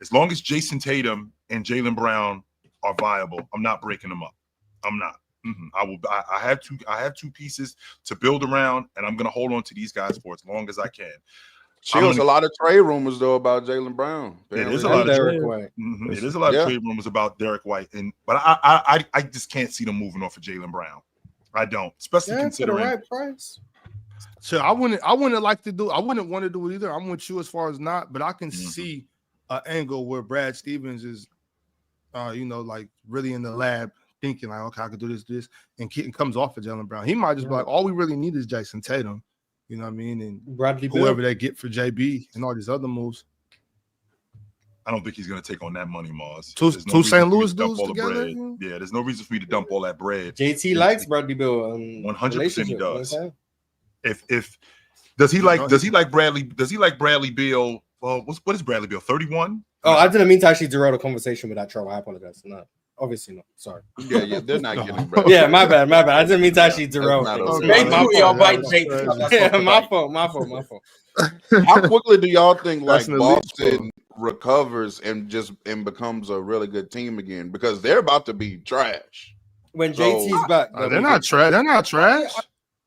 As long as Jason Tatum and Jaylen Brown are viable, I'm not breaking them up. I'm not. I have two pieces to build around, and I'm going to hold on to these guys for as long as I can. There's a lot of trade rumors though about Jaylen Brown. It is a lot of Derek White. It is a lot of trade rumors about Derek White, but I just can't see them moving off of Jaylen Brown. I don't, especially considering for the right price. So I wouldn't want to do it either. I'm with you as far as not, but I can see an angle where Brad Stevens is, like really in the lab thinking like, okay, I could do this, and comes off of Jaylen Brown. He might just be like, all we really need is Jason Tatum, you know what I mean, and Bradley whoever Beal. they get for JB and all these other moves. I don't think he's going to take on that money, Mars. Two St. Louis dudes together. Yeah, there's no reason for me to dump all that bread. JT likes Bradley Beal. 100% he does. If does he like Bradley Beal? Well, what is Bradley Beal? 31? Oh, I didn't mean to actually derail the conversation with that troll. I apologize. No. Obviously not. Sorry. Yeah, they're not getting better. Yeah, my bad. I didn't mean to actually derail not things. okay. They My two y'all fault. bite bait. Yeah, my fault. How quickly do y'all think That's like an elite Boston recovers and becomes a really good team again? Because they're about to be trash. When So- JT's back, They're not trash. They're not trash. I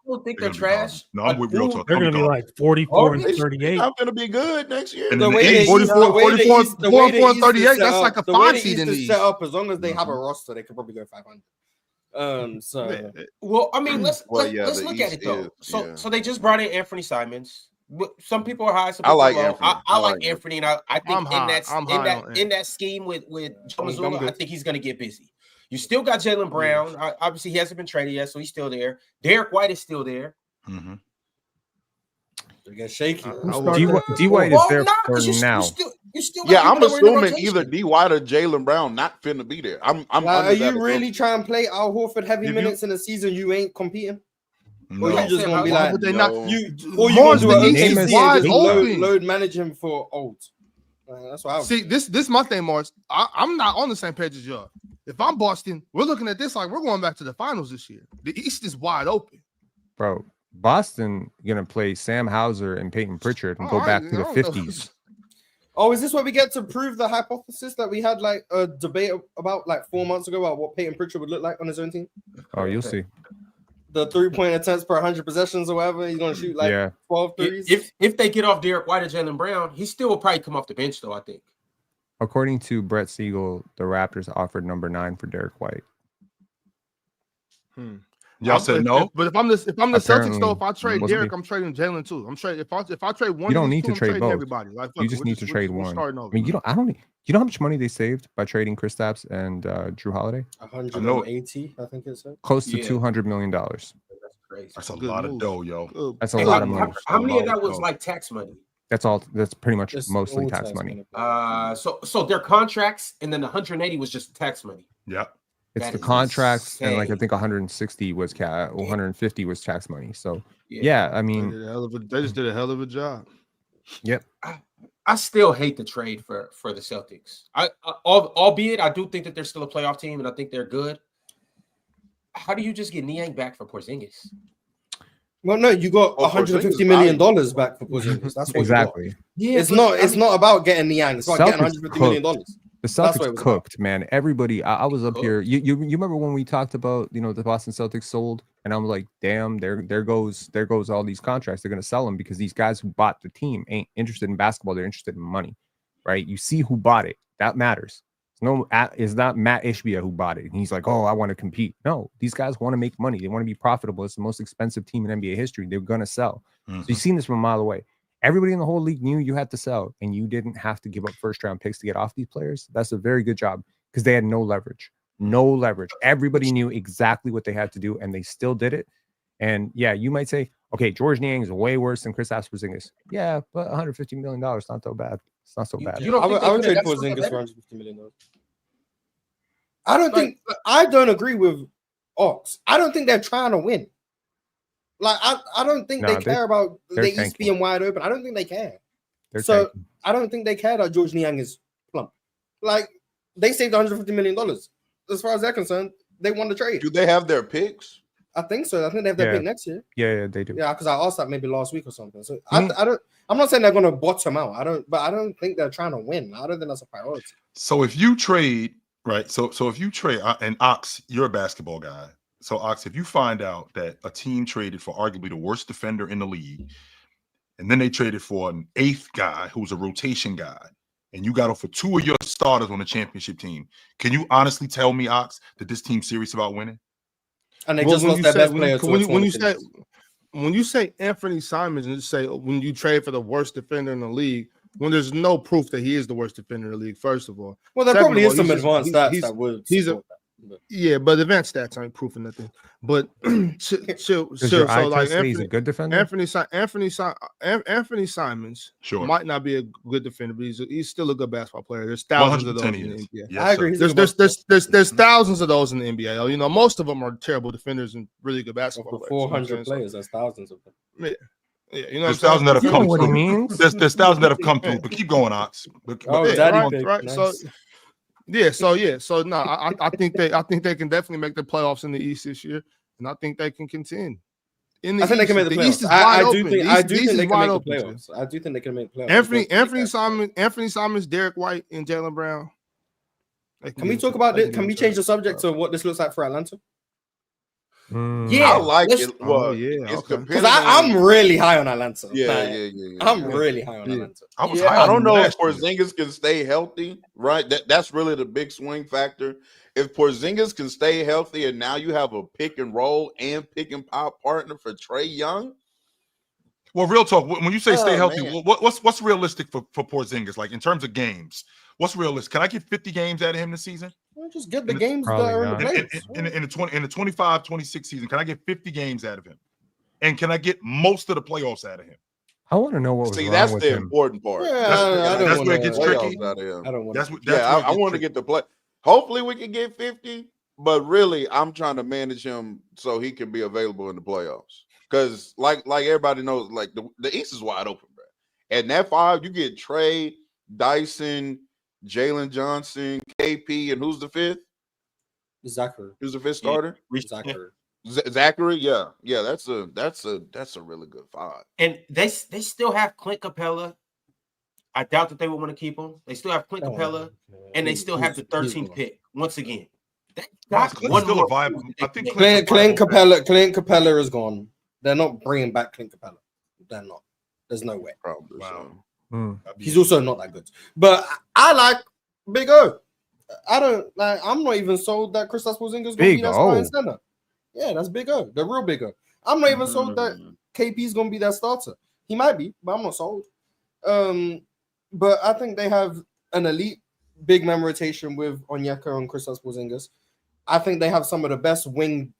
don't think They're they're gonna be trash. garbage. No, I'm with real talk. They're I'm going to be garbage. like 44 and They're 38. not going to be good next year. And the in the way East, the East, 44, the way the 44, East, the way the 44, East is 38, set that's up- like a the way 5 the seed East in is the set East. up. As long as they have a roster, they could probably go 500. So Well, I mean, let's Well, yeah, let's the look at East it though. is, So they just brought in Anthony Simons. Some people are high, some I people like are low. Anthony. I I like like Anthony, and I think I'm high. I'm high on in Ant. that scheme with Joe I'm Mazzulla, I good. think he's going to get busy. You still got Jaylen Brown. Obviously, he hasn't been traded yet, so he's still there. Derek White is still there. Mhm. they get shaky. D White is there for You now. still Yeah, got I'm people that were in the assuming rotation. either D White or Jaylen Brown not finna be there. I'm Like, under are that you really assumption. trying to play Al Horford heavy If you- minutes in a season you ain't competing? No. Or you just gonna be Why like would they No. not? or you Mars, gonna do the an East is OKC wide and just open. load manage him for old. That's what I would See, this is my thing, Mars. I'm not on the same page as y'all. If I'm Boston, we're looking at this like we're going back to the finals this year. The East is wide open. Bro, Boston gonna play Sam Hauser and Peyton Pritchard and go Oh, back I to the don't know. 50s. Oh, is this where we get to prove the hypothesis that we had like a debate about like 4 months ago about what Peyton Pritchard would look like on his own team? Oh, you'll see. The 3-point attempts per 100 possessions or whatever. He's gonna shoot like Yeah. 12 threes. If they get off Derek White or Jaylen Brown, he still will probably come off the bench, though, I think. According to Brett Siegel, the Raptors offered number 9 for Derek White. Y'all said no. But if I'm the Celtics, Apparently, though, if I trade wasn't Derek, he? I'm trading Jalen too. I'm trading if I trade one. You don't of these need two, to I'm trade trading both. everybody. Like, You fuck, just we're need to trade we're one. starting I over. mean, you know how much money they saved by trading Kristaps and Drew Holiday? 180, I think it said. Close to Yeah. $200 million. That's crazy. That's a Good lot move. of dough, yo. Good. That's a Hey, lot how- of money. How many of Lot that of was dough. like tax money? That's pretty much It's mostly all tax tax money. So their contracts and then the 180 was just tax money. Yep. It's That the is contracts and like I insane. think 160 was 150 was tax money. So yeah, I They, mean, they just did a hell of a job. yep. I still hate the trade for the Celtics. Albeit I do think that they're still a playoff team and I think they're good. How do you just get Niang back for Porzingis? Well, no, you got Oh, $150 Porzingis million valuable. back for Porzingis. That's what Exactly. Yeah, It's not about getting Niang. It's about getting Celtics $150 million. The That's what it Celtics was cooked, man. Everybody, I was up Cooked. here. You remember when we talked about the Boston Celtics sold, and I'm like, damn, there goes all these contracts. They're gonna sell them because these guys who bought the team ain't interested in basketball. They're interested in money, right? You see who bought it. That matters. It's not Matt Ishbia who bought it. And he's like, oh, I want to compete. No, these guys want to make money. They want to be profitable. It's the most expensive team in NBA history. They're gonna sell. So you've seen this from a mile away. Everybody in the whole league knew you had to sell, and you didn't have to give up first-round picks to get off these players. That's a very good job because they had no leverage. No leverage. Everybody knew exactly what they had to do, and they still did it. And yeah, you might say, okay, George Niang is way worse than Kristaps Porzingis. Yeah, but $150 million, not so bad. It's not so bad. You don't think I would they trade could've done Porzingis something for $150 million. I don't agree with Ox. I don't think they're trying to win. Like I don't think they care about the East tanking. being wide open. I don't think they care. They're So tanking. I don't think they care that George Niang is plump. Like they saved $150 million. As far as they're concerned, they won the trade. Do they have their picks? I think so. I think they have their Yeah. pick next year. Yeah, they do. Yeah, because I asked that maybe last week or something. So I mean- I don't. I'm not saying they're going to bottom out. I don't think they're trying to win. I don't think that's a priority. So if you trade, right? So if you trade, and Ox, you're a basketball guy. So Ox, if you find out that a team traded for arguably the worst defender in the league, and then they traded for an eighth guy who's a rotation guy, and you got off for two of your starters on the championship team, can you honestly tell me, Ox, that this team's serious about winning? And they Well, just when lost you their say- best when player. you- to when a you- when you tournament say- finish. When you say Anthony Simons and you say when you trade for the worst defender in the league, when there's no proof that he is the worst defender in the league, first of all. Well, there Second probably of is all, some he's just- advanced he- stats he's- that would. he's a- support that, but- Yeah, but advanced stats ain't proving nothing. But so Does your eye like test say he's a good defender? Anthony Simons Sure. might not be a good defender, but he's still a good basketball player. There's thousands of those 110 in the he is. NBA. Yes, I sir. agree. He's a There's thousands of those in the NBA. You know, most of them are terrible defenders and really good basketball For players. You know what I'm 400 saying? players, that's thousands of them. Yeah, you know, There's what I'm thousands that have You know come what he through. means. There's thousands that have come through, but keep going, Ox. Oh, Yeah, Daddy right, pick. right. Nice. So So no, I think they can definitely make the playoffs in the East this year, and I think they can contend. I think they can make the playoffs. East is wide I do open. think The they East can is wide make the open, playoffs. I do think they can make the playoffs. Anthony Simons, Derek White, and Jaylen Brown. Can we talk about this? Can we change the subject to what this looks like for Atlanta? Yeah, I like let's- it. Well, yeah, it's okay. Because depending on- I'm really high on Atlanta. Yeah, Like, yeah. I'm really high on Atlanta. I was Yeah, high I on don't him know if last year. Porzingis can stay healthy, right? That's really the big swing factor. If Porzingis can stay healthy, and now you have a pick and roll and pick and pop partner for Trae Young. Well, real talk. When you say stay Oh, healthy, man. what's realistic for Porzingis? Like in terms of games, what's realistic? Can I get 50 games out of him this season? Well, just get the And games that probably are in the not. playoffs. In the 25-26 season, can I get 50 games out of him? And can I get most of the playoffs out of him? I want to know what was See, wrong that's with the him. important part. Yeah, That's where it gets Playoffs tricky. out of him. I don't want. That's to. what. That's Yeah, where it I gets want to tricky. get the play. Hopefully, we can get 50, but really, I'm trying to manage him so he can be available in the playoffs. Because, like everybody knows, like the East is wide open, bro. And that 5, you get Trae, Dyson, Jalen Johnson, KP, and who's the 5th? Zachary. Who's the 5th starter? Zachary. Zachary. Yeah. That's a really good 5. and they still have Clint Capella. I doubt that they would want to keep him. They still have Clint Capella, and they still have the 13th pick. Once again, they got Clint's one still more a viable. pick I think that Clint Capella is gone. They're not bringing back Clint Capella. They're not. There's no way. Probably. Wow. So. He's also not that good. But I like Big O. I don't like. I'm not even sold that Kristaps Porzingis is going to be Big that O. starting center. Yeah, that's Big O. The real Big O. I'm not even sold that KP is going to be that starter. He might be, but I'm not sold. But I think they have an elite big man rotation with Onyeka and Kristaps Porzingis. I think they have some of the best wings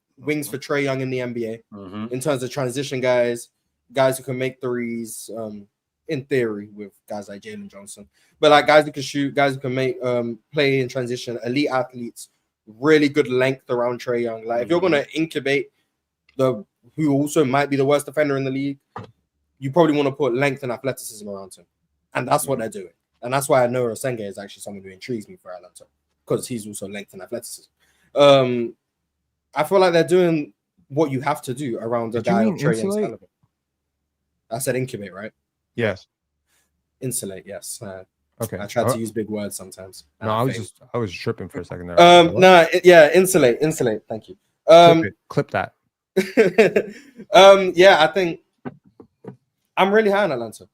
for Trae Young in the NBA in terms of transition guys who can make threes. In theory, with guys like Jalen Johnson, but like guys who can shoot, guys who can make play in transition, elite athletes, really good length around Trae Young. Like if you're gonna incubate who also might be the worst defender in the league, you probably want to put length and athleticism around him, and that's what they're doing. And that's why I know Osenge is actually someone who intrigues me for Atlanta because he's also length and athleticism. I feel like they're doing what you have to do around a guy of Trae Young's caliber. I said incubate, right? Yes. Insulate, yes. Okay. I try to use big words sometimes. No, I was tripping for a second there. Insulate. Thank you. Clip that. Yeah, I think I'm really high on Atlanta.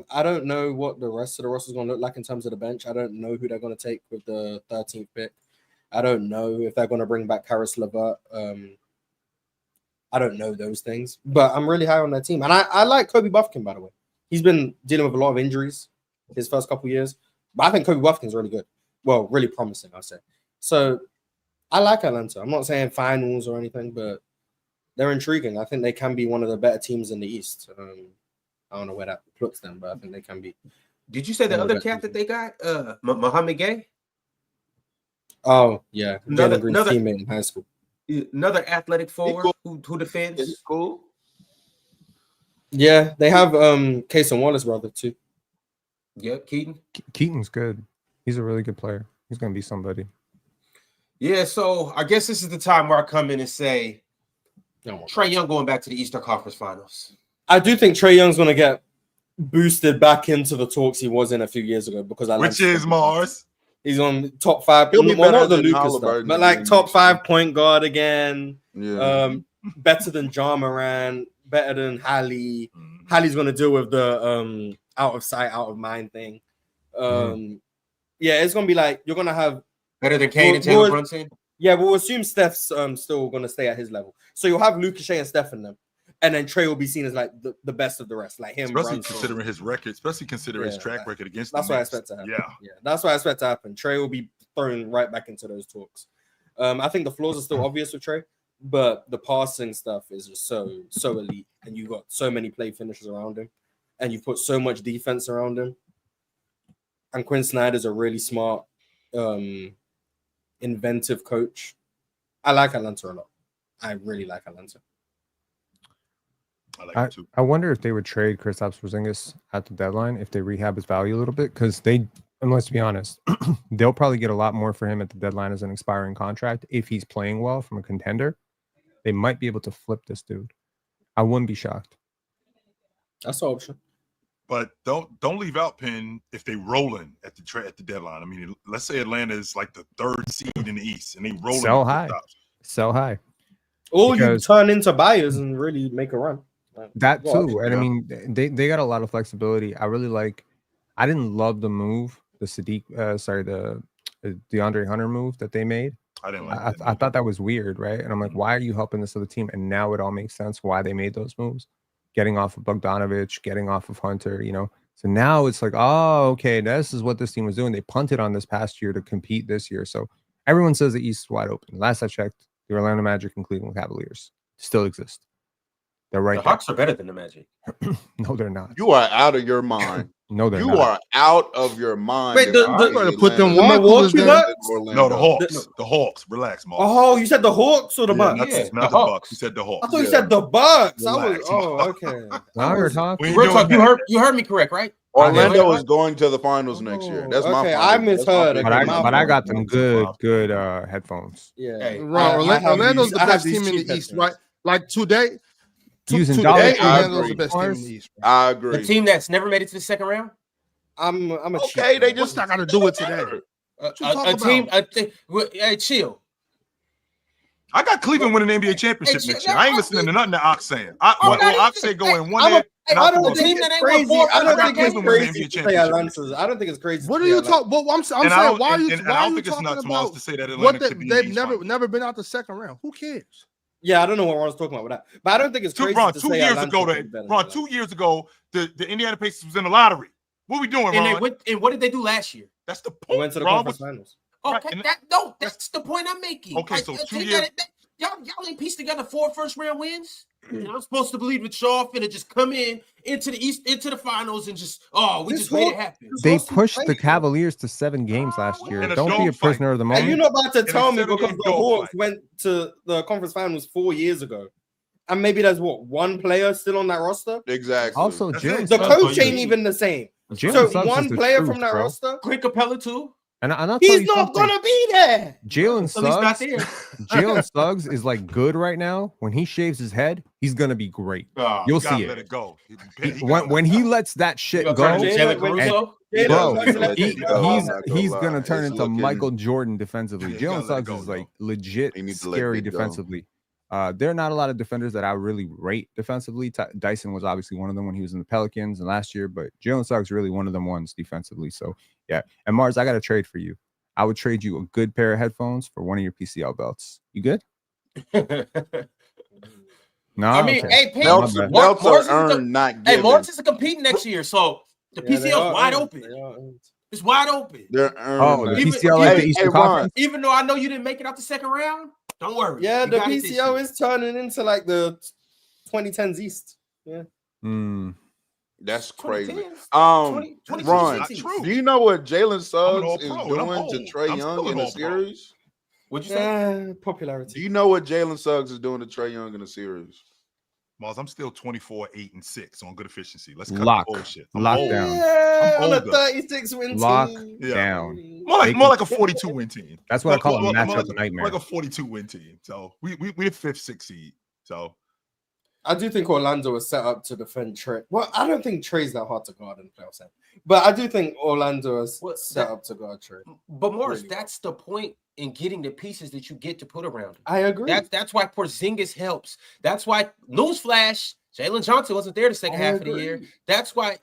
I don't know what the rest of the roster is going to look like in terms of the bench. I don't know who they're going to take with the 13th pick. I don't know if they're going to bring back Karis LeVert. I don't know those things, but I'm really high on their team. And I like Kobe Buffkin, by the way. He's been dealing with a lot of injuries his first couple years, but I think Kobe Buffkin's really good. Well, really promising, I'll say. So I like Atlanta. I'm not saying finals or anything, but they're intriguing. I think they can be one of the better teams in the East. I don't know where that puts them, but I think they can be. Did you say the other cat that they got? Mohamed Gay? Oh, yeah. Jalen Green's teammate in high school. Another athletic forward who defends. It's cool. Yeah, they have Cason Wallace brother too. Yep, Keaton. Keaton's good. He's a really good player. He's gonna be somebody. Yeah, so I guess this is the time where I come in and say Trae Young going back to the Eastern Conference Finals. I do think Trae Young's gonna get boosted back into the talks he was in a few years ago because which is Mars. He's on top 5. He'll be well, not the than Lucas stuff, Halliburton but like top 5 point guard again. Yeah. Better than Ja Morant, better than Hallie. Hallie's gonna deal with the out of sight, out of mind thing. Yeah, it's gonna be like you're gonna have better than Kane and Taylor Brunson. Yeah, we'll assume Steph's still gonna stay at his level. So you'll have Lucas Shea and Steph in them. And then Trae will be seen as like the best of the rest, like him. Especially considering his record, especially considering his track record against. That's what I expect to happen. Yeah, that's what I expect to happen. Trae will be thrown right back into those talks. I think the flaws are still obvious with Trae, but the passing stuff is just so elite, and you've got so many play finishers around him, and you put so much defense around him. And Quinn Snyder's a really smart, inventive coach. I like Atlanta a lot. I really like Atlanta. I like it too. I wonder if they would trade Kristaps Porzingis at the deadline if they rehab his value a little bit, because they And let's be honest, they'll probably get a lot more for him at the deadline as an expiring contract if he's playing well from a contender. They might be able to flip this dude. I wouldn't be shocked. That's an option. But don't leave out Penn if they rolling at the deadline. I mean, let's say Atlanta is like the 3rd seed in the East and they rolling. Sell high. Sell high. Or you Because- turn into buyers and really make a run. That Well, too. And I mean, they got a lot of flexibility. I didn't love the move, the DeAndre Hunter move that they made. I didn't like that. I thought that was weird, right? And I'm like, why are you helping this other team? And now it all makes sense why they made those moves. Getting off of Bogdanovich, getting off of Hunter, So now it's like, oh, okay, this is what this team was doing. They punted on this past year to compete this year. So everyone says the East is wide open. Last I checked, the Orlando Magic and Cleveland Cavaliers still exist. They're right The there. Hawks are better than the Magic. No, they're not. You are out of your mind. No, they're You not. are out of your mind. Wait, if the- I the- see Better put them Atlanta Milwaukee than Bucks? Orlando. No, the Hawks. The Hawks. Relax, Mark. Oh, you said the Hawks or the Bucks? not, Yeah, not the the Hawks. Bucks. You said the Hawks. I thought you Yeah. said the Bucks. Relax. Okay. I heard Hawks. We ain't Real doing talk, you that. heard me correct, right? Orlando is going to the finals next year. That's my Okay, final. I misheard. That's But my Okay, I, my I got fault. them good headphones. Yeah. Hey, Ron, I have Orlando's these- the I have best these team in cheap the East, headphones. right? Like today, Using today, dollar Orlando's agree. the best team in the East. I The agree. team that's never made it to the second round. I'm a cheap Okay, they fan. What's just that got to do with today? A you talking team. about? Hey, chill. I got Cleveland winning the NBA championship Hey, next year. I ain't listening to nothing that Ox saying. Ox say go in one I'm a- year. I not don't the other. think team that it's ain't won crazy. four I don't first think it's round crazy games to in the say NBA Atlanta's. I don't think it's crazy. What to are say you Atlanta. talking? Well, I'm And saying, I don't, why are you? and I Why are don't you think it's talking nuts, Miles, about to say that what Atlanta should be in the they've East never Finals. been out the second round? Who cares? Yeah, I don't know what Ron's talking about with that, but I don't think it's crazy Ron, to 2 say years Atlanta ago, could be better than Ron, Atlanta. 2 years ago, the Indiana Pacers was in the lottery. What we doing, And Ron? what did they do last year? That's the We point, went to the Ron. conference finals. Right, Okay, and- that's the point I'm making. Okay, so a 2 team years- y'all ain't pieced together 4 first-round wins. And I'm supposed to believe that y'all finna just come into the East, into the finals, and just we This just made it whole- happen. They Lost in pushed the fight, Cavaliers to 7 games last year. In a Don't be a dogfight. prisoner of the And moment. you're not about to In a tell me 7-game because the dogfight. Hawks went to the conference finals 4 years ago, and maybe there's one player still on that roster. exactly. Also, That's Jalen it. The That's Suggs, all coach you ain't need. even the same. Jalen So Suggs is one the player truth, from that bro. roster, Clint Capella too. And I'll tell he's you not something. gonna be there. Jalen At least not Suggs. there. Jalen Suggs is like good right now. When he shaves his head, he's gonna be great. Oh, You'll You gotta see let it. it go. When he lets that shit you go, gonna turn into Jalen Jalen- Caruso? Jalen Bro, Suggs let he- it go. he's gonna turn It's into looking- Michael Jordan defensively. Yeah, you gotta Jalen let it Suggs go, is like though. legit He needs to let scary it go. defensively. There are not a lot of defenders that I really rate defensively. Dyson was obviously one of them when he was in the Pelicans and last year, but Jalen Suggs really one of them ones defensively. So yeah, and Mars, I got a trade for you. I would trade you a good pair of headphones for one of your PCL belts. You good? No, I mean, okay. hey, Pete, Belts, My bad. belts Morris are is the- earned, not Hey, given. Morris is competing next year, so the Yeah, they PCL's are wide earned. open. They are earned. It's wide open. They're earned. Oh, the Even- PCL like hey, the Eastern hey, Ron. Conference. Even though I know you didn't make it out the second round, don't worry. Yeah, You the got it this PCL year. is turning into like the 2010s East. Mm. That's crazy. 2010s, 20, Ron, 20, true. do you know what Jalen I'm an Suggs all-pro, is and I'm doing to old. Trey I'm Young still in an a all-pro. series? What'd you say? Do Popularity. you know what Jalen Suggs is doing to Trey Young in a series? Miles, I'm still 24, 8, and 6 on good efficiency. Let's cut Lock. the bullshit. I'm Lock old. down. Yeah, I'm on a older. 36 win Lock team. Yeah. down. More like a 42 win team. That's what I call a More matchup like, nightmare. like a 42 win team. So we're 5th, 6th seed. So I do think Orlando is set up to defend Trey. Well, I don't think Trey's that hard to guard in the playoffs, but I do think Orlando is Well, set that- up to guard Trey. But Morris, Really that's the point in getting the pieces that you get to put around him. I agree. That's why Porzingis helps. That's why newsflash, Jalen Johnson wasn't there the second I half of the agree. year. That's why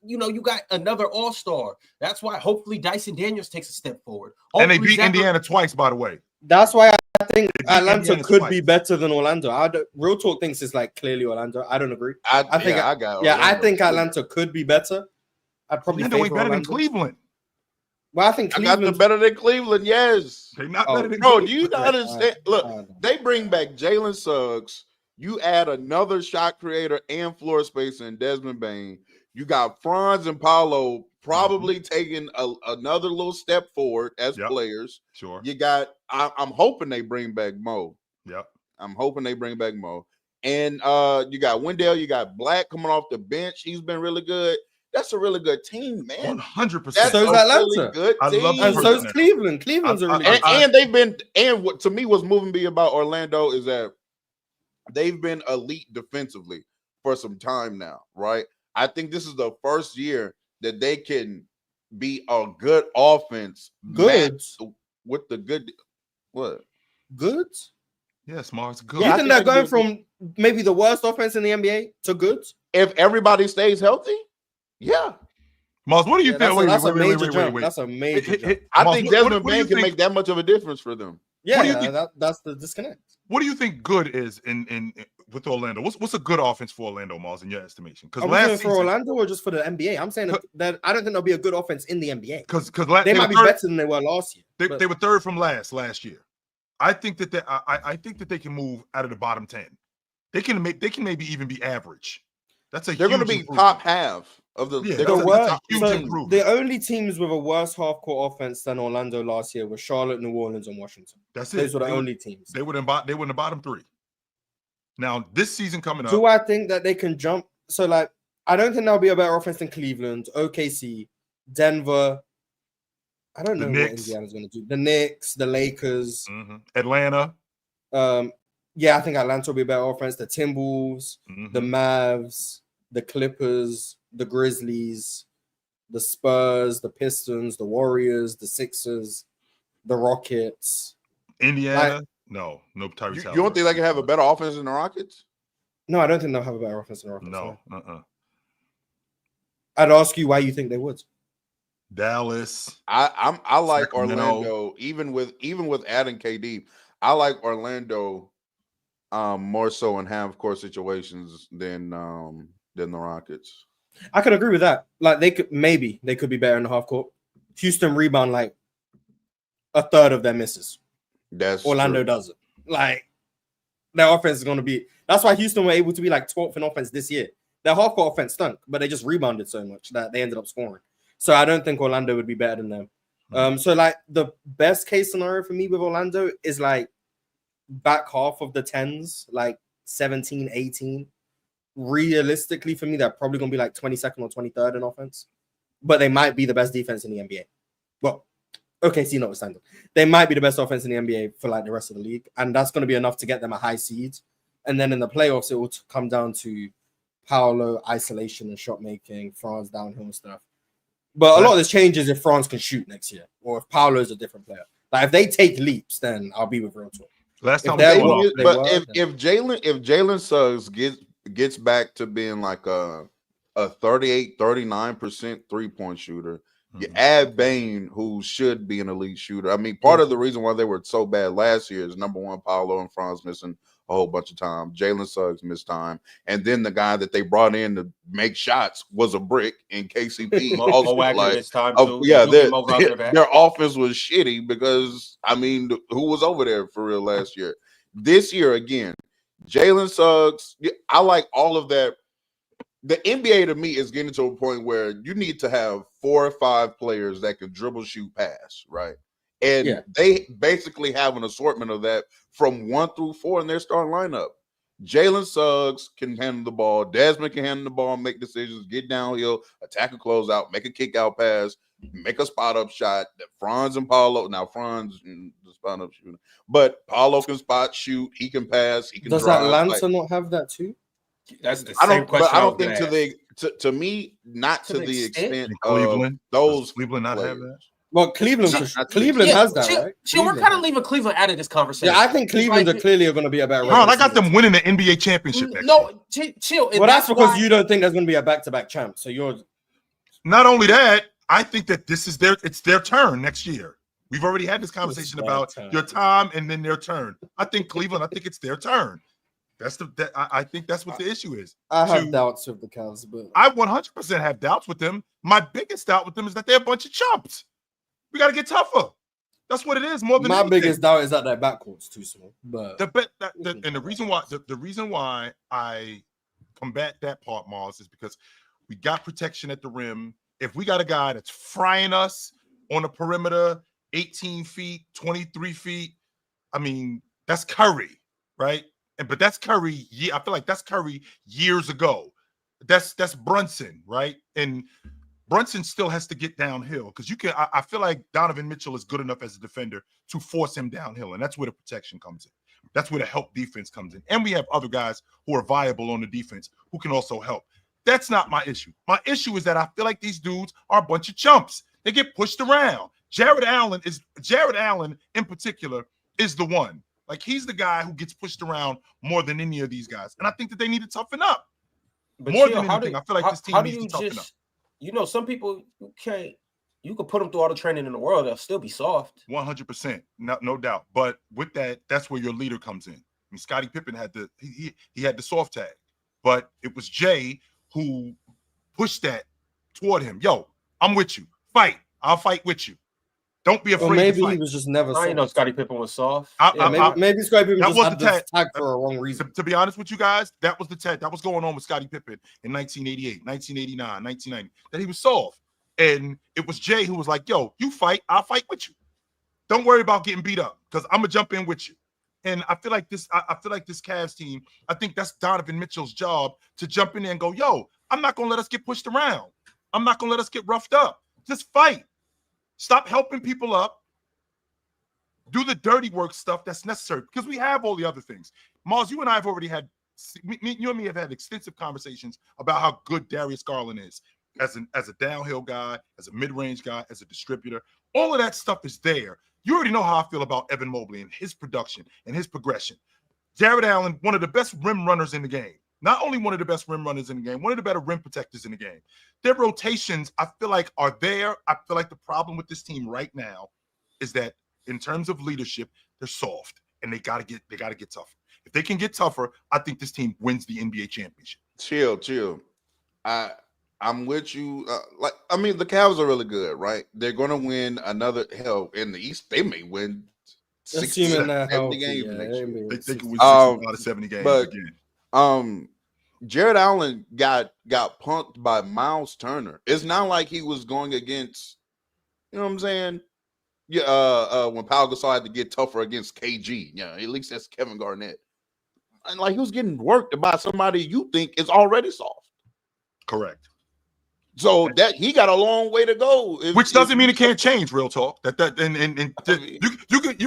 you got another all-star. That's why hopefully Dyson Daniels takes a step forward. and they Hopefully beat Zach- Indiana twice, by the way. That's why I think They beat Atlanta Indiana could twice. be better than Orlando. Real Talk thinks it's like clearly Orlando. I don't agree. I think- I got Yeah, I Orlando. think Atlanta could be better. I'd probably Orlando ain't favor better than Orlando. Cleveland. Well, I think I got them Cleveland. better than Cleveland. Yes, They're not Oh, better than bro. Cleveland. Do you not understand? Look, they bring back Jalen Suggs. You add another shot creator and floor spacer in Desmond Bain. You got Franz and Paulo probably taking another little step forward as Yep. players. Sure. You got. I'm hoping they bring back Mo. Yep. I'm hoping they bring back Mo. And you got Wendell. You got Black coming off the bench. He's been really good. That's a really good team, man. 100%. That's So is a Atlanta. really good I team. love And so is Now. Cleveland. Cleveland's a really good team. And they've been, and what to me was moving me about Orlando is that they've been elite defensively for some time now, right? I think this is the first year that they can be a good offense Good. matched with the good. What? Good? Yes, Mars. Good. You Yeah, I think think they're they going can from maybe the worst offense in the NBA to good? If everybody stays healthy, yeah. Mars, what do you Yeah, think? that's a major Wait. jump. That's a major jump. I Mars, think what Desmond do you Bain can think- make that much of a difference for them. Yeah, What do you think- that's the disconnect. What do you think good is in with Orlando? What's a good offense for Orlando, Mars, in your estimation? Because Are we last saying for season, Orlando or just for the NBA? I'm saying that I don't think there'll be a good offense in the NBA. because They might be better than they were last year. but- they were third from last year. I think that I think that they can move out of the bottom 10. They can maybe even be average. That's a They're going to huge be improvement. top half of the. Yeah, they're The gonna be worst, top huge so 15. improvement. the only teams with a worse half court offense than Orlando last year were Charlotte, New Orleans, and Washington. That's it. Those were the They only teams. They were in the bottom 3. Now this season coming up, Do I think that they can jump? So, like, I don't think there'll be a better offense than Cleveland, OKC, Denver. I don't The know Knicks. what Indiana's going to do. The Knicks, the Lakers. Atlanta, Yeah, I think Atlanta will be a better offense. The Timberwolves, the mhm. Mavs, the Clippers, the Grizzlies, the Spurs, the Pistons, the Warriors, the Sixers, the Rockets. Indiana. No, Tyrese You Halliburton. don't think they can have a better offense than the Rockets? No, I don't think they'll have a better offense than the Rockets. No, I'd ask you why you think they would. Dallas. I like Sacramento. Orlando, even with adding KD. I like Orlando more so in half court situations than the Rockets. I could agree with that. Like they could be better in the half court. Houston rebound like a third of their misses. That's Orlando true. doesn't. Like their offense is going to be. That's why Houston were able to be like 12th in offense this year. Their half court offense stunk, but they just rebounded so much that they ended up scoring. So I don't think Orlando would be better than them. So like the best case scenario for me with Orlando is like back half of the 10s, like 17, 18. Realistically, for me, they're probably going to be like 22nd or 23rd in offense, but they might be the best defense in the NBA. Well, OKC notwithstanding, they might be the best offense in the NBA for like the rest of the league, and that's going to be enough to get them a high seed. And then in the playoffs, it will come down to Paolo, isolation and shot making, Franz downhill stuff. But a lot of this changes if Franz can shoot next year, or if Paolo is a different player. Like if they take leaps, then I'll be with real talk. Last time if Jalen Suggs gets back to being like a 38-39% 3-point shooter, you add Bane, who should be an elite shooter. I mean, part of the reason why they were so bad last year is number one, Paolo and Franz missing a whole bunch of time. Jalen Suggs missed time, and then the guy that they brought in to make shots was a brick in KCP. Mo Wagner missed time too. Their offense was shitty because I mean, who was over there for real last year? This year again, Jalen Suggs. I like all of that. The NBA to me is getting to a point where you need to have 4 or 5 players that can dribble, shoot, pass, right? And they basically have an assortment of that from 1 through 4 in their starting lineup. Jalen Suggs can handle the ball. Desmond can handle the ball, make decisions, get downhill, attack a closeout, make a kick out pass, make a spot up shot. Franz and Paolo. Now Franz the spot up shooter, but Paolo can spot shoot. He can pass. He can. Does drive. Atlanta not have that too? That's the same question. But I don't think to me, not to the extent of Cleveland. Those Cleveland not players. have that. Well, Cleveland has that, right? We're kind of leaving Cleveland out of this conversation. Yeah, I think Cleveland are clearly going to be a better. Bro, I got them winning the NBA championship next year. Chill. Well, that's because you don't think there's going to be a back-to-back champ. So you're. Not only that, I think that it's their turn next year. We've already had this conversation about your time and then their turn. I think Cleveland. I think it's their turn. I think that's what the issue is. I have doubts with the Cavs, but I 100% have doubts with them. My biggest doubt with them is that they're a bunch of chumps. We got to get tougher. That's what it is. More than my anything. biggest doubt is that their backcourt's too small. But the reason why I combat that part, Mars, is because we got protection at the rim. If we got a guy that's frying us on the perimeter, 18 feet, 23 feet, I mean, that's Curry, right? But that's Curry. I feel like that's Curry years ago. That's Brunson, right? And Brunson still has to get downhill because you can. I feel like Donovan Mitchell is good enough as a defender to force him downhill, and that's where the protection comes in. That's where the help defense comes in. And we have other guys who are viable on the defense who can also help. That's not my issue. My issue is that I feel like these dudes are a bunch of chumps. They get pushed around. Jared Allen in particular is the one. Like, he's the guy who gets pushed around more than any of these guys. And I think that they need to toughen up. But More Chill, than anything, I feel like this team needs to toughen up. You know, some people you could put them through all the training in the world, they'll still be soft. 100%, no doubt. But with that, that's where your leader comes in. I mean, Scottie Pippen had he had the soft tag, but it was Jay who pushed that toward him. Yo, I'm with you. Fight. I'll fight with you. Don't be afraid. Or maybe to fight. he was just never. I didn't know Scottie Pippen was soft. Maybe Scottie Pippen just had the tag for a wrong reason. To be honest with you guys, that was the tag that was going on with Scottie Pippen in 1988, 1989, 1990. That he was soft. And it was Jay who was like, yo, you fight, I'll fight with you. Don't worry about getting beat up because I'm gonna jump in with you. And I feel like this Cavs team, I think that's Donovan Mitchell's job to jump in there and go, yo, I'm not gonna let us get pushed around. I'm not gonna let us get roughed up. Just fight. Stop helping people up. Do the dirty work stuff that's necessary because we have all the other things. Mars, you and I have already had, you and me have had extensive conversations about how good Darius Garland is. As a downhill guy, as a mid-range guy, as a distributor, all of that stuff is there. You already know how I feel about Evan Mobley and his production and his progression. Jared Allen, one of the best rim runners in the game. Not only one of the best rim runners in the game, one of the better rim protectors in the game. Their rotations, I feel like, are there. I feel like the problem with this team right now is that in terms of leadership, they're soft and they gotta get tougher. If they can get tougher, I think this team wins the NBA championship. Chill. I'm with you. The Cavs are really good, right? They're going to win another. Hell, in the East, they may win 60, 70 games next year. They can win 60 out of 70 games again. Jared Allen got punked by Miles Turner. It's not like he was going against, you know what I'm saying? Yeah. When Pau Gasol had to get tougher against KG, at least that's Kevin Garnett. And like he was getting worked by somebody you think is already soft. Correct. So that he got a long way to go. Which doesn't mean it can't change, real talk. You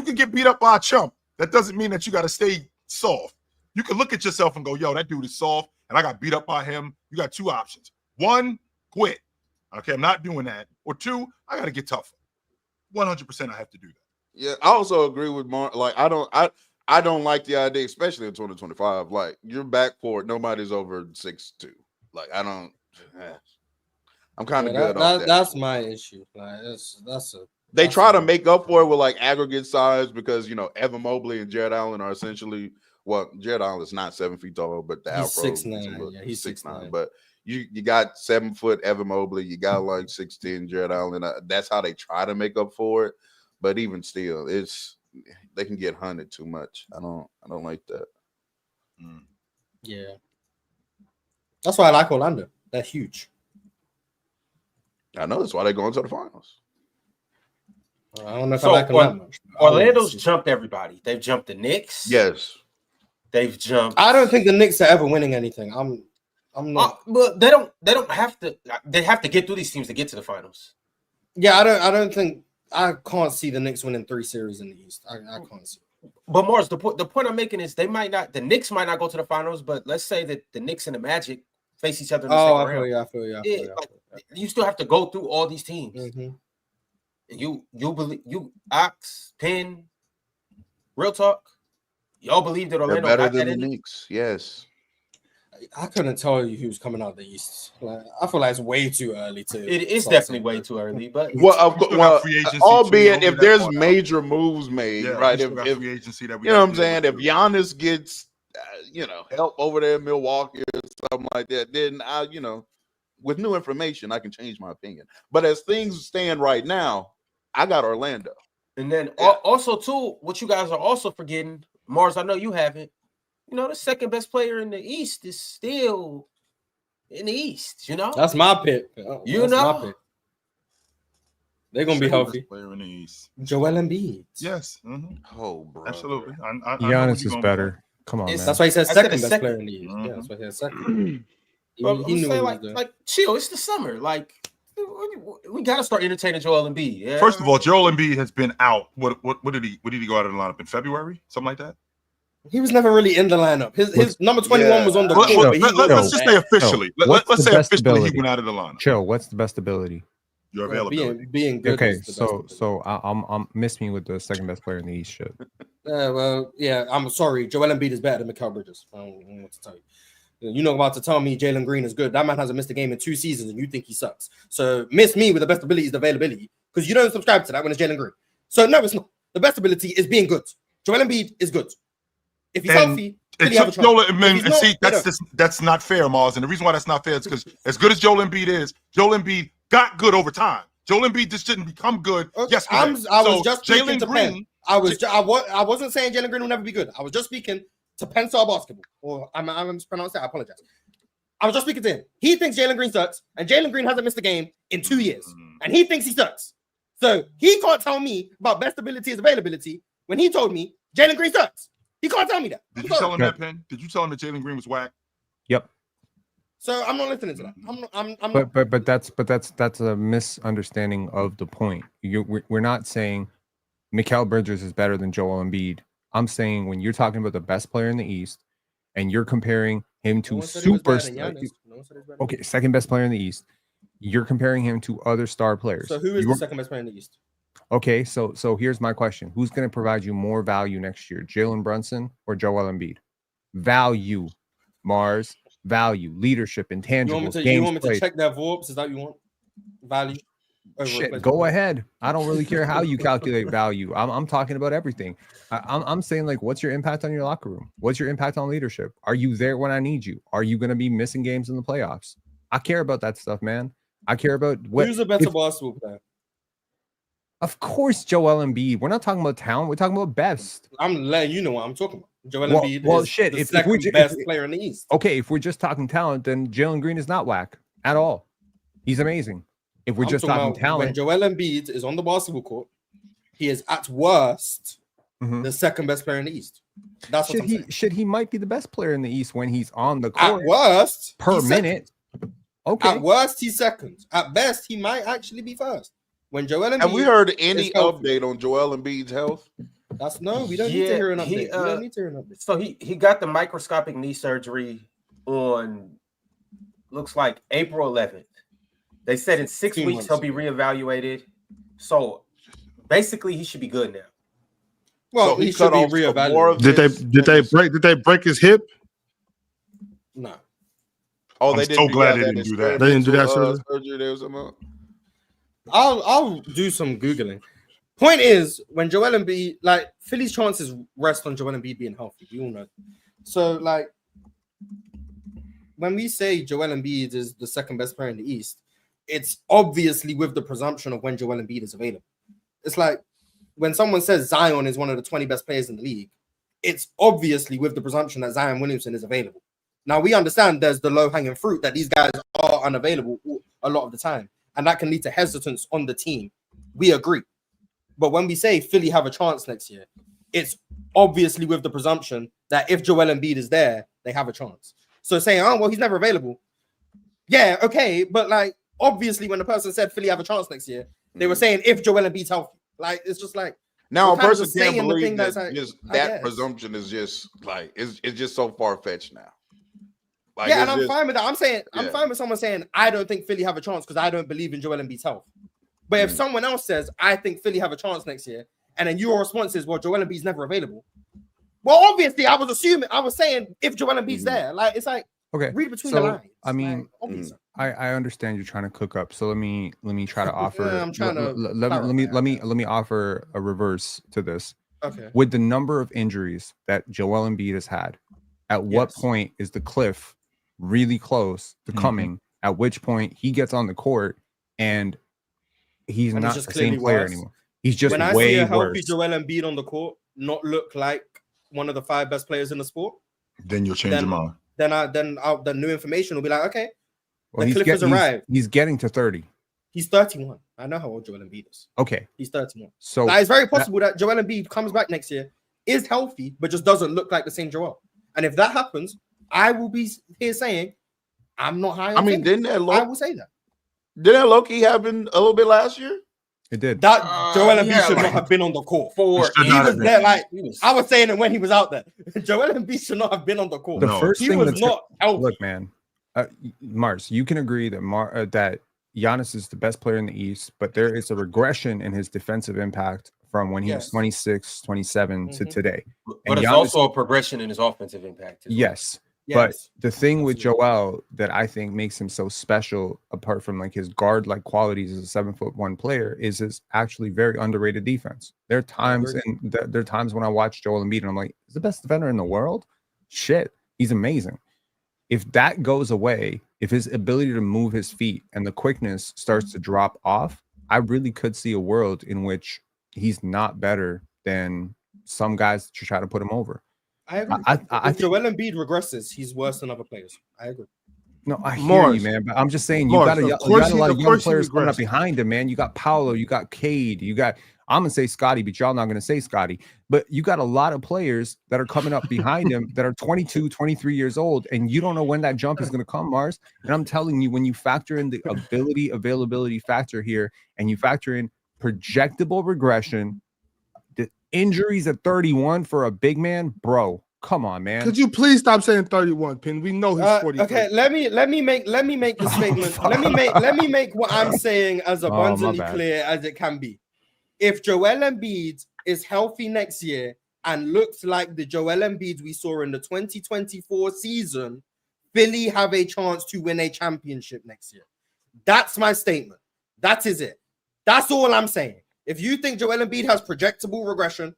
can get beat up by a chump. That doesn't mean that you got to stay soft. You can look at yourself and go, yo, that dude is soft, and I got beat up by him. You got two options. One, quit. Okay, I'm not doing that. Or two, I got to get tougher. 100% I have to do that. Yeah, I also agree with Mark. Like, I don't like the idea, especially in 2025. Like, your backcourt, nobody's over 6'2". Like, I don't. I'm kind of good on that. That's my issue. Like, they try to make up for it with like aggregate size because Evan Mobley and Jared Allen are essentially. Well, Jared Allen is not 7 feet tall, but the he's Afro 6'9". Yeah, he's 6'9". But you got 7 foot Evan Mobley, you got like 6'10" Jared Allen. That's how they try to make up for it. But even still, they can get hunted too much. I don't like that. Yeah, that's why I like Orlando. They're huge. I know that's why they're going to the finals. I don't know if I like them that much. Orlando's jumped everybody. They've jumped the Knicks. Yes. They've jumped. I don't think the Knicks are ever winning anything. I'm not. But they don't have to. They have to get through these teams to get to the finals. Yeah, I can't see the Knicks winning 3 series in the East. I can't see. But Mars, the point I'm making is the Knicks might not go to the finals, but let's say that the Knicks and the Magic face each other in the second round. I feel you. You still have to go through all these teams. Mm-hmm. You believe Ox, Penn, real talk. Y'all believe that Orlando they're better got than that the in Knicks? Yes. I couldn't tell you who's coming out of the East. Like, I feel like it's way too early to. It is definitely way too early, but albeit if there's major moves made, right? If free agency that we you know what I'm saying, if Giannis gets help over there in Milwaukee or something like that, then with new information, I can change my opinion. But as things stand right now, I got Orlando. And then also too, what you guys are also forgetting, Mars, I know you haven't. The second best player in the East is still in the East. That's my pick. My pick. They're gonna be healthy. Player in the East. Joel Embiid. Yes. Mm-hmm. Oh, bro. Absolutely. Giannis is better. Come on, man. That's why he said second best player in the East. Yeah, that's why he said second. I'm He knew saying what he was doing. like chill. It's the summer. Like we got to start entertaining Joel Embiid. Yeah? First of all, Joel Embiid has been out. What did he go out of the lineup in February? Something like that. He was never really in the lineup. His number 21 was on the Well, court, but he let's just say officially. What's Let's the say best officially ability? he went out of the lineup. Chill. What's the best ability? Your availability. being good. Okay, is the best so I'm miss me with the second best player in the East shit. I'm sorry. Joel Embiid is better than Mikal Bridges. I don't know what to tell you. You're not about to tell me Jalen Green is good. That man hasn't missed a game in 2 seasons, and you think he sucks. So miss me with the best ability is the availability, because you don't subscribe to that when it's Jalen Green. So no, it's not. The best ability is being good. Joel Embiid is good. If he's healthy, it took Joel, that's not fair, Mars. And the reason why that's not fair is because as good as Joel Embiid is, Joel Embiid got good over time. Joel Embiid just didn't become good yesterday. I was just speaking Jalen to Green. Penn. I wasn't saying Jalen Green will never be good. I was just speaking to Penn Star basketball. Or I'm mispronounced that. I apologize. I was just speaking to him. He thinks Jalen Green sucks, and Jalen Green hasn't missed a game in 2 years, and he thinks he sucks. So he can't tell me about best ability is availability when he told me Jalen Green sucks. He can't tell me that. Did you tell him that, Penn? Did you tell him that Jalen Green was whack? Yep. So I'm not listening to that. But that's a misunderstanding of the point. We're not saying Mikal Bridges is better than Joel Embiid. I'm saying when you're talking about the best player in the East and you're comparing him to second best player in the East, you're comparing him to other star players. So who is the second best player in the East? Okay, so here's my question. Who's going to provide you more value next year, Jalen Brunson or Joel Embiid? Value, Mars, value, leadership, intangibles, you want me to check their VORPs? Is that what you want? Value? Shit, go ahead. I don't really care how you calculate value. I'm talking about everything. I'm saying, like, what's your impact on your locker room? What's your impact on leadership? Are you there when I need you? Are you going to be missing games in the playoffs? I care about that stuff, man. I care about who's a better basketball player. Of course, Joel Embiid. We're not talking about talent. We're talking about best. I'm letting you know what I'm talking about. Joel Embiid is the second best player in the East. Okay, if we're just talking talent, then Jalen Green is not whack at all. He's amazing. If we're just talking talent. When Joel Embiid is on the basketball court, he is at worst the second best player in the East. That's what I'm saying. He might be the best player in the East when he's on the court. At worst, per minute. Okay. At worst, he's second. At best, he might actually be first. When Joel Embiid, have we heard any update on Joel Embiid's health? We don't need to hear an update. We don't need to hear an update. So he got the microscopic knee surgery on looks like April 11th. They said in 6 weeks he'll be reevaluated. So basically, he should be good now. Well, he should be reevaluated. Did they break his hip? No. Oh, I'm so glad they didn't do that. They didn't do that surgery. There was something. I'll do some Googling. Point is, when Joel Embiid, like, Philly's chances rest on Joel Embiid being healthy. We all know. So, like, when we say Joel Embiid is the second best player in the East, it's obviously with the presumption of when Joel Embiid is available. It's like when someone says Zion is one of the 20 best players in the league, it's obviously with the presumption that Zion Williamson is available. Now, we understand there's the low-hanging fruit that these guys are unavailable a lot of the time, and that can lead to hesitance on the team. We agree. But when we say Philly have a chance next year, it's obviously with the presumption that if Joel Embiid is there, they have a chance. So saying, oh, well, he's never available. Yeah, okay. But, like, obviously when the person said Philly have a chance next year, they were saying if Joel Embiid's healthy. Like, it's just like, now a person can't believe that that presumption is just like it's just so far-fetched now. Like, yeah, and I'm fine with that. I'm fine with someone saying I don't think Philly have a chance because I don't believe in Joel Embiid's health. But if someone else says I think Philly have a chance next year, and then your response is, well, Joel Embiid's never available. Well, obviously, I was saying if Joel Embiid's there, like, it's like, okay, read between the lines. I mean, like, I understand you're trying to cook up. So let me try to offer. I'm trying to let me offer a reverse to this. Okay. With the number of injuries that Joel Embiid has had, at what point is the cliff really close to coming? At which point he gets on the court and he's not the same player anymore. He's just when I way see a healthy worse. Joel Embiid on the court not look like one of the 5 best players in the sport, then you'll change your mind. Then the new information will be like, okay, well, the cliff has arrived. He's getting to 30. He's 31. I know how old Joel Embiid is. Okay, he's 31. So now, it's very possible that Joel Embiid comes back next year, is healthy, but just doesn't look like the same Joel. And if that happens, I will be here saying, I'm not high. I mean, didn't I will say that. low-key happen a little bit last year? It did. That Joel Embiid yeah, should like not have been on the court. should He not was have there, been. like I was saying it when he was out there. Joel Embiid should not have been on the court. The No. first He thing was that's not healthy. look, man, Mars, you can agree that that Giannis is the best player in the East, but there is a regression in his defensive impact from when he was 26, 27 to today. But it's Giannis- also a progression in his offensive impact. as well. Yes. But the thing with Joel that I think makes him so special, apart from like his guard-like qualities as a 7'1" player, is his actually very underrated defense. There are times there are times when I watch Joel Embiid and I'm like, he's the best defender in the world. Shit, he's amazing. If that goes away, if his ability to move his feet and the quickness starts to drop off, I really could see a world in which he's not better than some guys that try to put him over. I agree. I If think Joel Embiid regresses, he's worse than other players. I agree. no, I hear Mars. you, man. But I'm just saying you Mars, got of a course lot he- of of young course he players coming up regressed. behind him, man. You got Paolo, you got Cade, you got. I'm gonna say Scotty, but y'all not gonna say Scotty. But you got a lot of players that are coming up behind him that are 22, 23 years old, and you don't know when that jump is gonna come, Mars. And I'm telling you, when you factor in the availability factor here, and you factor in projectable regression, the injuries at 31 for a big man, bro. Come on, man. Could you please stop saying 31, Pin? We know he's 40. Okay, let me make the statement. let me make what I'm saying as abundantly bad. clear as it can be. If Joel Embiid is healthy next year and looks like the Joel Embiid we saw in the 2024 season, Philly have a chance to win a championship next year. That's my statement. That is it. That's all I'm saying. If you think Joel Embiid has projectable regression,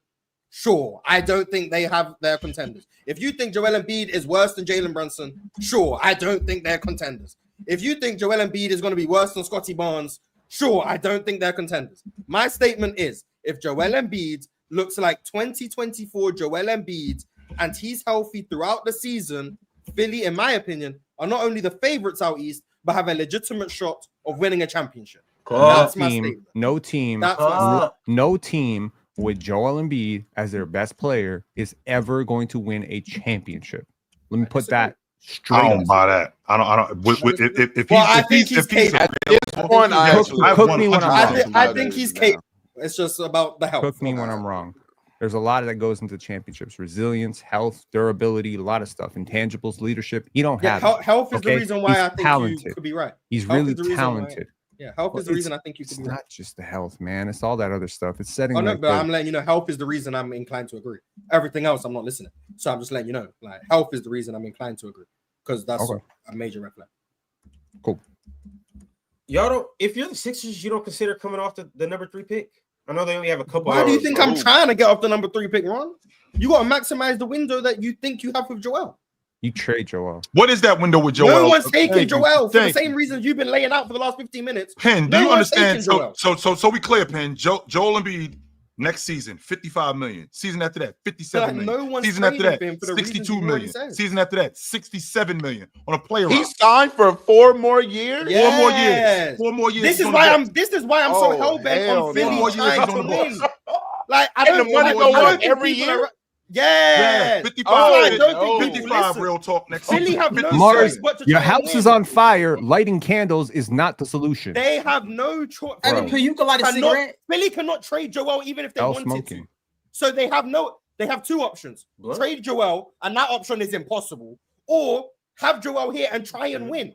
sure. I don't think they're contenders. If you think Joel Embiid is worse than Jalen Brunson, sure. I don't think they're contenders. If you think Joel Embiid is going to be worse than Scotty Barnes, sure. I don't think they're contenders. My statement is, if Joel Embiid looks like 2024 Joel Embiid and he's healthy throughout the season, Philly, in my opinion, are not only the favorites out east, but have a legitimate shot of winning a championship. That's my statement. No team with Joel Embiid as their best player is ever going to win a championship. Let me put that straight. I don't buy that. I don't. I think he's capable. At this point, Cook me when I'm wrong. I think he's capable. It's just about the health. Cook me when I'm wrong. There's a lot that goes into championships: resilience, health, durability, a lot of stuff, intangibles, leadership. You don't have health is the reason why He's I think talented. you could be right. He's Health really is the reason talented. Yeah, health is the reason I think you could It's be right. not just the health, man. It's all that other stuff. It's setting. Oh no, like but I'm letting you know, health is the reason I'm inclined to agree. Everything else, I'm not listening. So I'm just letting you know, like health is the reason I'm inclined to agree because that's a major red flag. Cool. Y'all don't. If you're the Sixers, you don't consider coming off the number 3 pick. I know they only have a couple. Why do you hours. think I'm trying to get off the number 3 pick, Ron? You got to maximize the window that you think you have with Joel. You trade Joel. What is that window with Joel? No one's taking Thank you. Joel for the Thank same reasons you've been laying out for the last 15 minutes. Penn, do No you one's understand? taking Joel. So we clear, Penn. Joel Embiid next season, 55 million. Season after that, 57 million. No one's Season after trading that, him for the reasons 62 you already million. said. Season after that, 67 million on a player. He option. signed for 4 more years. Yes. 4 more years. This he's is on why the I'm. books. This is why I'm so hell bent hell on no. 4 Philly more years trying he's to on the win. books. Like I And don't. the money I go don't up think every people year? are- Yeah. 55. I don't think no. people 55 listen. real talk next Philly season. have no 57. Mars, choice but to your try and house is win. on fire. Lighting candles is not the solution. They have no choice. Bro. You can light a cigarette. Philly cannot trade Joel even if they Hell wanted smoking. to. So they have no. They have 2 options: What? trade Joel, and that option is impossible, or have Joel here and try and win.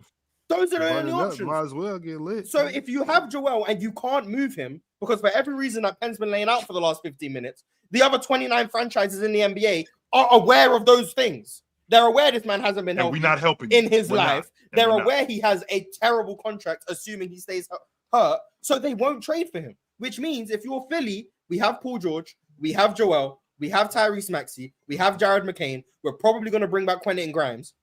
Those are the only options. Might as well get lit. So if you have Joel and you can't move him, because for every reason that Penn's been laying out for the last 15 minutes, the other 29 franchises in the NBA are aware of those things. They're aware this man hasn't been And healthy we're not helping in you. his We're not. life. And They're we're not. aware he has a terrible contract, assuming he stays hurt. So they won't trade for him, which means if you're Philly, we have Paul George, we have Joel, we have Tyrese Maxey, we have Jared McCain. We're probably going to bring back Quentin Grimes.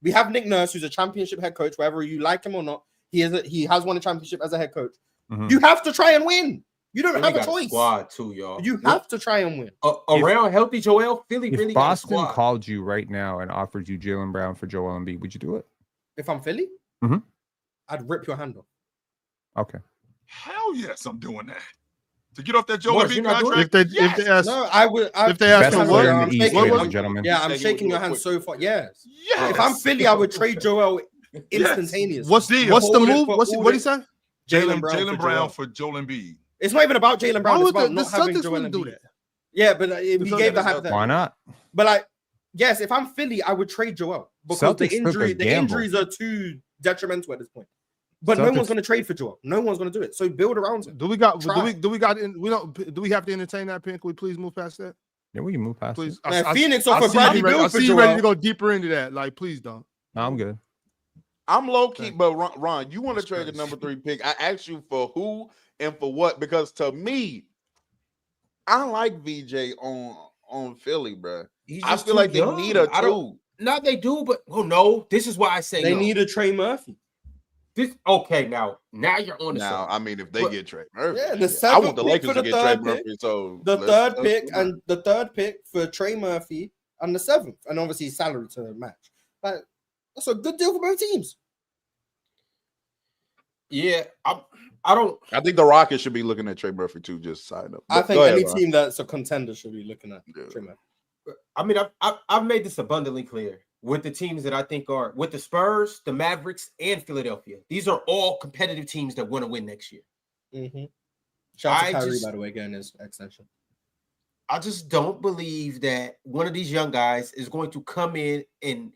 We have Nick Nurse, who's a championship head coach, whether you like him or not. He has won a championship as a head coach. Mhm. You have to try and win. You don't Philly have a got choice. Squad too, y'all. You have to try and win. Around healthy Joel, Philly If really got a Boston squad. called you right now and offered you Jaylen Brown for Joel Embiid, would you do it? If I'm Philly, Mhm. I'd rip your hand off. Okay. Hell yes, I'm doing that. To get off that Joel Morris, Embiid you're not doing contract. if they ask, No, I would. If they ask Best for player what? in the East, shaking- ladies what- and gentlemen. Yeah, I'm Say you shaking would your do it hand quick. so far. Yes. Yes. If I'm Philly, I would trade Joel instantaneous. What's Deal. the Hold it move? for What all he the- say? Jalen Jalen Brown Brown for for Joel Embiid. It's not even about Jalen Brown. Why It's would about the not having Celtics Joel wouldn't do Embiid. that? Yeah, but we Celtics- gave the Why hypothetical. Why not? But like, yes, if I'm Philly, I would trade Joel because Celtics took a the gamble. injuries are too detrimental at this point. But no Celtics- one's going to trade for Joel. No one's going to do it. So build around him. Do we got? Try. Do we got? We don't. Do we have to entertain that, Pin? Can we please move past that? Yeah, we can move past Please. it. Man, Phoenix I offer see Bradley you ready, Beal I for see you ready Joel. to go deeper into that. Like, please don't. No, I'm good. I'm low key, Okay. but Ron, you want to That's trade the crazy. number 3 pick? I asked you for who and for what because to me, I like VJ on Philly, bro. He's I just feel too like they young. need a I don't. 2. No, they do, but no. This is why I say They no. need a Trey Murphy. This okay now. Now you're on the Now, I mean, if they But- get Trey Murphy, Yeah, the I seventh want the pick Lakers for to the get Trey third Murphy. pick. So The let's- third let's pick do that. and the third pick for Trey Murphy and the 7th, and obviously salary to match. Like, that's a good deal for both teams. Yeah, I don't. I think the Rockets should be looking at Trey Murphy too. Just sign up. I Go think ahead, any Ron. team that's a contender should be looking at Yeah. Trey Murphy. I mean, I've made this abundantly clear with the teams that I think are with the Spurs, the Mavericks, and Philadelphia. These are all competitive teams that want to win next year. Mm-hmm. Shout out to I Kyrie, just- by the way, getting his extension. I just don't believe that one of these young guys is going to come in and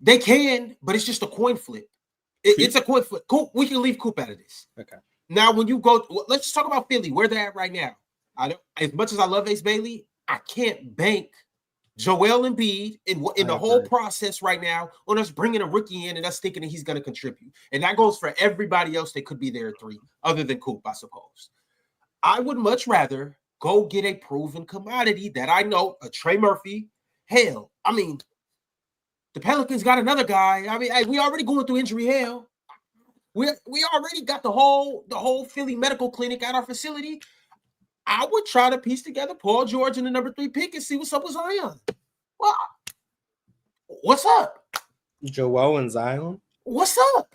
they can, but it's just a coin flip. It's a coin flip. Coop, we can leave Coop out of this. Okay. Now, when you go, let's just talk about Philly, where they're at right now. I don't, as much as I love Ace Bailey, I can't bank Joel Embiid in the whole agree. process right now on us bringing a rookie in and us thinking that he's going to contribute. And that goes for everybody else that could be there at 3, other than Coop, I suppose. I would much rather go get a proven commodity that I know, a Trey Murphy. Hell, I mean, the Pelicans got another guy. I mean, hey, we already going through injury hell. We already got the whole Philly medical clinic at our facility. I would try to piece together Paul George and the number 3 pick and see what's up with Zion. Well, what's up? Joel and Zion. What's up?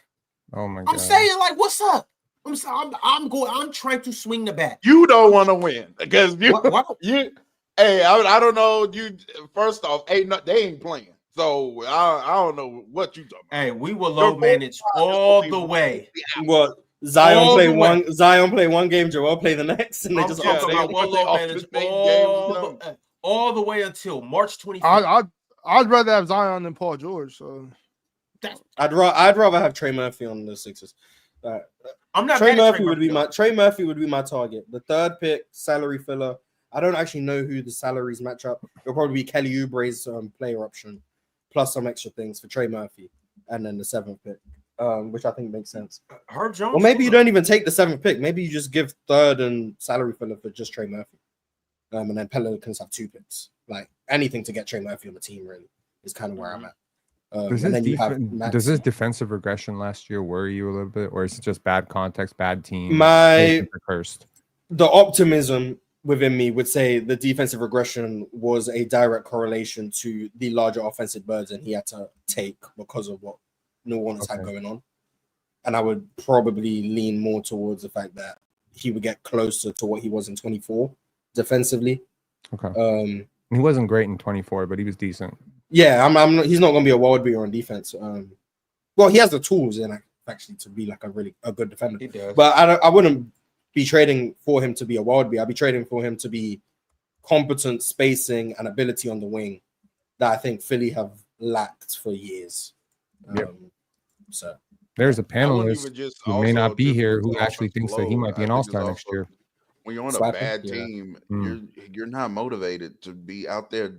Oh my god. I'm saying, like, what's up? I'm trying to swing the bat. You don't want to win because you, Why- Hey, I don't know. You first off, they ain't playing. So I don't know what you talking about. Hey, we will low manage all the way. What? Zion All play the way. one. Zion play one game. Joel play the next, and they I'm just talking they about want we'll they low off manage the big game, all the way until March 25th. I'd rather have Zion than Paul George. So I'd rather have Trey Murphy on the Sixers. I'm not Trey mad at Murphy would be though. Trey Murphy would be my target. The third pick, salary filler. I don't actually know who the salaries match up. It'll probably be Kelly Oubre's player option, plus some extra things for Trey Murphy, and then the 7th pick, which I think makes sense. Herb Jones. Or maybe you don't even take the 7th pick. Maybe you just give 3rd and salary filler for just Trey Murphy, and then Pelicans have 2 picks. Like anything to get Trey Murphy on the team really is kind of where I'm at. Does and this, then you have Maxey. does this defensive regression last year worry you a little bit, or is it just bad context, bad team? Cursed. The optimism within me would say the defensive regression was a direct correlation to the larger offensive burden he had to take because of what New Orleans had going on. And I would probably lean more towards the fact that he would get closer to what he was in 24 defensively. Okay. He wasn't great in 24, but he was decent. Yeah, he's not going to be a world beater on defense. Well, he has the tools in actually to be like a good defender. He does. But I wouldn't be trading for him to be a world beater. I'd be trading for him to be competent spacing and ability on the wing that I think Philly have lacked for years. So there's a I wouldn't panelist even just who may also not be just here look who at actually thinks that he offensive might be load. an I think it's all-star next also- year. When you're on a Slapping, bad yeah. team, you're not motivated to be out there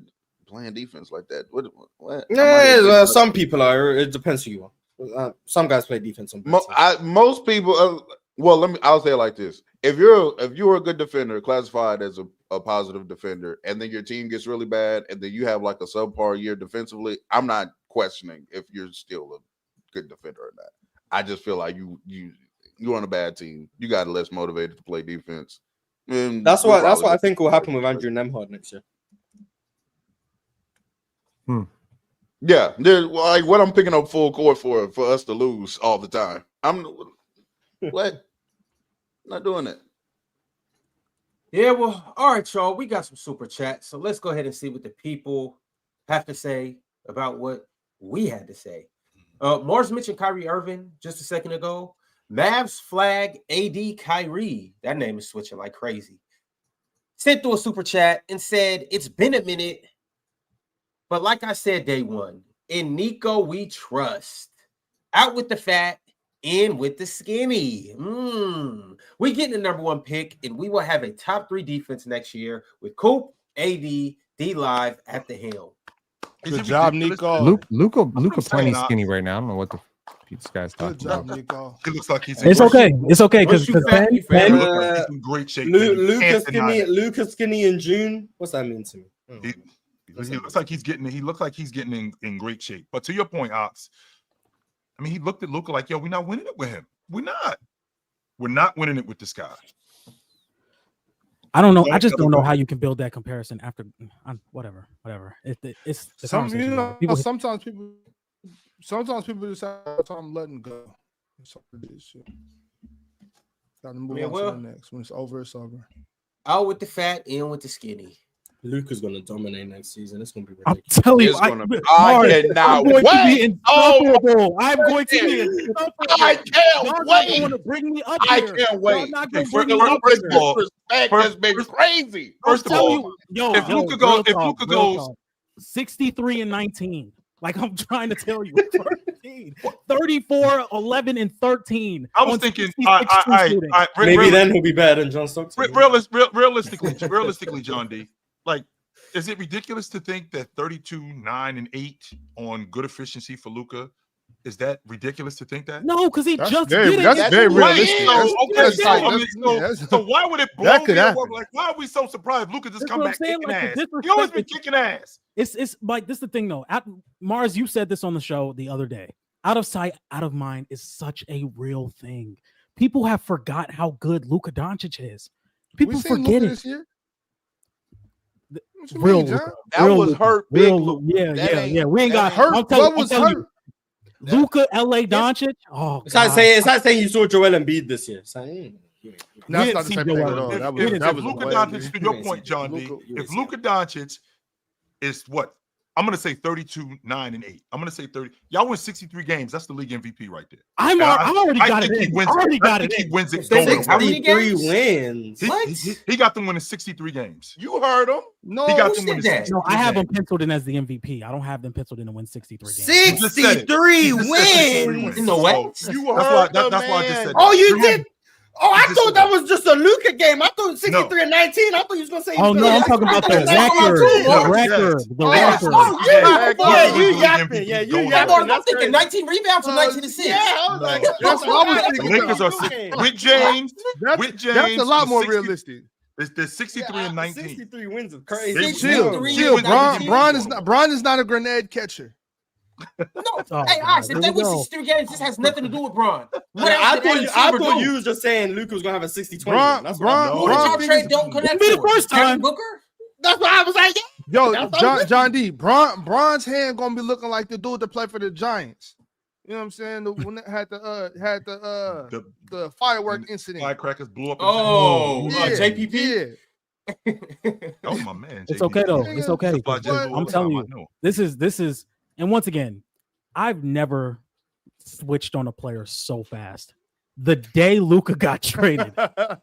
playing defense like that. What? yeah, some people are. It depends who you are. Some guys play defense on both sides. Most people. Well, I'll say it like this: if you're a good defender, classified as a positive defender, and then your team gets really bad, and then you have like a subpar year defensively, I'm not questioning if you're still a good defender or not. I just feel like you're on a bad team. You got less motivated to play defense. And That's you'll what probably I just- think will happen with Andrew Nemhard next year. Yeah, like what I'm picking up full court for us to lose all the time. I'm what? Not doing it. Yeah, well, all right, y'all. We got some super chats. So let's go ahead and see what the people have to say about what we had to say. Mars mentioned Kyrie Irving just a second ago. Mavs flag AD Kyrie. That name is switching like crazy. Sent through a super chat and said, it's been a minute. But like I said, day one, in Nico, we trust. Out with the fat, in with the skinny. We get the number one pick, and we will have a top 3 defense next year with Coop, AD, D-Live at the helm. Good job, Nico. Luka saying, plenty skinny right now. I don't know what this guy's Good talking job, about. Nico. It looks like he's It's okay. It's okay because Once you fat, you fat. He looks like he's in great shape. Luka skinny in June. What's that mean to me? He looks like he's getting. He looks like he's getting in great shape. But to your point, Ox, I mean, he looked at Luka like, yo, we're not winning it with him. We're not winning it with this guy. I don't know. I just don't know how you can build that comparison after whatever. It's the conversation. Sometimes people just have time letting go. Got to move on to the next. When it's over, it's over. Out with the fat, in with the skinny. Luka's gonna dominate next season. It's gonna be I'm ridiculous. telling you, It's I'm gonna going be- to be insufferable. I'm going to be insufferable. I can't Y'all not wait. going to bring me up I here. can't Y'all wait. not going to Okay, bring me up first here. of all, Disrespect has been crazy. First of I'm telling all, you, if Luka goes 63 and 19, like I'm trying to tell you, 34, 11, and 13. I was on thinking, 66 shooting. Maybe then he'll be better than John Stockton. realistically, John D, like, is it ridiculous to think that 32, 9, and 8 on good efficiency for Luka? Is that ridiculous to think that? No, because he That's just very- did it. that's very realistic. So why would it blow That could me away? happen. Like, why are we so surprised Luka just That's come what I'm back saying, kicking like, the ass? disrespect He always been is- kicking ass. It's like this is the thing though. Mars, you said this on the show the other day. Out of sight, out of mind is such a real thing. People have forgot how good Luka Doncic is. People forget it. This year? What you Real mean, John? Luka. That Real was Luka. hurt big Real Luka. Yeah, That yeah, ain't- yeah. We ain't got that hurt. ain't- What was hurt? Luka, LA Doncic. Oh, It's not God. saying you saw Joel Embiid this year. It's like, That's didn't not the see same Joel thing at Embiid. all. That We was didn't that see was Luka way- Doncic, to your You point, ain't John seen D, Luka- you if ain't seen Luka Doncic is what? I'm gonna say 32, 9, and 8. I'm gonna say 30. Y'all win 63 games. That's the league MVP right there. I already got it in. I already got it He in. wins it. How Going many away. 63 games? wins. What? He got them winning 63 games. You heard him. No, He got who them said winning that? 63 No, I have them games. penciled in as the MVP. I don't have them penciled in to win 63 games. You just said it. 63 You just said 63 wins. In the West? So, You that's heard why. the That's why I just man. said. Oh, that. you did? Oh, I just thought said that was just a Luka game. I thought 63 and 19. I thought you was gonna say. Oh no, I'm talking about the That's all record. I'm The talking record. The Oh, record. yeah, you League yapping. MVP Yeah, you going yapping. away. I'm That's thinking crazy. 19 rebounds or 19 assists. Yeah, I was like, That's what I was The thinking. Lakers are with James. With James, That's a lot the more 60 realistic. It's 63 and 19. 63 wins is crazy. They- Chill, 63 chill. and Bron 19. is not a grenade catcher. No, Oh, hey, God, Ox, here if they we win go. 63 games, this has nothing to do with Bron. What Yeah, else I did thought Adam you Silver do? was just saying Luka was gonna have a 60-20. Bron- That's Bron- Who did y'all Bron- trade Don't Connect Wouldn't be the for? first Devin time. Booker? That's why I was like, Yo, That's what I'm John D. Bron's hand gonna be looking like the dude that played for the Giants. You know what I'm saying? The one that had the firework incident. Firecrackers blew up. Oh, Yeah, JPP? yeah. Oh my man. It's JPP. okay though. Yeah, It's okay. Supply Jet blew I'm up the telling time, you, I know. this is, and once again, I've never switched on a player so fast. The day Luka got traded,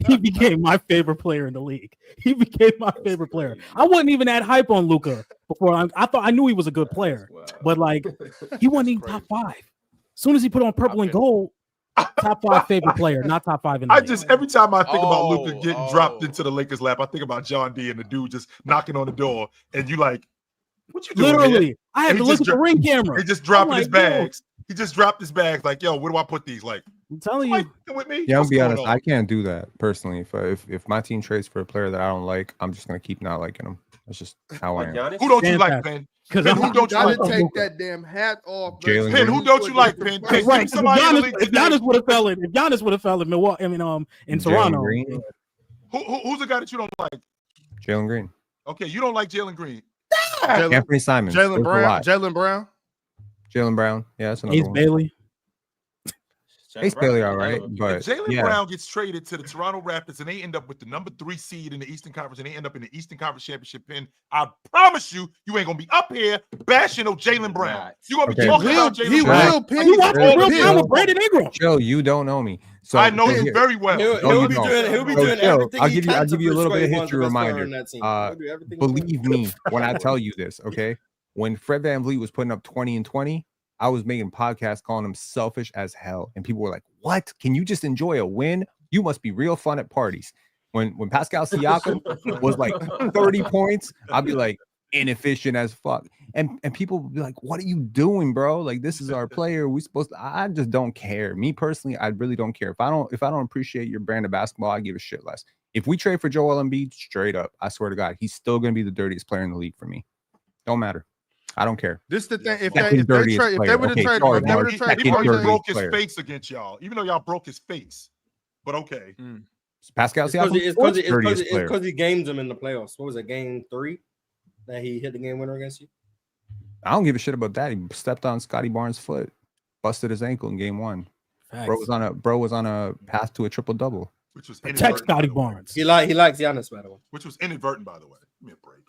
he became my favorite player in the league. He became my favorite player. I wasn't even that hype on Luka before. I knew he was a good player, but like he wasn't even top 5. As soon as he put on purple and gold, top 5 favorite player, not top 5 in the I league. just every time I think about Luka getting Oh. dropped into the Lakers lap, I think about John D and the dude just knocking on the door, and you like, what you doing? Literally, here? I had And to he look just at the ring camera. He just dropping I'm his like, yo. bags. He just dropped his bags. Like, yo, where do I put these? Like, I'm telling like you, with me? Yeah, I'll What's be going honest. on? I can't do that personally. If my team trades for a player that I don't like, I'm just gonna keep not liking him. That's just how I am. Giannis? Who don't you like, Fantastic. Pen? because Pen, who don't you Gotta like? take that damn hat off. Jalen Pen, who don't you like, Pen? Pen, right. give somebody in the league If today. Giannis would have fell in Milwaukee, in Jalen Toronto, Green. Who's the guy that you don't like? Jalen Green. Okay, you don't like Jalen Green. Anthony Simons. There's a lot. Jalen Brown. Jalen Brown. Yeah, that's another Ace one. Bailey. Ace Bailey, all right, but If Jaylen yeah. Brown gets traded to the Toronto Raptors and they end up with the number 3 seed in the Eastern Conference and they end up in the Eastern Conference Championship pin, I promise you, you ain't gonna be up here bashing no Jaylen Brown. You're gonna be Okay. talking about He Jaylen Brown. will pick. You watching He will real pick. time with Brandon Ingram? Chill, you don't know me. So I know you here- very well. He'll be doing Chill. everything I'll he give you. can I'll to give you a little prove bit of he history wants the best player reminder. on that team. He'll do everything he can. Believe me when I tell you this. Okay, when Fred VanVleet was putting up 20 and 20, I was making podcasts calling him selfish as hell, and people were like, "What? Can you just enjoy a win? You must be real fun at parties." When Pascal Siakam was like 30 points, I'd be like inefficient as fuck, and people would be like, "What are you doing, bro? Like this is our player. We supposed to." I just don't care. Me personally, I really don't care. If I don't appreciate your brand of basketball, I give a shit less. If we trade for Joel Embiid, straight up, I swear to God, he's still gonna be the dirtiest player in the league for me. Don't matter. I don't care. This is the thing. If Second they dirtiest trade, if they player. would have Okay, traded, sorry, if they would Mark. have traded Even though he dirtiest broke his player. face against y'all, even though y'all broke his face. But okay. Pascal Siakam, It's dirtiest player. because he gamed him in the playoffs. What was it, game 3 that he hit the game winner against you? I don't give a shit about that. He stepped on Scotty Barnes' foot, busted his ankle in game 1. Bro was on a path to a triple double. Which was Protect inadvertent, Scotty by the way. Barnes. He likes Giannis, by the way. Which was inadvertent, by the way. Give me a break.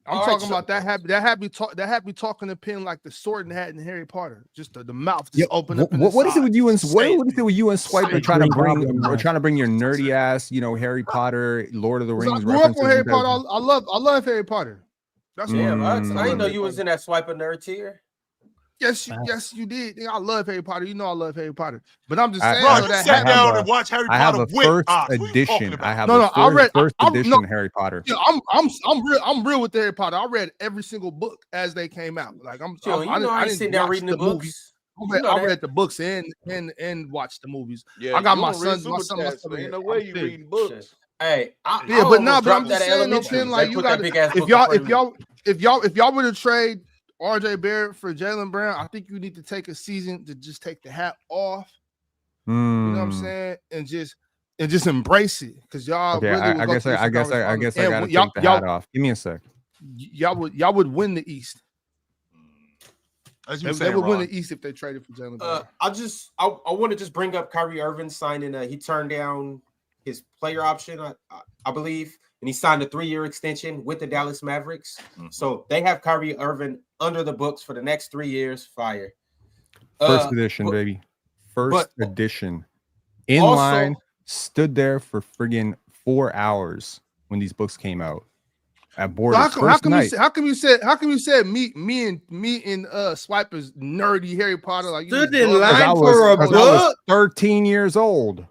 I'm All right, talking about that happy talking the pen like the sword and hat in Harry Potter. Just the mouth just Yeah, open up. what is it with you and Say it. what is it with you and Swiper Say trying to Green bring Goblin, trying to bring your nerdy ass, Harry Potter, Lord of the I Rings grew up references? on Harry you guys- Potter. I love Harry Potter. That's Yeah, why. I didn't know you was in that swiper nerd tier. Yes, you did. I love Harry Potter. You know I love Harry Potter. But I'm just I- saying Bro, though, you that sat happened. down and watched Harry I have Potter a with first Ox. What are you edition. talking about? I have No, a I read- first I- edition no. Harry Potter. Yeah, I'm real with the Harry Potter. I read every single book as they came out. Like I ain't didn't sitting there watch reading the movies. books. I read the books and watched the movies. Yeah, I got you my don't read son. My son. Superchats, so ain't no way you reading books. Hey, I Yeah, but almost but I'm dropped just that saying, no, elementary. Ken, like They you put got that big ass if book y'all in front of me. would have trade RJ Barrett for Jaylen Brown, I think you need to take a season to just take the hat off. You know what I'm saying, and just embrace it, because y'all Okay, really would I go guess to the I conference gotta finals. take And the hat off. Give me a sec. Y'all would win the East. As you They were saying, would win Ron. the East if they traded for Jaylen Brown. I want to just bring up Kyrie Irving signing. He turned down his player option, I believe, and he signed a 3-year extension with the Dallas Mavericks. So they have Kyrie Irving under the books for the next 3 years. Fire. First edition, baby. First edition. In line, stood there for friggin' 4 hours when these books came out. At Borders. How come you said me and Swiper's nerdy Harry Potter, like you Stood in was line dog- for a I was book. 13 years old.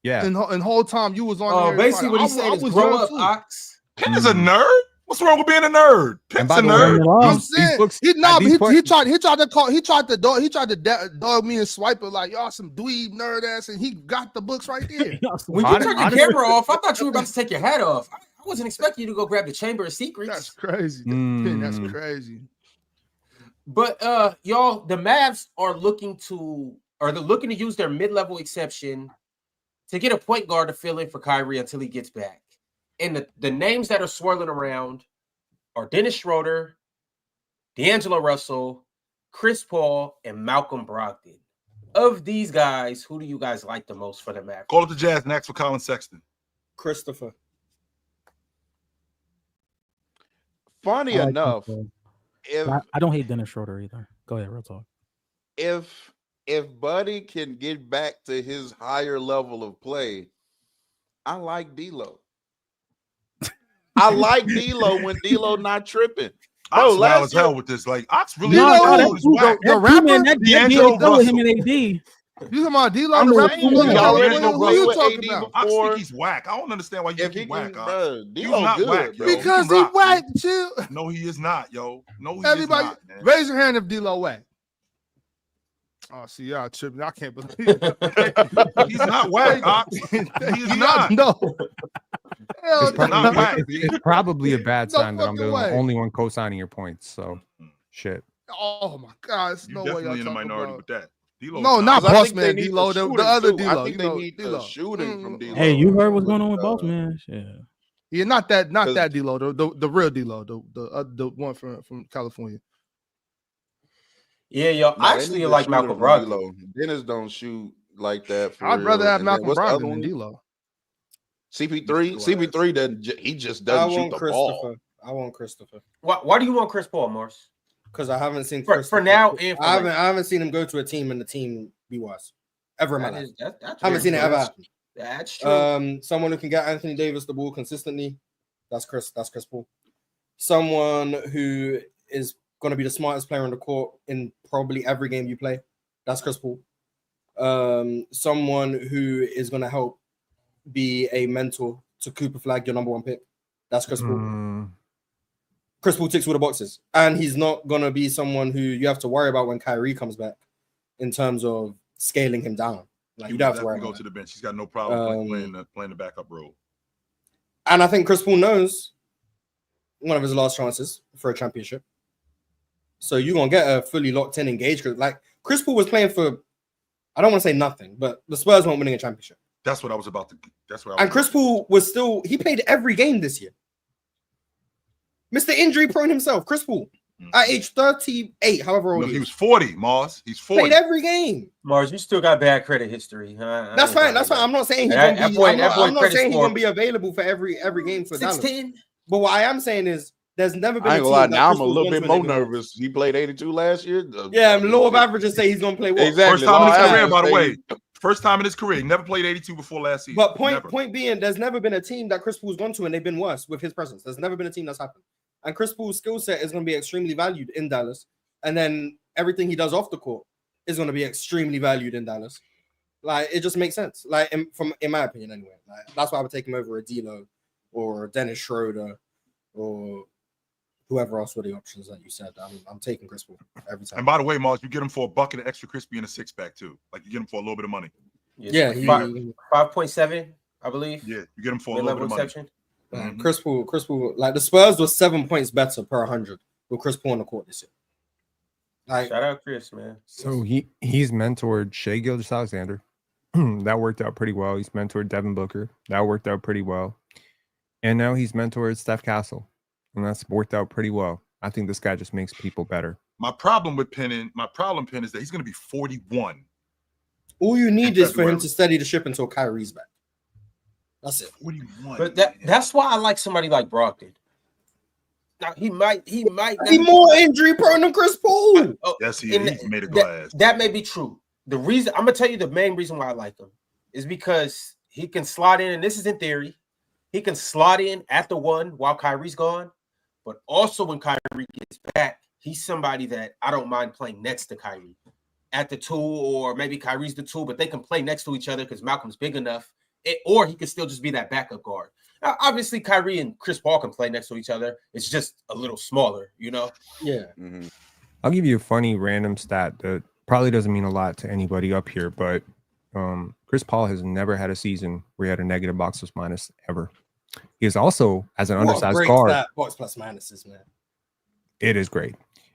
Yeah. and whole time you was on. Oh, Harry basically Potter. what he I said is was grow young up, too. Ox. Penn is a nerd. What's wrong with being a nerd? And Penn's by a the nerd. way, I'm these saying books, he these tried to dog me and Swiper like y'all some dweeb nerd ass, and he got the books right there. When you turn your camera off, I thought you were about to take your hat off. I wasn't expecting you to go grab the Chamber of Secrets. That's crazy. That's crazy. But y'all, the Mavs are looking to use their mid-level exception to get a point guard to fill in for Kyrie until he gets back. And the names that are swirling around are Dennis Schroeder, D'Angelo Russell, Chris Paul, and Malcolm Brogdon. Of these guys, who do you guys like the most for the Mavericks? Call up the Jazz next for Colin Sexton. Christopher. Funny I like enough, Chris Paul. if I don't hate Dennis Schroeder either. Go ahead, real talk. if Buddy can get back to his higher level of play, I like D'Lo. I like D'Lo when D'Lo not tripping. Ox Bro, wild last as hell year- with this. Like Ox really D'Lo, is whack. the rapper, that D'Angelo deal with him Russell. and AD. you talking about D'Lo? I'm The rapper? saying, Who he already you played with talking AD about? Ox before. think he's whack. I don't understand why you If think he he's can, whack, bro, Ox. D'Lo not good, whack, bro. yo. Because can he rock, whack, chill. No, he is not, yo. No, he Everybody, is not, man. raise your hand if D'Lo whack. Oh, see, y'all tripping. I can't believe it. He's not whack, Ox. He's not. No. Hell It's, no. not whack. it's probably a bad No sign that I'm the fucking way. only one co-signing your points. So, shit. Oh my God, there's You no way y'all definitely in the talking minority about. with that. D-Lo No, is not I Boss think they Man need D-Lo, the shooting, other too. D-Lo. I think you they know, need D-Lo. shooting from D-Lo. Hey, you heard what's going on with Uh, Boss Man? Yeah. Yeah, not that Cause- D-Lo, the real D-Lo, the one from California. Yeah, yo. No, I they actually need a like shooter Malcolm from Brogdon. D-Lo. Dennis don't shoot like that. For I'd rather real. have And then Malcolm what's the Brogdon other than one? D'Lo. CP3. CP3 doesn't. He just doesn't shoot the ball. I want Christopher Why do you want Chris Paul, Morris? because I haven't seen For now and for I later. haven't seen him go to a team and the team be worse ever in my life. That's I haven't seen it ever happen. That's true. Someone who can get Anthony Davis the ball consistently. That's Chris Paul. Someone who is going to be the smartest player on the court in probably every game you play. That's Chris Paul. Someone who is going to help be a mentor to Cooper Flag, your number one pick. That's Chris Paul. Chris Paul ticks all the boxes. And he's not going to be someone who you have to worry about when Kyrie comes back in terms of scaling him down. Like, you don't have to worry about go to the bench. He's got no problem playing the backup role. And I think Chris Paul knows one of his last chances for a championship. So you're going to get a fully locked in engaged. Like, Chris Paul was playing for, I don't want to say nothing, but the Spurs weren't winning a championship. That's what I was about to. That's what. And Chris Paul was still. He played every game this year. Mr. Injury prone himself, Chris Paul, at age 38, however old he was 40. Mars, he's 40. Played every game. Mars, you still got bad credit history. That's fine. That's fine. I'm not saying he's gonna be. I'm not saying he's gonna be available for every game for Dallas. But what I am saying is, there's never been. I ain't gonna lie. Now I'm a little bit more nervous. He played 82 last year. Yeah, law of averages say he's gonna play what? Exactly. First time in his career, by the way. First time in his career. He never played 82 before last season. But point being, there's never been a team that Chris Paul's gone to and they've been worse with his presence. There's never been a team that's happened. And Chris Paul's skill set is going to be extremely valued in Dallas. And then everything he does off the court is going to be extremely valued in Dallas. Like, it just makes sense. Like, in my opinion, anyway. Like, that's why I would take him over a D'Lo or Dennis Schroeder or whoever else were the options that you said. I'm taking Chris Paul every time. And by the way, Mars, you get him for a bucket of extra crispy and a six pack too. Like, you get him for a little bit of money. Yeah, 5.7, I believe. Yeah, you get him for a little bit of money. Exception. Chris Paul, like the Spurs was 7 points better per 100 with Chris Paul on the court this year. Like, shout out Chris, man. So he's mentored Shai Gilgeous-Alexander. That worked out pretty well. He's mentored Devin Booker. That worked out pretty well. And now he's mentored Steph Castle. And that's worked out pretty well. I think this guy just makes people better. My problem, Penn, is that he's going to be 41. All you need is for him to steady the ship until Kyrie's back. That's it. 41. But that's why I like somebody like Brogdon. Now he might be more injury prone than Chris Paul. Yes, he's made of glass. That may be true. The reason I'm gonna tell you the main reason why I like him is because he can slot in, and this is in theory. He can slot in at the one while Kyrie's gone, but also when Kyrie gets back, he's somebody that I don't mind playing next to Kyrie at the two, or maybe Kyrie's the two, but they can play next to each other because Malcolm's big enough. Or he could still just be that backup guard. Now, obviously, Kyrie and Chris Paul can play next to each other. It's just a little smaller, you know? Yeah. Mm-hmm. I'll give you a funny random stat that probably doesn't mean a lot to anybody up here, but Chris Paul has never had a season where he had a negative box plus minus ever. He is also, as an undersized guard. Box plus minuses, man. It is great.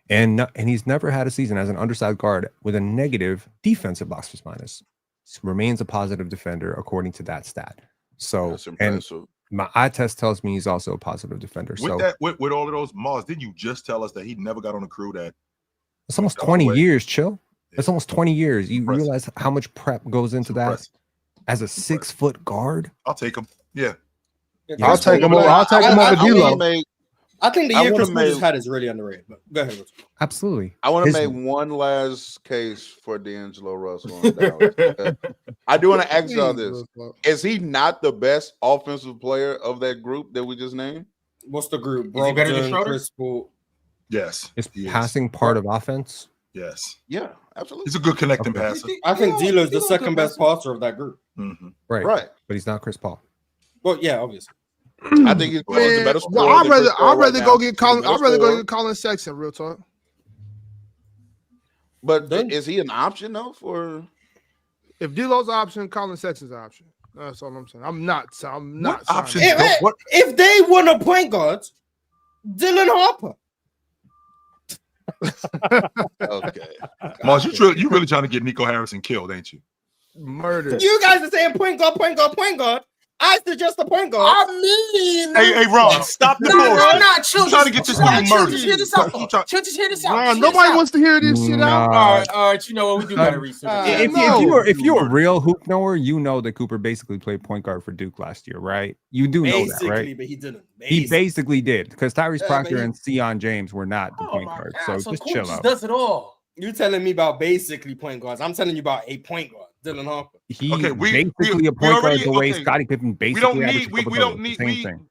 And he's never had a season as an undersized guard with a negative defensive box plus minus. Remains a positive defender according to that stat. So, and my eye test tells me he's also a positive defender. With all of those, Mars, didn't you just tell us that he never got on a crew that? It's almost 20 years, chill. It's almost 20 years. You realize how much prep goes into that as a 6 foot guard? I'll take him. Yeah. I'll take him over D'Lo. I think the year Chris Paul just had is really underrated. But go ahead. Absolutely. I want to make one last case for D'Angelo Russell. I do want to ask y'all this: is he not the best offensive player of that group that we just named? What's the group? Is he better than Schroeder? Chris Paul. Yes. Is passing part of offense? Yes. Yeah, absolutely. He's a good connecting passer. I think D'Lo's the second best passer of that group. Mm-hmm. Right. But he's not Chris Paul. Well, yeah, obviously. I think he's the better scorer. I'd rather go get Colin. I'd rather go get Colin Sexton. Real talk. But is he an option though? For if D'Lo's option, Colin Sexton's option. That's all I'm saying. I'm not. Options? If they want a point guard, Dylan Harper. Okay, Mars, you really trying to get Nico Harrison killed, ain't you? Murdered. You guys are saying point guard. I suggest a point guard. I mean, Hey, Ron, stop the No, bullshit. chill. I'm trying to get this nigga murdered. Just hear this out. I'm trying- Just hear this out. Ron, Nobody wants to hear this shit out. All right. You know what? We do better research. If you're a real hoop knower, you know that Cooper basically played point guard for Duke last year, right? You do know that, right? But he didn't. He basically did because Tyrese Yeah, Proctor but he- and Sion James were not the point guard. So just Cool chill out. does it all. You telling me about basically point guards? I'm telling you about a point guard, Dylan Harper. He we basically a point guard the way okay. Scottie Pippen basically.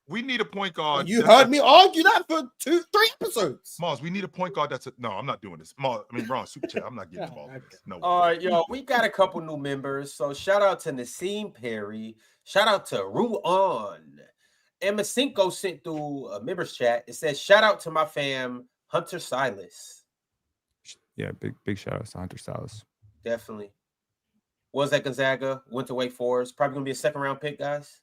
We need a point guard. You heard me argue that for 2-3 episodes. Mars, we need a point guard no, I'm not doing this. Mars, Ron, super chat. I'm not getting involved in this. No. All right, yo, we got a couple new members. So shout out to Nassim Perry. Shout out to Ruan. And Masinko sent through a members chat. It says, shout out to my fam, Hunter Silas. Yeah, big shout out to Hunter Silas. Definitely. Was at Gonzaga, went to Wake Forest. Probably gonna be a second round pick, guys.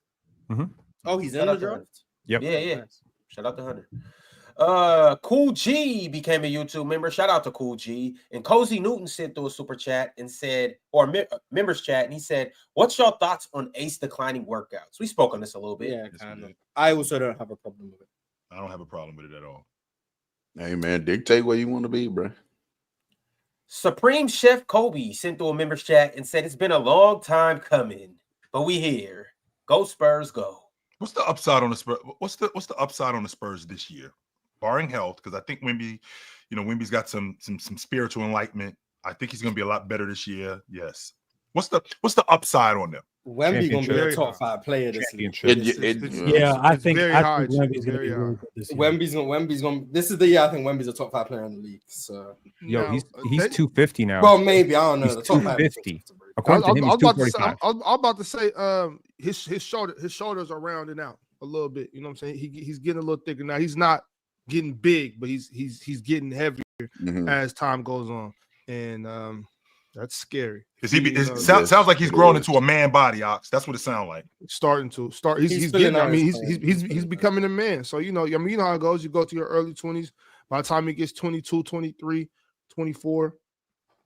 Mm-hmm. Oh, he's Shout in the out to draft? Hunter. Yep. Yeah. Nice. Shout out to Hunter. Cool G became a YouTube member. Shout out to Cool G. And Cozy Newton sent through a super chat and said, or members chat, and he said, "What's your thoughts on Ace declining workouts?" We spoke on this a little bit. Yeah, kind of. I also don't have a problem with it. I don't have a problem with it at all. Hey man, dictate where you want to be, bro. Supreme Chef Kobe sent through a members chat and said, "It's been a long time coming, but we here. Go Spurs, go." What's the upside on the Spurs? What's the upside on the Spurs this year, barring health? Because I think Wemby's got some spiritual enlightenment. I think he's going to be a lot better this year. Yes. What's the upside on them? Wemby's going to be a top 5 player this year. I think Wemby's going to be really good this year. Wemby's going. This is the year I think Wemby's a top 5 player in the league. So he's 250 now. Well, maybe I don't know. He's the top 250. 5. According to him, he's 245. I'm about to say his shoulders are rounding out a little bit. You know what I'm saying? He's getting a little thicker now. He's not getting big, but he's getting heavier as time goes on, and that's scary. Sounds like he's grown into a man body, Ox. That's what it sounds like. He's getting. I mean, he's becoming a man. So you know how it goes. You go to your early 20s. By the time he gets 22, 23, 24.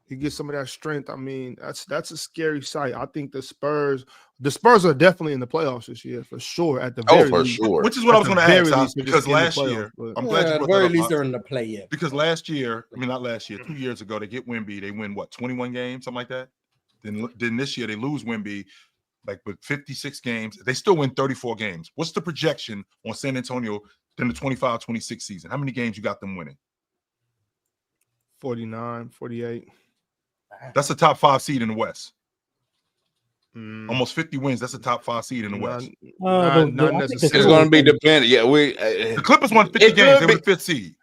He gets some of that strength. I mean, that's a scary sight. I think the Spurs are definitely in the playoffs this year for sure. At the very least, sure. Which is what I was going to ask, because last year, I'm glad you at the brought very that up, least they're in the play yet. Because last year, not last year, 2 years ago, they get Wemby. They win 21 games, something like that. Then this year they lose Wemby, with 56 games. They still win 34 games. What's the projection on San Antonio in the 25-26 season? How many games you got them winning? 49, 48. That's a top 5 seed in the West. Almost 50 wins. That's a top 5 seed in the West. Not necessarily. It's going to be dependent. Yeah, the Clippers won 50 games. They were the 5th seed.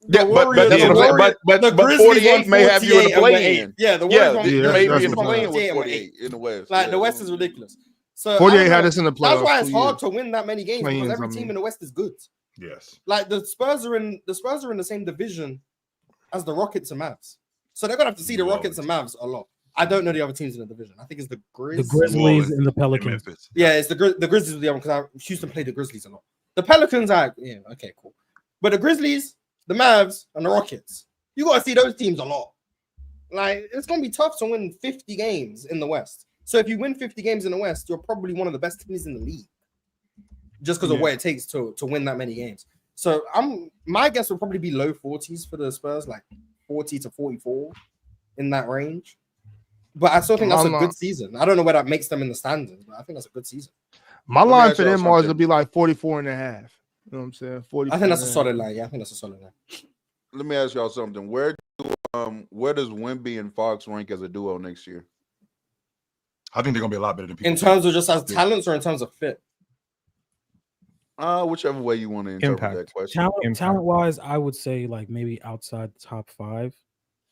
Yeah, but 48 may have you in the play-in. Yeah, the Warriors may be in the play-in with 48 in the West. The West is ridiculous. So 48 had us in the playoffs. That's why it's hard to win that many games because every team in the West is good. Yes. The Spurs are in the same division as the Rockets and Mavs. So they're gonna have to see the Rockets and Mavs a lot. I don't know the other teams in the division. I think it's the Grizzlies. The Grizzlies and the Pelicans. Yeah, it's the Grizzlies are the other one because Houston played the Grizzlies a lot. The Pelicans are okay, cool. But the Grizzlies, the Mavs, and the Rockets, you gotta see those teams a lot. It's gonna be tough to win 50 games in the West. So if you win 50 games in the West, you're probably one of the best teams in the league. Just because of what it takes to win that many games. So my guess would probably be low 40s for the Spurs, 40 to 44 in that range. But I still think that's a good season. I don't know where that makes them in the standings, but I think that's a good season. My line for them Mars would be 44 and a half. You know what I'm saying? 40. I think that's a solid line. Yeah, I think that's a solid line. Let me ask y'all something. Where does Wemby and Fox rank as a duo next year? I think they're gonna be a lot better than people. In terms of just as talents or in terms of fit? Whichever way you want to interpret that question. Talent wise, I would say maybe outside the top 5.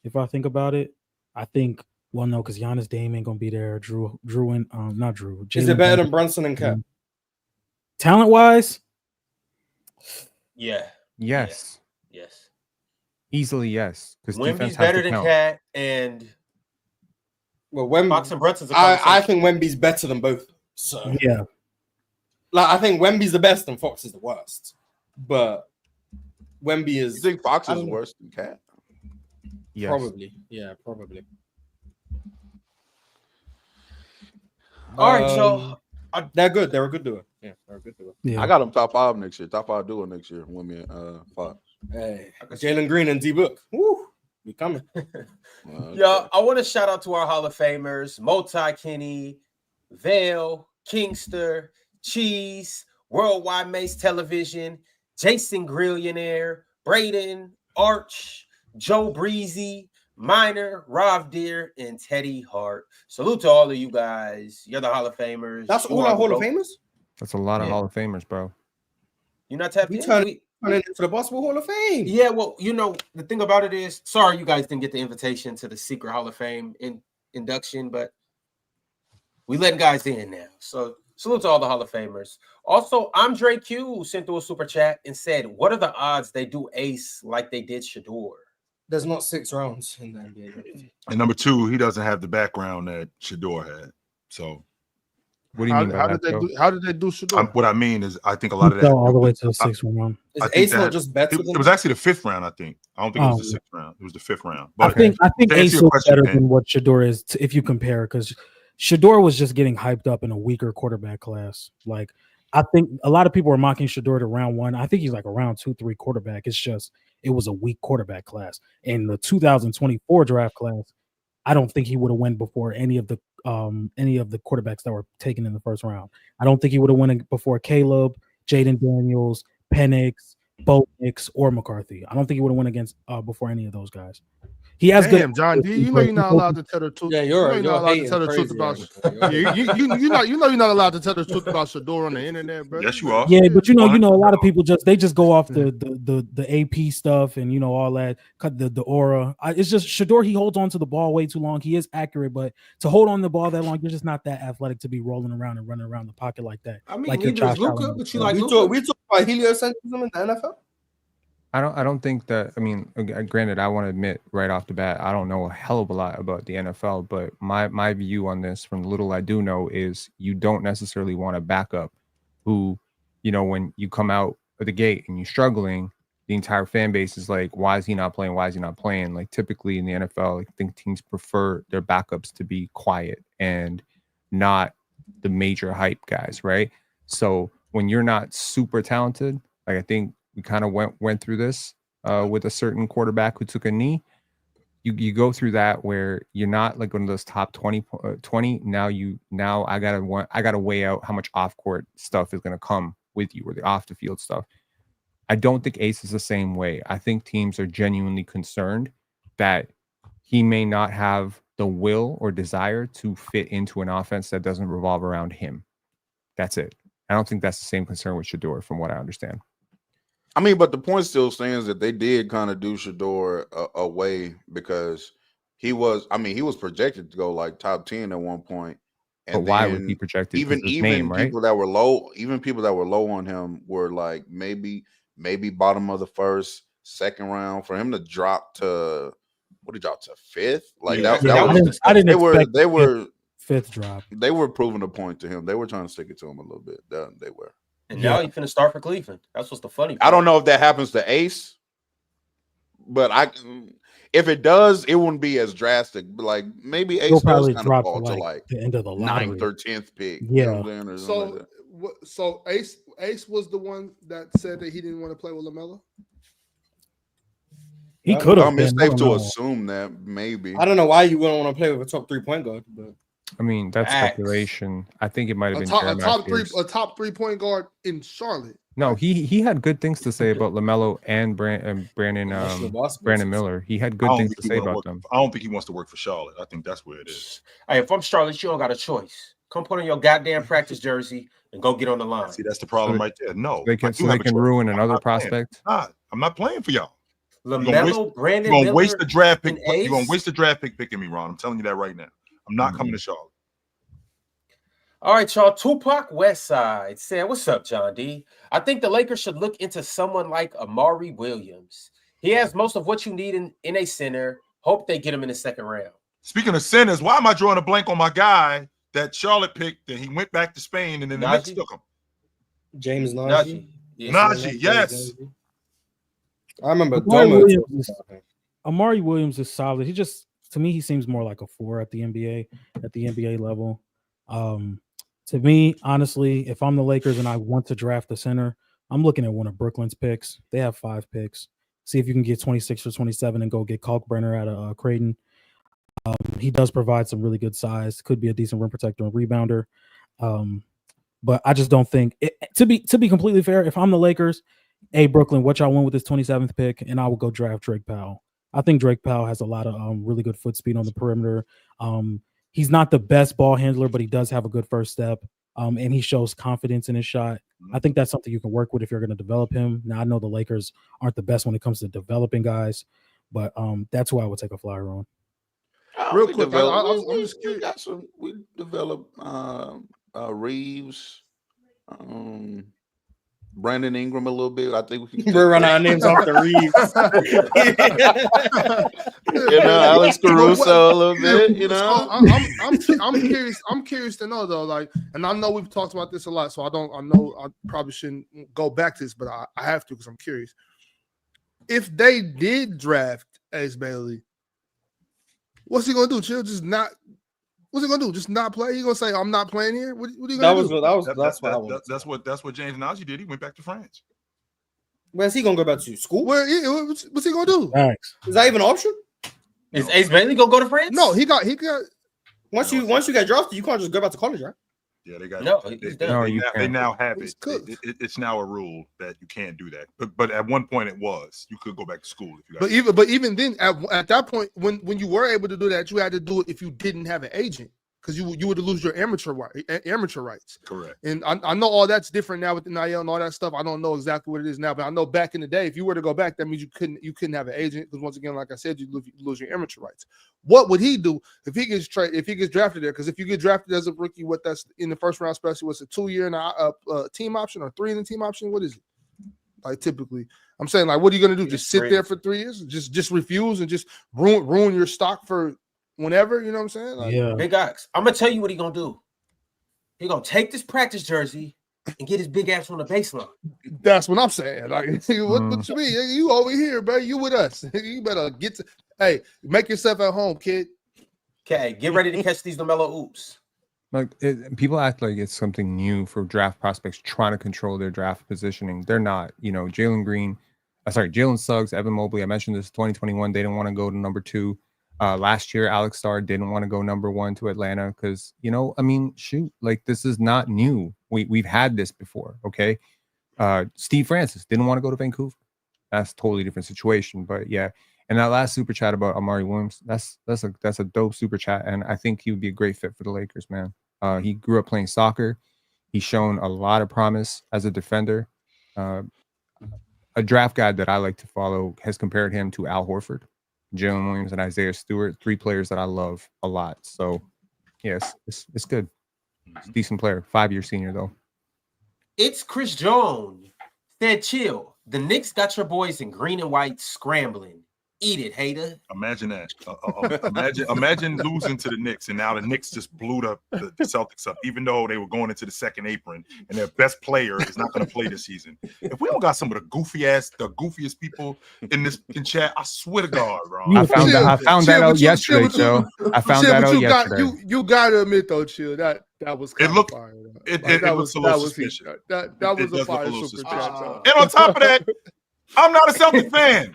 If I think about it, I think no, because Giannis Dame ain't gonna be there. Drew and not Drew. Is it better than Brunson and Cat? Talent wise, yeah. Yes. Yeah. Yes. Easily yes. Because Wemby's better than Cat and Fox and Brunson's. I think Wemby's better than both. So yeah. I think Wemby's the best and Fox is the worst. But Wemby is. You think Fox is worse than Cat? Yes. Probably. Yeah, probably. All right, so They're good. They're a good duo. Yeah, they're a good duo. Yeah. I got them top 5 next year. Top 5 duo next year. Women 5. Hey, Jalen Green and D Book. Woo, we coming. Yeah, I want to shout out to our Hall of Famers: Multi Kenny, Vale, Kingster, Cheese, Worldwide Mace Television, Jason Grillionaire, Braden, Arch, Joe Breezy, Minor, Rob Deere, and Teddy Hart. Salute to all of you guys. You're the Hall of Famers. That's You all are our Hall of broke. Famers. That's a lot of Yeah. Hall of Famers, bro. You're not tapped We in? turn it into the Basketball Hall of Fame. Yeah, well, the thing about it is, sorry you guys didn't get the invitation to the secret Hall of Fame induction, but we letting guys in now. So salute to all the Hall of Famers. Also, Andre Q sent through a super chat and said, what are the odds they do ace like they did Shador? There's not 6 rounds in the NBA. And number 2, he doesn't have the background that Shador had. So What do you mean by How that, did they Joe? do? How did they do Shador? what I mean is, I think a lot of that Fell all the way to the 6th round. Is I think Ace that- not just better than it was actually the 5th round. I think. I don't think it was the Oh. 6th round. It was the 5th round. I But think to answer Ace your was question, better man, than what Shador is if you compare, because Shador was just getting hyped up in a weaker quarterback class. Like, I think a lot of people are mocking Shador to round 1. I think he's like a round 2, 3 quarterback. It's just it was a weak quarterback class. In the 2024 draft class, I don't think he would have went before any of the quarterbacks that were taken in the first round. I don't think he would have went before Caleb, Jaden Daniels, Penix, Bo Nix, or McCarthy. I don't think he would have went against before any of those guys. He has Damn, good. John D, you know you're not allowed to tell the truth. Yeah, you know you're not allowed to hating tell the truth crazy, about. actually. Yeah, you know you're not allowed to tell the truth about Shador on the internet, bro. yes, you are. Yeah, but you know, a lot of 100%. people they just go off the AP stuff and all that, cut the aura. It's just Shador. He holds on to the ball way too long. He is accurate, but to hold on the ball that long, you're just not that athletic to be rolling around and running around the pocket like that. I mean, like you're neither is Josh Luka, Allen. but you like we Luka? talk about heliocentrism in the NFL. I don't think that. I mean, granted, I want to admit right off the bat, I don't know a hell of a lot about the NFL, but my view on this, from the little I do know, is you don't necessarily want a backup who, when you come out of the gate and you're struggling, the entire fan base is like, why is he not playing? Why is he not playing? Like, typically in the NFL, I think teams prefer their backups to be quiet and not the major hype guys, right? So when you're not super talented, like I think we kind of went through this with a certain quarterback who took a knee. You go through that where you're not like one of those top 20. Now I gotta weigh out how much off court stuff is gonna come with you, or the off the field stuff. I don't think Ace is the same way. I think teams are genuinely concerned that he may not have the will or desire to fit into an offense that doesn't revolve around him. That's it. I don't think that's the same concern with Shador, from what I understand. I mean, but the point still stands that they did kind of do Shador away, because he was projected to go like top 10 at one point. And but why was he projected? Even his name, right? people that were low, on him were like maybe bottom of the first, second round. For him to drop to fifth, like Yeah, that was I didn't expect they were fifth drop. They were proving a point to him. They were trying to stick it to him a little bit. They were. And now he's finna start for Cleveland. That's what's the funny part. I don't know if that happens to Ace, but if it does, it wouldn't be as drastic. But like maybe Ace He'll does probably kind of drop fall to to like the end of the lottery. 9th or 10th pick. Yeah. You know what I'm saying, or something like that. So Ace was the one that said that he didn't want to play with LaMelo. He could have. It's safe to assume that maybe. I don't know why you wouldn't want to play with a top 3-point guard, but I mean, that's Facts. speculation. I think it might have been a top 3-point guard in Charlotte. No, he had good things to say about LaMelo and Brandon Miller. He had good things to say about them. I don't think he wants to work for Charlotte. I think that's where it is. Hey, if I'm Charlotte, you don't got a choice. Come put on your goddamn practice jersey and go get on the line. See, that's the problem right there. No, They can ruin another prospect. I'm not playing for y'all. LaMelo, Brandon You're gonna Miller, waste the draft pick. and Ace? You're gonna waste the draft pick picking me, Ron. I'm telling you that right now. I'm not coming to Charlotte. All right, y'all. Tupac Westside said, "What's up, John D? I think the Lakers should look into someone like Amari Williams. He has most of what you need in a center. Hope they get him in the second round." Speaking of centers, why am I drawing a blank on my guy that Charlotte picked and he went back to Spain and then the Knicks took him? James Najee. Najee, yes. I remember Amari Williams is solid. He just, to me, he seems more like a 4 at the NBA level. To me, honestly, if I'm the Lakers and I want to draft a center, I'm looking at one of Brooklyn's picks. They have 5 picks. See if you can get 26 or 27 and go get Kalkbrenner out of Creighton. He does provide some really good size. Could be a decent rim protector and rebounder. But I just don't think to be completely fair. If I'm the Lakers, hey Brooklyn, what y'all want with this 27th pick? And I will go draft Drake Powell. I think Drake Powell has a lot of really good foot speed on the perimeter. He's not the best ball handler, but he does have a good first step. And he shows confidence in his shot. I think that's something you can work with if you're going to develop him. Now, I know the Lakers aren't the best when it comes to developing guys, but that's who I would take a flyer on. Real quick, I'm just curious. We developed Reeves, Brandon Ingram a little bit. I think we can. We're running our names off the Reeves. Alex Caruso a little bit. I'm curious. I'm curious to know though. Like, and I know we've talked about this a lot, so I know I probably shouldn't go back to this, but I have to because I'm curious. If they did draft Ace Bailey, what's he gonna do? Chill, just not. What's he gonna do? Just not play? He gonna say, "I'm not playing here"? What are you gonna do? That's what James Najee did. He went back to France. Where's he gonna go back to? School? What's he gonna do? Thanks. Is that even an option? Is Ace Bailey gonna go to France? No, he got. Once you get drafted, you can't just go back to college, right? Yeah, they got they now have it. It's now a rule that you can't do that. But at one point it was you could go back to school if you got. But even then, at that point, when you were able to do that, you had to do it if you didn't have an agent because you would lose your amateur rights. Correct. And I know all that's different now with the NIL and all that stuff. I don't know exactly what it is now, but I know back in the day, if you were to go back, that means you couldn't have an agent because once again, like I said, you lose your amateur rights. What would he do if he gets drafted there? Because if you get drafted as a rookie, what that's in the first round, especially what's a 2-year and a team option or 3 in the team option? What is it? Like typically, I'm saying like, what are you gonna do? Just sit there for 3 years? Just refuse and just ruin your stock for whenever? You know what I'm saying? Like, Yeah. Big Ox, I'm gonna tell you what he gonna do. He gonna take this practice jersey and get his big ass on the baseline. That's what I'm saying. Like, what you mean? You over here, bro? You with us? You better hey, make yourself at home, kid. Okay, get ready to catch these LaMelo oops. Like people act like it's something new for draft prospects trying to control their draft positioning. They're not. Jalen Suggs, Evan Mobley. I mentioned this 2021. They didn't want to go to number 2. Last year, Alex Starr didn't want to go number 1 to Atlanta because, like this is not new. We've had this before. Okay. Steve Francis didn't want to go to Vancouver. That's a totally different situation. But yeah. And that last super chat about Amari Williams, that's a dope super chat. And I think he would be a great fit for the Lakers, man. He grew up playing soccer. He's shown a lot of promise as a defender. A draft guide that I like to follow has compared him to Al Horford, Jalen Williams, and Isaiah Stewart, 3 players that I love a lot. So, yes, it's good. It's a decent player. 5-year senior, though. It's Chris Jones. Said, chill. The Knicks got your boys in green and white scrambling. Eat it, hater. Imagine that. Imagine losing to the Knicks, and now the Knicks just blew the Celtics up, even though they were going into the second apron, and their best player is not going to play this season. If we don't got some of the goofiest people in chat, I swear to God, bro. I found that out yesterday, Joe. I found that out yesterday. You got to admit though, Chill, that was kind of fire. It looks a little suspicious. That was a fire super chat. And on top of that, I'm not a Celtics fan.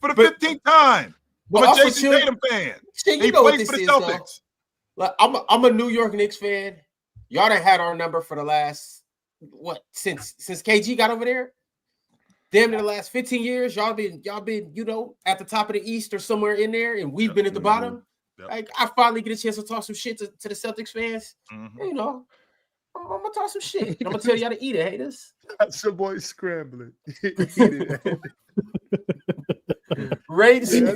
For the 15th time, I'm a Jason Tatum fan. He plays for the Celtics. Like, I'm a New York Knicks fan. Y'all done had our number for the last since KG got over there. Damn near the last 15 years, y'all been at the top of the East or somewhere in there, and we've been at the bottom. Yep. Like I finally get a chance to talk some shit to the Celtics fans. Mm-hmm. I'm gonna talk some shit. I'm gonna tell y'all to eat it, haters. That's your boy scrambling. Raging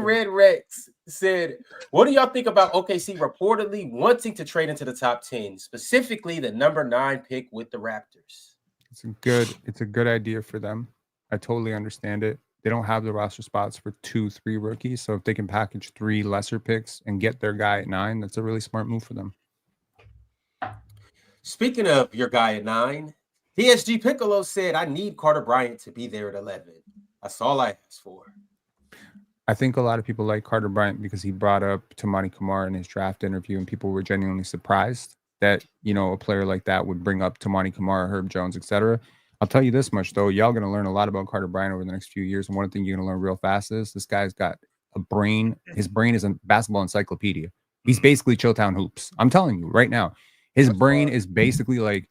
Red Rex said, "What do y'all think about OKC reportedly wanting to trade into the top 10, specifically the number 9 pick with the Raptors?" It's a good idea for them. I totally understand it. They don't have the roster spots for 2-3 rookies, so if they can package 3 lesser picks and get their guy at 9, that's a really smart move for them. Speaking of your guy at 9, PSG Piccolo said, "I need Carter Bryant to be there at 11. That's all I asked for." I think a lot of people like Carter Bryant because he brought up Tamani Kamara in his draft interview, and people were genuinely surprised that, you know, a player like that would bring up Tamani Kamara, Herb Jones, etc. I'll tell you this much, though. Y'all going to learn a lot about Carter Bryant over the next few years. And one thing you're going to learn real fast is this guy's got a brain. His brain is a basketball encyclopedia. He's basically Chilltown Hoops. I'm telling you right now. His brain is basically like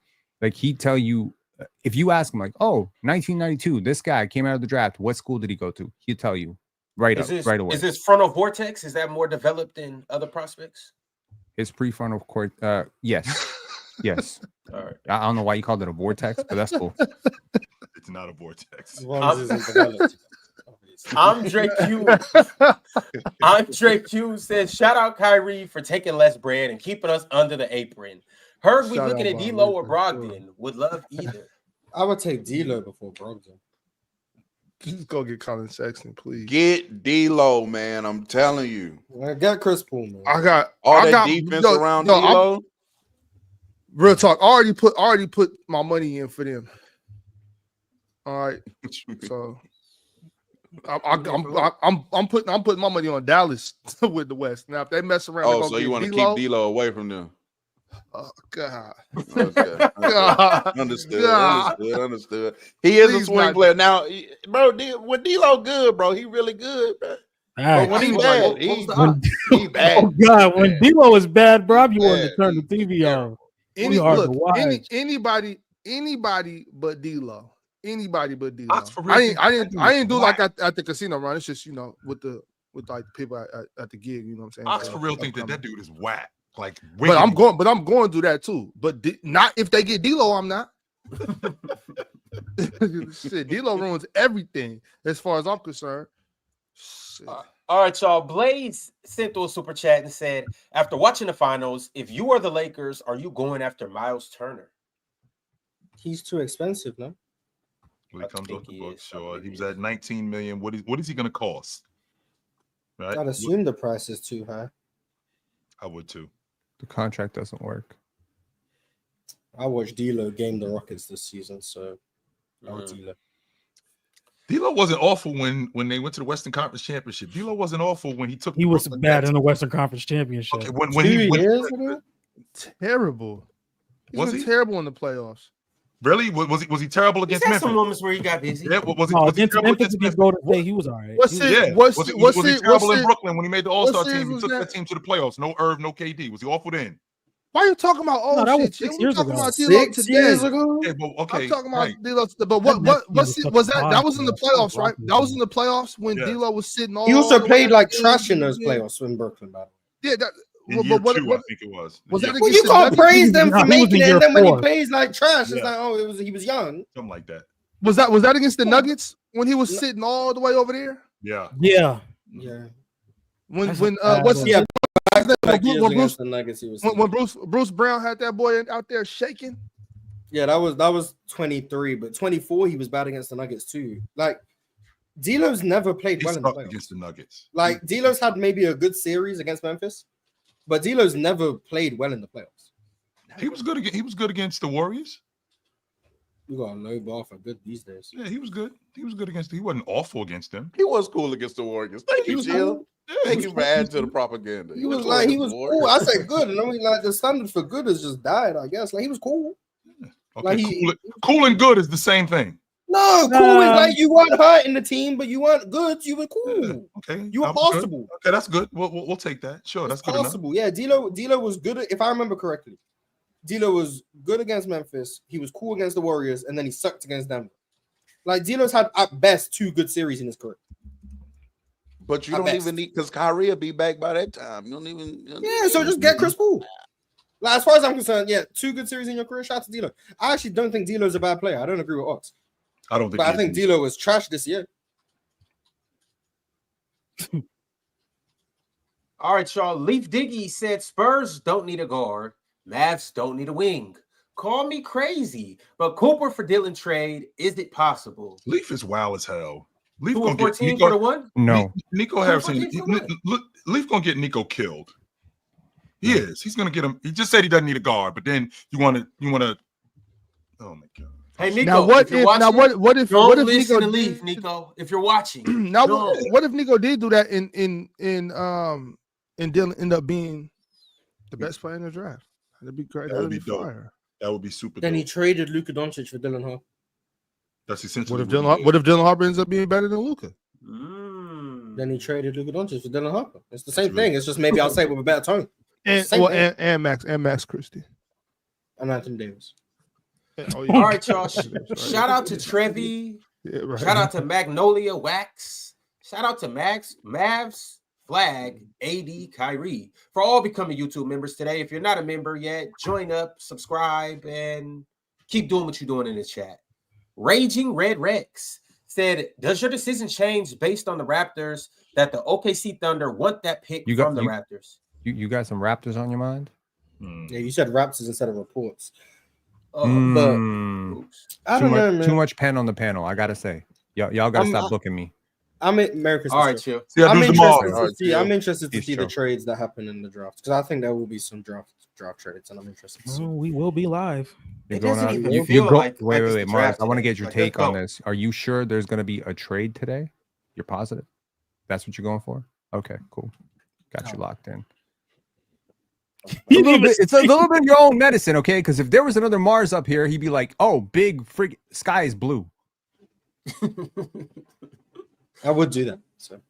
he'd tell you, if you ask him, like, oh, 1992, this guy came out of the draft. What school did he go to? He'd tell you right away. Is this frontal vortex? Is that more developed than other prospects? His prefrontal cortex, yes. Yes. All right. I don't know why you called it a vortex, but that's cool. It's not a vortex. Andre Q says, shout out Kyrie for taking less bread and keeping us under the apron. Heard we looking at D'Lo or Brogdon. Would love either. I would take D'Lo before Brogdon. Just go get Colin Sexton, please. Get D'Lo, man. I'm telling you. Get Chris Poole, man. I got defense around D'Lo. Real talk. I already put my money in for them. All right. So I'm putting my money on Dallas with the West. Now if they mess around, so you want to keep D'Lo away from them? Oh God. Okay. God. Understood. He is a swing player now, bro. When D'Lo good, bro, he really good, bro. Right. When he bad, he bad. Oh God, when D'Lo is bad, bro, you want to turn the TV on. Anybody but D'Lo. Anybody but D'Lo. I didn't do like at the casino run. It's just, you know, with like people at the gig. You know what I'm saying? Ox for real think that dude is whack. Like, but I'm going through that too. But not if they get D'Lo, I'm not. Shit, D'Lo ruins everything as far as I'm concerned. All right, y'all. Blaze sent through a super chat and said, after watching the finals, if you are the Lakers, are you going after Miles Turner? He's too expensive, no? When he comes off the book, sure. He was at 19 million. What is he going to cost? Right? I'd assume the price is too high. I would too. The contract doesn't work. I watched D'Lo game the Rockets this season, so I would D'Lo. D'Lo wasn't awful when they went to the Western Conference Championship. D'Lo wasn't awful when he took. He was bad in the Western Conference Championship. Okay, when he years ago? Terrible. Was he terrible in the playoffs? Really? Was he terrible against Memphis? Some moments where he got busy. Yeah, was he terrible against Memphis? He was all right. Was he terrible in Brooklyn when he made the All-Star team? He took that team to the playoffs. No Irv, no KD. Was he awful then? Why are you talking about that was 6 years ago. 6 years ago? Okay, I'm talking about D'Lo today. But what was that? That was in the playoffs, right? That was in the playoffs when D'Lo was sitting all. He also played like trash in those playoffs in Brooklyn, by the way. Yeah, in year two, I think it was. Well, you can't praise them for making it, and then when he plays like trash, it's like, he was young. Something like that. Was that against the Nuggets when he was sitting all the way over there? Yeah. When Bruce Brown had that boy out there shaking. Yeah, that was 23, but 24 he was bad against the Nuggets too. Like D'Lo's never played well in the playoffs against the Nuggets. Like D'Lo's had maybe a good series against Memphis, but D'Lo's never played well in the playoffs. He was good against the Warriors. You got a low bar for good these days. Yeah, he was good. He wasn't awful against them. He was cool against the Warriors. Thank you, Jill. Thank you for adding to the propaganda. He was cool. I said good, and I mean like the standard for good has just died. I guess like he was cool. Yeah. Okay, like cool and good is the same thing. No, cool is like you weren't hurt in the team, but you weren't good. You were cool. Yeah, okay, you were possible. Good. Okay, that's good. We'll take that. Sure, that's good possible. enough. Yeah, D'Lo was good. If I remember correctly, D'Lo was good against Memphis. He was cool against the Warriors, and then he sucked against Denver. Like D'Lo's had at best 2 good series in his career. But you don't even need, because Kyrie will be back by that time. You don't even. So just get Chris Poole. Like, as far as I'm concerned, 2 good series in your career. Shout out to D'Lo. I actually don't think D'Lo's a bad player. I don't agree with Ox. I don't think. But I think D'Lo was trash this year. All right, y'all. Leaf Diggy said Spurs don't need a guard. Mavs don't need a wing. Call me crazy, but Cooper for Dillon trade, is it possible? Leaf is wild as hell. Leaf 2 and 14 for the one? No. Nico Harrison. Leaf gonna get Nico killed. He is. He's gonna get him. He just said he doesn't need a guard, but then you want to. Oh my god. Hey, Nico. Now what if you're if watching, now what if don't what if listen Nico and leave, did, Nico. If you're watching, now don't. what if Nico did do that and Dylan end up being the best player in the draft? That'd be great. That would That'd be be dope. fire. That would be super Then he dope. traded Luka Doncic for Dylan Harper. That's essentially What if Dylan Harper ends up being better than Luka? Then he traded Luka Doncic for Dylan Harper. It's the That's same really- thing. It's just maybe I'll say it with a better tone. And Same thing. and Max Christie. And Anthony Davis. Oh, All right, y'all. Right. Shout out to Trevi. Yeah, right. Shout out to Magnolia Wax. Shout out to Mavs, Flag, AD, Kyrie for all becoming YouTube members today. If you're not a member yet, join up, subscribe, and keep doing what you're doing in the chat. Raging Red Rex said, does your decision change based on the Raptors that the OKC Thunder want that pick from the Raptors? You got some Raptors on your mind? Yeah, you said Raptors instead of reports. But Oops. I don't know, man. Too much pen on the panel. I gotta say, y'all gotta stop booking me. I'm America's. All right, chill. See, I'm do interested tomorrow. to see. I'm interested to Peace, see the Joe. trades that happen in the draft because I think there will be some draft trades, and I'm interested to see. Oh, we will be live. You're It going doesn't out. even You feel go. like Wait, it's the wait, Mars. draft I want to today. get your Like, let's take on go. this. Are you sure there's going to be a trade today? You're positive? That's what you're going for? Okay, cool. Got you locked in. It's a little bit your own medicine, okay? Because if there was another Mars up here, he'd be like, "Oh, big freak, sky is blue." I would do that. So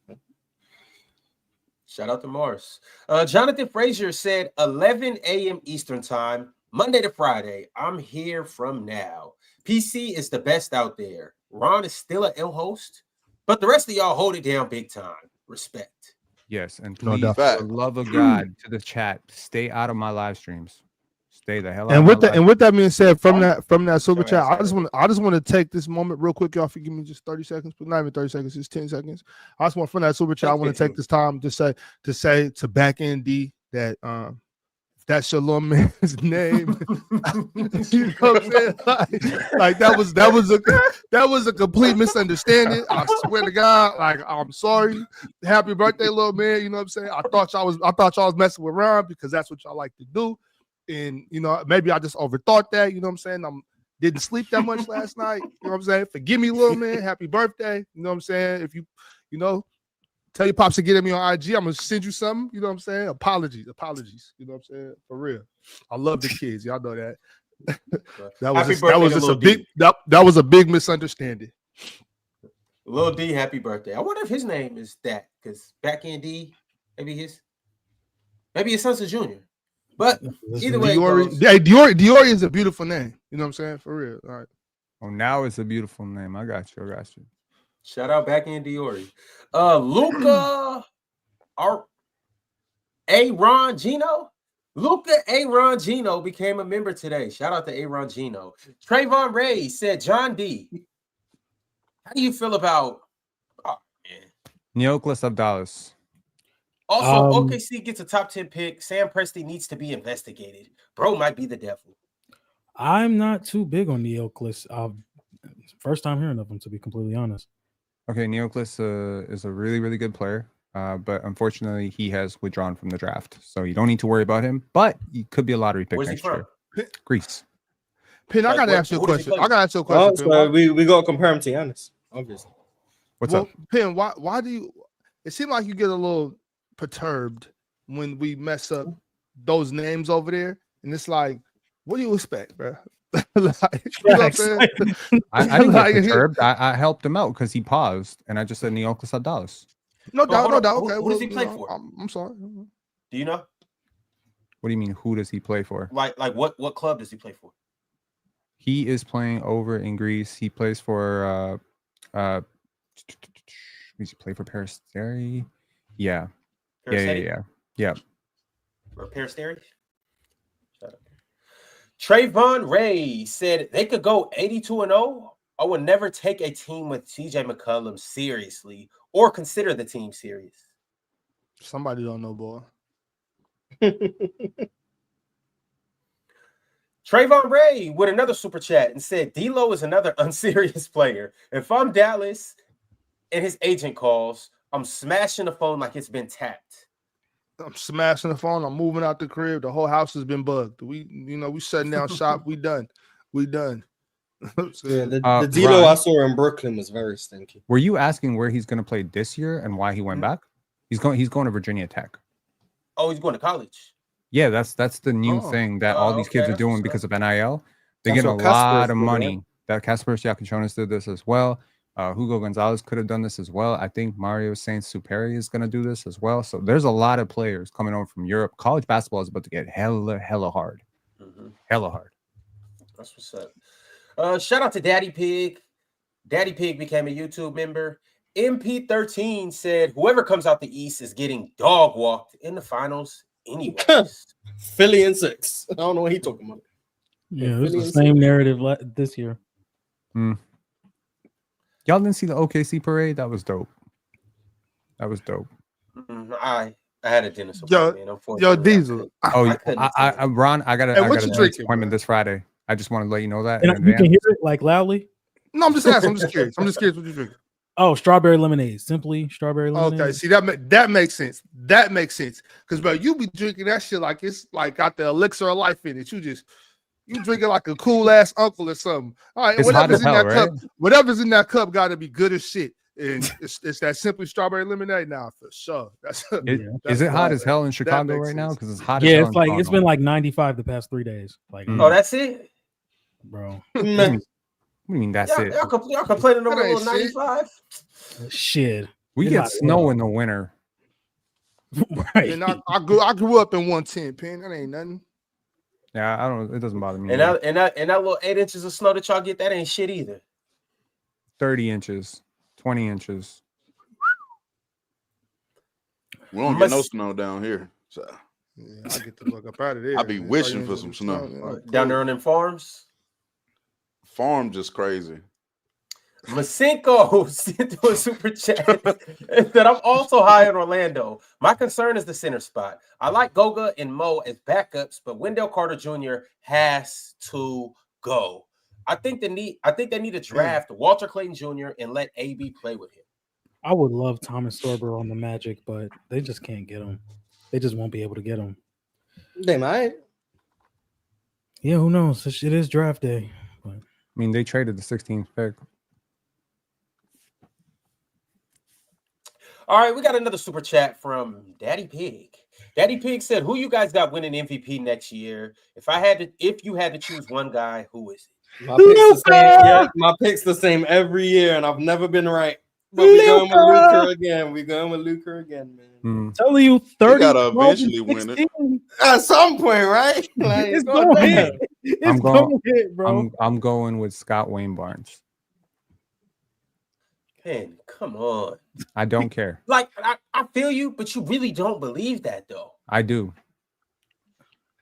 Shout out to Mars. Jonathan Frazier said 11 a.m. Eastern time, Monday to Friday. I'm here from now. PC is the best out there. Ron is still an ill host, but the rest of y'all hold it down big time. Respect. Yes, and No please, doubt. for the love of God, to the chat, stay out of my live streams. Stay the hell out. And of with my that, and with that being said, from that super Sorry, chat, sorry. I just want to take this moment real quick, y'all. If you give me just 30 seconds, but not even 30 seconds, just 10 seconds. I just want from that super chat, I want to take this time to say to back in D that if that's your little man's name, you know what I'm saying? Like that was a complete misunderstanding. I swear to God, like I'm sorry. Happy birthday, little man. You know what I'm saying? I thought y'all was messing with Ron because that's what y'all like to do. And you know, maybe I just overthought that. You know what I'm saying? Didn't sleep that much last night. You know what I'm saying? Forgive me, little man. Happy birthday. You know what I'm saying? If you tell your pops to get at me on IG, I'm gonna send you something. You know what I'm saying? Apologies. You know what I'm saying? For real. I love the kids. Y'all know that. That was a big misunderstanding. Lil D, happy birthday. I wonder if his name is that because back in D, maybe his son's a junior. But either way, Diori is a beautiful name. You know what I'm saying? For real. All right. Oh, now it's a beautiful name. I got you. Shout out back in Diori. Luca Aaron Gino. Luca Aaron Gino became a member today. Shout out to Aaron Gino. Trayvon Ray said, John D. How do you feel about Neoclis Abdalis. Also, OKC gets a top 10 pick. Sam Presti needs to be investigated. Bro might be the devil. I'm not too big on Neoclis. First time hearing of him, to be completely honest. Okay, Neoclis is a really, really good player, but unfortunately, he has withdrawn from the draft, so you don't need to worry about him. But he could be a lottery pick Where's he next from? year. Greece. Pin, I gotta ask you a who does he question. play? Oh, so we gotta compare him to Giannis, obviously. What's up? Pin, why do you? It seems like you get a little perturbed when we mess up those names over there, and it's like, what do you expect, bro? Like, you know what I'm saying? I didn't get perturbed. I helped him out because he paused, and I just said Neoclis Abdalis. No doubt. Okay, who does he play for? I'm sorry. Do you know? What do you mean? Who does he play for? Like what club does he play for? He is playing over in Greece. He plays for does he play for Peristeri? Yeah. Yeah. Or Peristeri? Trayvon Ray said they could go 82-0. I would never take a team with TJ McCollum seriously or consider the team serious. Somebody don't know, boy. Trayvon Ray with another super chat and said D'Lo is another unserious player. If I'm Dallas and his agent calls, I'm smashing the phone like it's been tapped. I'm smashing the phone. I'm moving out the crib. The whole house has been bugged. We shutting down shop. We done. Yeah, the Uh, D'Lo Ryan. I saw in Brooklyn was very stinky. Were you asking where he's going to play this year and why he went back? He's going to Virginia Tech. Oh, he's going to college. Yeah, that's the new Oh, thing that all these kids are that's doing what's because up. of NIL. They're That's getting a what Casper's lot of did, money. right? That Casper Siakachonis did this as well. Hugo Gonzalez could have done this as well. I think Mario Saint Superi is going to do this as well. So there's a lot of players coming over from Europe. College basketball is about to get hella hard. Hella hard. That's what's up. Shout out to Daddy Pig. Daddy Pig became a YouTube member. MP13 said whoever comes out the East is getting dog walked in the finals anyways. Philly and 6. I don't know what he talking about. Yeah, it was the Philly and same narrative this year. Y'all didn't see the OKC parade? That was dope. That was dope. I had a dentist Yo, appointment. Unfortunately, Yo, Diesel. Oh, couldn't Ron, I got Hey, what a you dentist drinking, appointment bro? this Friday. I just want to let you know that. And in you can advance. hear it like loudly. No, I'm just asking. I'm just curious. I'm just curious what you drinking. Oh, strawberry lemonade. Simply strawberry lemonade. Okay, see that makes sense. That makes sense. Because bro, you be drinking that shit like it's like got the elixir of life in it. You drinking like a cool ass uncle or something. All right, It's hot whatever's as in hell, that right? cup, whatever's in that cup got to be good as shit. And it's that Simply strawberry lemonade now for sure. Is Is it hot as hell in Chicago right now? Because it's hot as Yeah, hell. it's like in it's Toronto. been like 95 the past 3 days. Like, Oh, that's it? bro, What do you mean that's it? Y'all complaining over That a ain't little shit. 95? shit. We It's get hot as snow hell. in the winter. Right. And I grew up in 110, Pen. That ain't nothing. Yeah, I don't. It doesn't bother me. And that little 8 inches of snow that y'all get, that ain't shit either. 30 inches, 20 inches. We don't get no snow down here. So Yeah, I get the fuck up out of there. I be man. wishing for 30 some inches snow. of yeah, Down cool. there on them farms. Farm just crazy. Masenko sent to a super chat that I'm also high in Orlando. My concern is the center spot. I like Goga and Mo as backups, but Wendell Carter Jr. has to go. I think they need to draft Walter Clayton Jr. and let AB play with him. I would love Thomas Sorber on the Magic, but they just can't get him. They just won't be able to get him. They might. Yeah, who knows? It is draft day. But I mean, they traded the 16th pick. All right, we got another super chat from Daddy Pig. Daddy Pig said, "Who you guys got winning MVP next year? If you had to choose one guy, who is it?" My pick's the same. Yeah, my pick's the same every year, and I've never been right. But we're going with Luka again. We're going with Luka again, man. telling you, 30 gotta 12, eventually win it. 16. At some point, right? Like, It's going going to down. hit. It's going to hit, bro. I'm going with Scott Wayne Barnes. Man, come on. I don't care. Like, I feel you, but you really don't believe that, though. I do.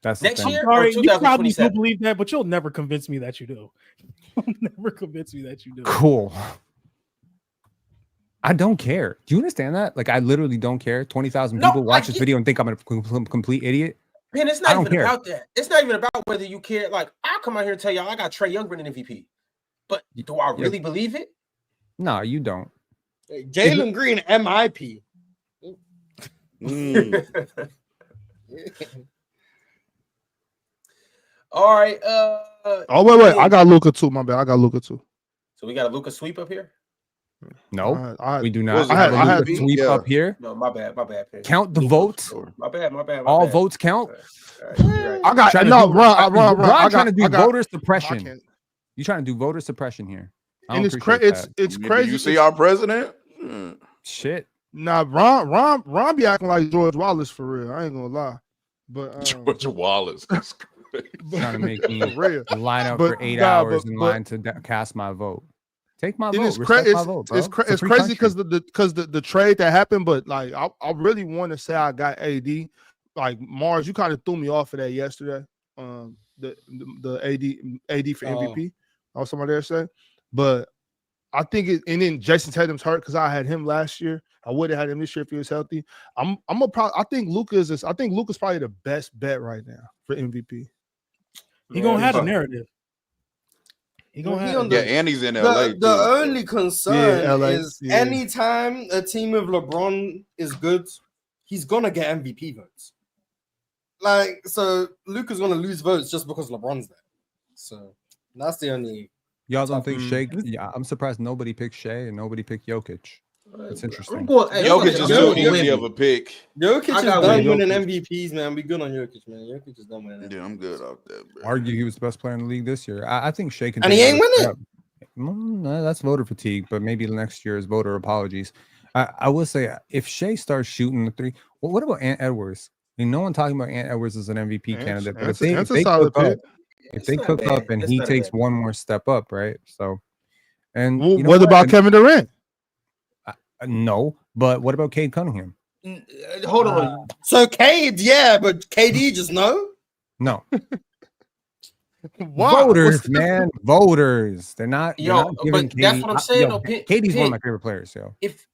That's the Next thing. year? Sorry, you probably do 2027. believe that, but you'll never convince me that you do. You'll never convince me that you do. Cool. I don't care. Do you understand that? Like, I literally don't care. 20,000 No, people watch I this get- video and think I'm a complete idiot. Man, it's I not don't even care. about that. It's not even about whether you care. Like, I'll come out here and tell y'all I got Trae Young winning MVP. But do I really believe it? No, you don't. Jalen Green, MIP. All right. Oh wait, I got Luka too. My bad, I got Luka too. So we got a Luka sweep up here? No, I we do Was not. it- I have I a had- Luka sweep yeah. up here. No, my bad, Pig. Count the votes. My bad. All bad. votes count. All right, you're right. I got Trying to no do- run. Ron trying to do voter I suppression. can't. You trying to do voter suppression here? I And don't it's appreciate crazy. that. It's Do crazy. you see our president? Shit. Nah, Ron be acting like George Wallace for real. I ain't gonna lie, but George Wallace. That's crazy. Trying to make me for real. line up But, for 8 nah, hours but- in but- line to cast my vote. Take my And vote. it's Respect crazy. my vote, bro. It's a free crazy because country. the trade that happened. But like, I really want to say I got AD. Like Mars, you kind of threw me off of that yesterday. The AD for MVP. I was somebody there said, but I think it. And then Jason Tatum's hurt because I had him last year. I would have had him this year if he was healthy. I think Luka's probably the best bet right now for MVP. He gonna have a narrative. He gonna Well, he have on it. Yeah, and he's in LA The too. only concern Yeah, LA, is yeah. anytime a team with LeBron is good, he's gonna get MVP votes. Like, so Luka's gonna lose votes just because LeBron's there. So that's the only. Y'all don't think Shea? Mm. Yeah, I'm surprised nobody picked Shea and nobody picked Jokic. It's interesting. I'm going, hey, Jokic is I'm too going easy Wemby. of a pick. Jokic I is got done Wemby. winning MVPs, man. We good on Jokic, man. Jokic is done winning. Yeah, I'm good off that, bro. Argue he was the best player in the league this year. I think Shea can. And take he ain't another winning. step. No, that's voter fatigue, but maybe next year's voter apologies. I will say if Shea starts shooting the three, well, what about Ant Edwards? I mean, no one talking about Ant Edwards as an MVP candidate, but if they solid cook up, pick. if they not cook bad. up and It's he not a takes bad one more step up, right? So, and Well, you know what about And- Kevin Durant? No, but what about Cade Cunningham? Hold on. So Cade, yeah, but KD just no. No, Why? voters, man, voters. They're not. They're Yo, not giving but that's KD what I'm saying, though, KD's one of my Pit. favorite players. Yo, If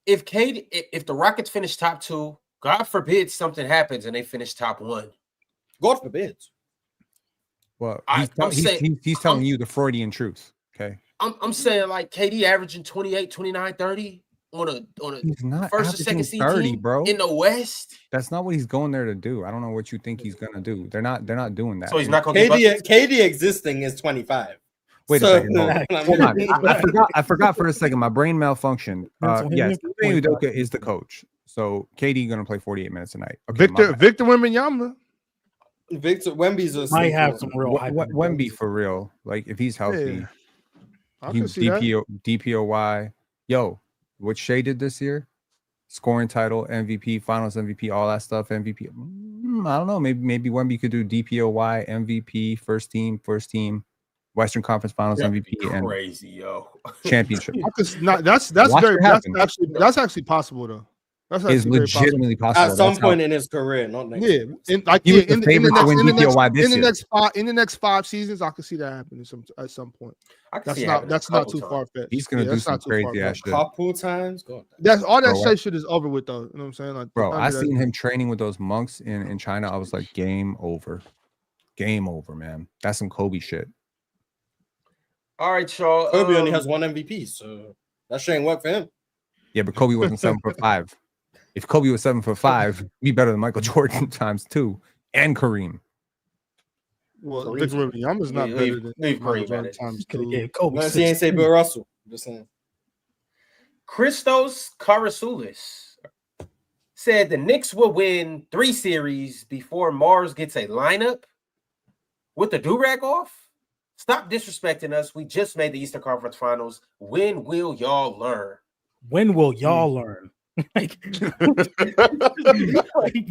the Rockets finish top 2, God forbid something happens and they finish top 1. God forbid. well, I'm saying- he's telling you the Freudian truth. Okay, I'm saying like KD averaging 28, 29, 30 on a he's not first or second averaging seed 30, team bro. in the West. That's not what he's going there to do. I don't know what you think he's gonna do. They're not doing that. So he's not going to get KD existing is 25. Wait a second. Hold on. I I forgot for a second. My brain malfunctioned. Yes, Ime Udoka is the coach. So KD gonna play 48 minutes tonight. Okay, Victor Wembanyama. Victor Wemby's Might have some real hype. Wemby for real. Like if he's healthy, I he can was see that. DPOY. Yo, what Shea did this year? Scoring title, MVP, Finals MVP, all that stuff. MVP. I don't know. Maybe Wemby could do DPOY, MVP, first team, Western Conference Finals MVP, and crazy, yo. championship. That's actually possible though. That's Is actually very possible. legitimately possible. at some That's how- point in his career, not next. Yeah, in, like He yeah, was the in, favorite to win DPOY this year. in the next 5 seasons, I could see that happening at some point. I can That's see it not happening that's a not couple too times. far fetched. He's gonna do some crazy ass shit. Couple times, God. That's all that Bro, Shea shit is over with though. You know what I'm saying? Like, Bro, I that- seen him training with those monks in China. I was like, game over. Game over, man. That's some Kobe shit. All right, y'all. Kobe only has 1 MVP, so that shit ain't work for him. Yeah, but Kobe wasn't 7'5". If Kobe was 7'5", be better than Michael Jordan times 2 and Kareem. Well, Victor Wembanyama's not better than leave Michael Kareem Jordan at it. times Could have 2. gave Kobe. Unless he ain't say Bill Russell. Just saying. Christos Karasoulis said the Knicks will win 3 series before Mars gets a lineup with the do-rag off. Stop disrespecting us. We just made the Eastern Conference Finals. When will y'all learn? When will y'all learn? like,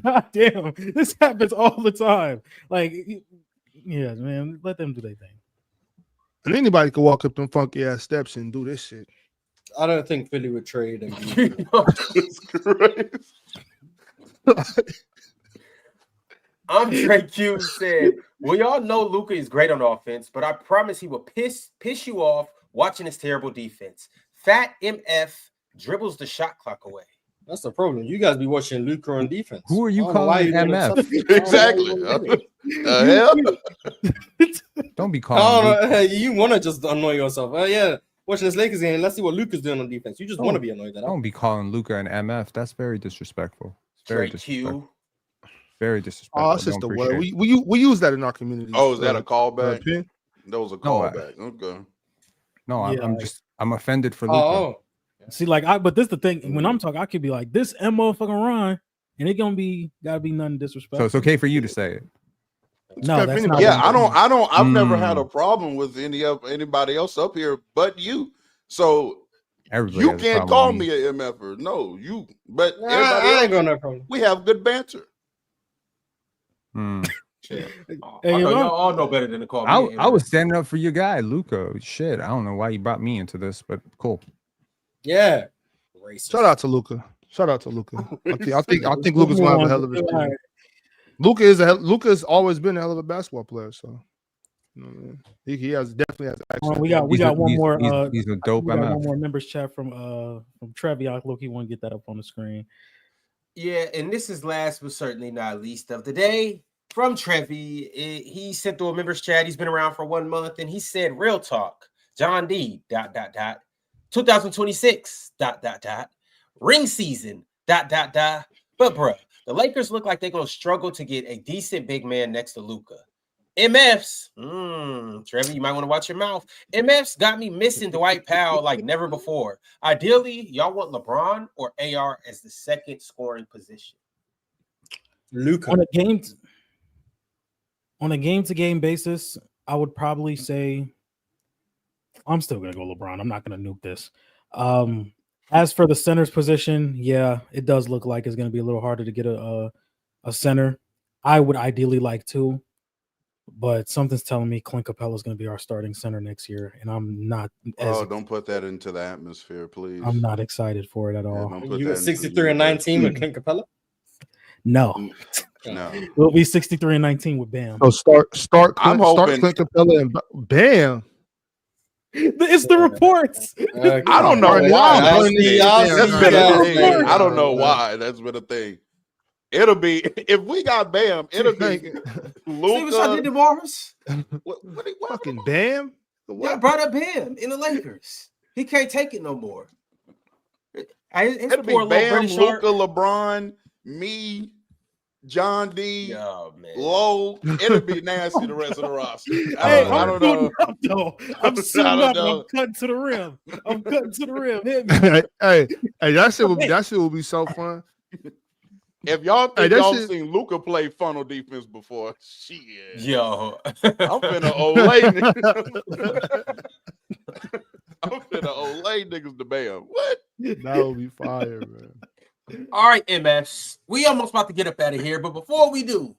goddamn, this happens all the time. Like, yeah, man, let them do their thing. And anybody could walk up them funky ass steps and do this shit. I don't think Philly would trade him. It's crazy. Andre Q said, well, y'all know Luka is great on offense, but I promise he will piss you off watching his terrible defense. Fat MF dribbles the shot clock away. That's the problem. You guys be watching Luka on defense. Who are you I don't know why calling you doing MF? something. Exactly. Don't be I calling don't Luka. know. You want to just annoy yourself. Yeah, watching this Lakers game, let's see what Luka's doing on defense. You just want to be annoyed at that. Don't be calling Luka an MF. That's very disrespectful. It's very Trey disrespectful. Q. Very disrespectful. Oh, it's just Don't the word. appreciate it. We use that in our community. Oh, is that a callback? Pin? That was a No, callback. Okay. No, Yeah, I'm offended for Luka. Oh, See, like, but this the thing. When I'm talking, I could be like, this M motherfucking run, and it gotta be nothing disrespectful. So it's okay for you to say it. No, that's not. Yeah, I've never had Mm. a problem with anybody else up here but you. So Everybody you has a can't problem call with me an MFer. No, you. But I everybody ain't else, got no problem. we have good banter. Hmm. Hey, Y'all all know better than to call me. I was standing up for your guy, Luka. Shit, I don't know why you brought me into this, but cool. Yeah. Racist. Shout out to Luka. I think Luka's gonna have a hell of a All right. season. Luka has always been a hell of a basketball player. So you know, man. He definitely has. We got one more. He's a dope we got MF. one more members chat from Trevi. I look, he want to get that up on the screen. Yeah, and this is last but certainly not least of the day from Trevi. He sent through a members chat. He's been around for 1 month, and he said, "Real talk, John D. ... 2026 ... ring season ... But bruh, the Lakers look like they're gonna struggle to get a decent big man next to Luka. MFs. Trevor, you might want to watch your mouth. MFs got me missing Dwight Powell like never before. Ideally, y'all want LeBron or AR as the second scoring position? Luka. On a game-to-game basis, I would probably say I'm still gonna go LeBron. I'm not gonna nuke this. As for the center's position, yeah, it does look like it's gonna be a little harder to get a center. I would ideally like two, but something's telling me Clint Capella is gonna be our starting center next year, and I'm not. Don't put that into the atmosphere, please. I'm not excited for it at all. don't put You that got into the 63 and 19 with Clint Capella? No, No. we'll be 63 and 19 with Bam. So start I'm Clint, start hoping- Clint Capella and Bam. It's the reports. Okay. I don't know Alright, why. y'all That's burning been it down. a thing. Yeah. I don't know why that's been a thing. It'll be if we got Bam. It'll be See what y'all did Luka. to Morris? What Fucking Bam. Y'all brought up Bam in the Lakers. He can't take it no more. It'll be Bam, Luka, LeBron, me, John D, Oh man. Low. It'll be nasty the rest of the roster. Hey, I don't know. I'm I suiting don't up. And know. I'm cutting to the rim. I'm cutting to the rim. Hit me. hey, that shit will be so fun. If y'all Hey, think that y'all shit- seen Luka play funnel defense before, shit. Yo. I'm finna Olay. I'm finna Olay niggas to Bam. What? That would be fire, man. All right, MFs. We almost about to get up out of here, but before we do,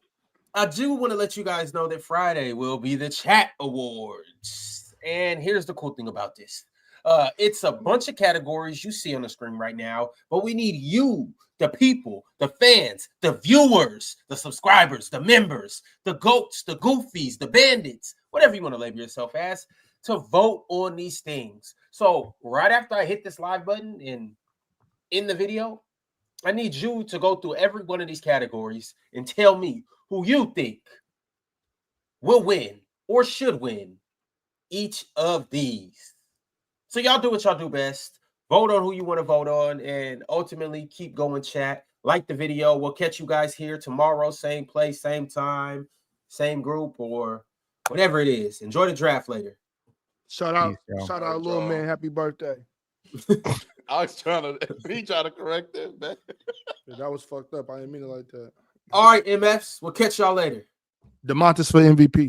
I do want to let you guys know that Friday will be the Chat Awards. And here's the cool thing about this. It's a bunch of categories you see on the screen right now, but we need you, the people, the fans, the viewers, the subscribers, the members, the goats, the goofies, the bandits, whatever you want to label yourself as, to vote on these things. So right after I hit this live button and in the video, I need you to go through every one of these categories and tell me who you think will win or should win each of these. So y'all do what y'all do best. Vote on who you want to vote on and ultimately keep going, chat. Like the video. We'll catch you guys here tomorrow, same place, same time, same group, or whatever it is. Enjoy the draft later. Shout out, Peace, y'all. shout out, little man. Happy birthday. I was trying to correct it, man. Yeah, that was fucked up. I didn't mean it like that. All right, MFs. We'll catch y'all later. DeMontis for MVP.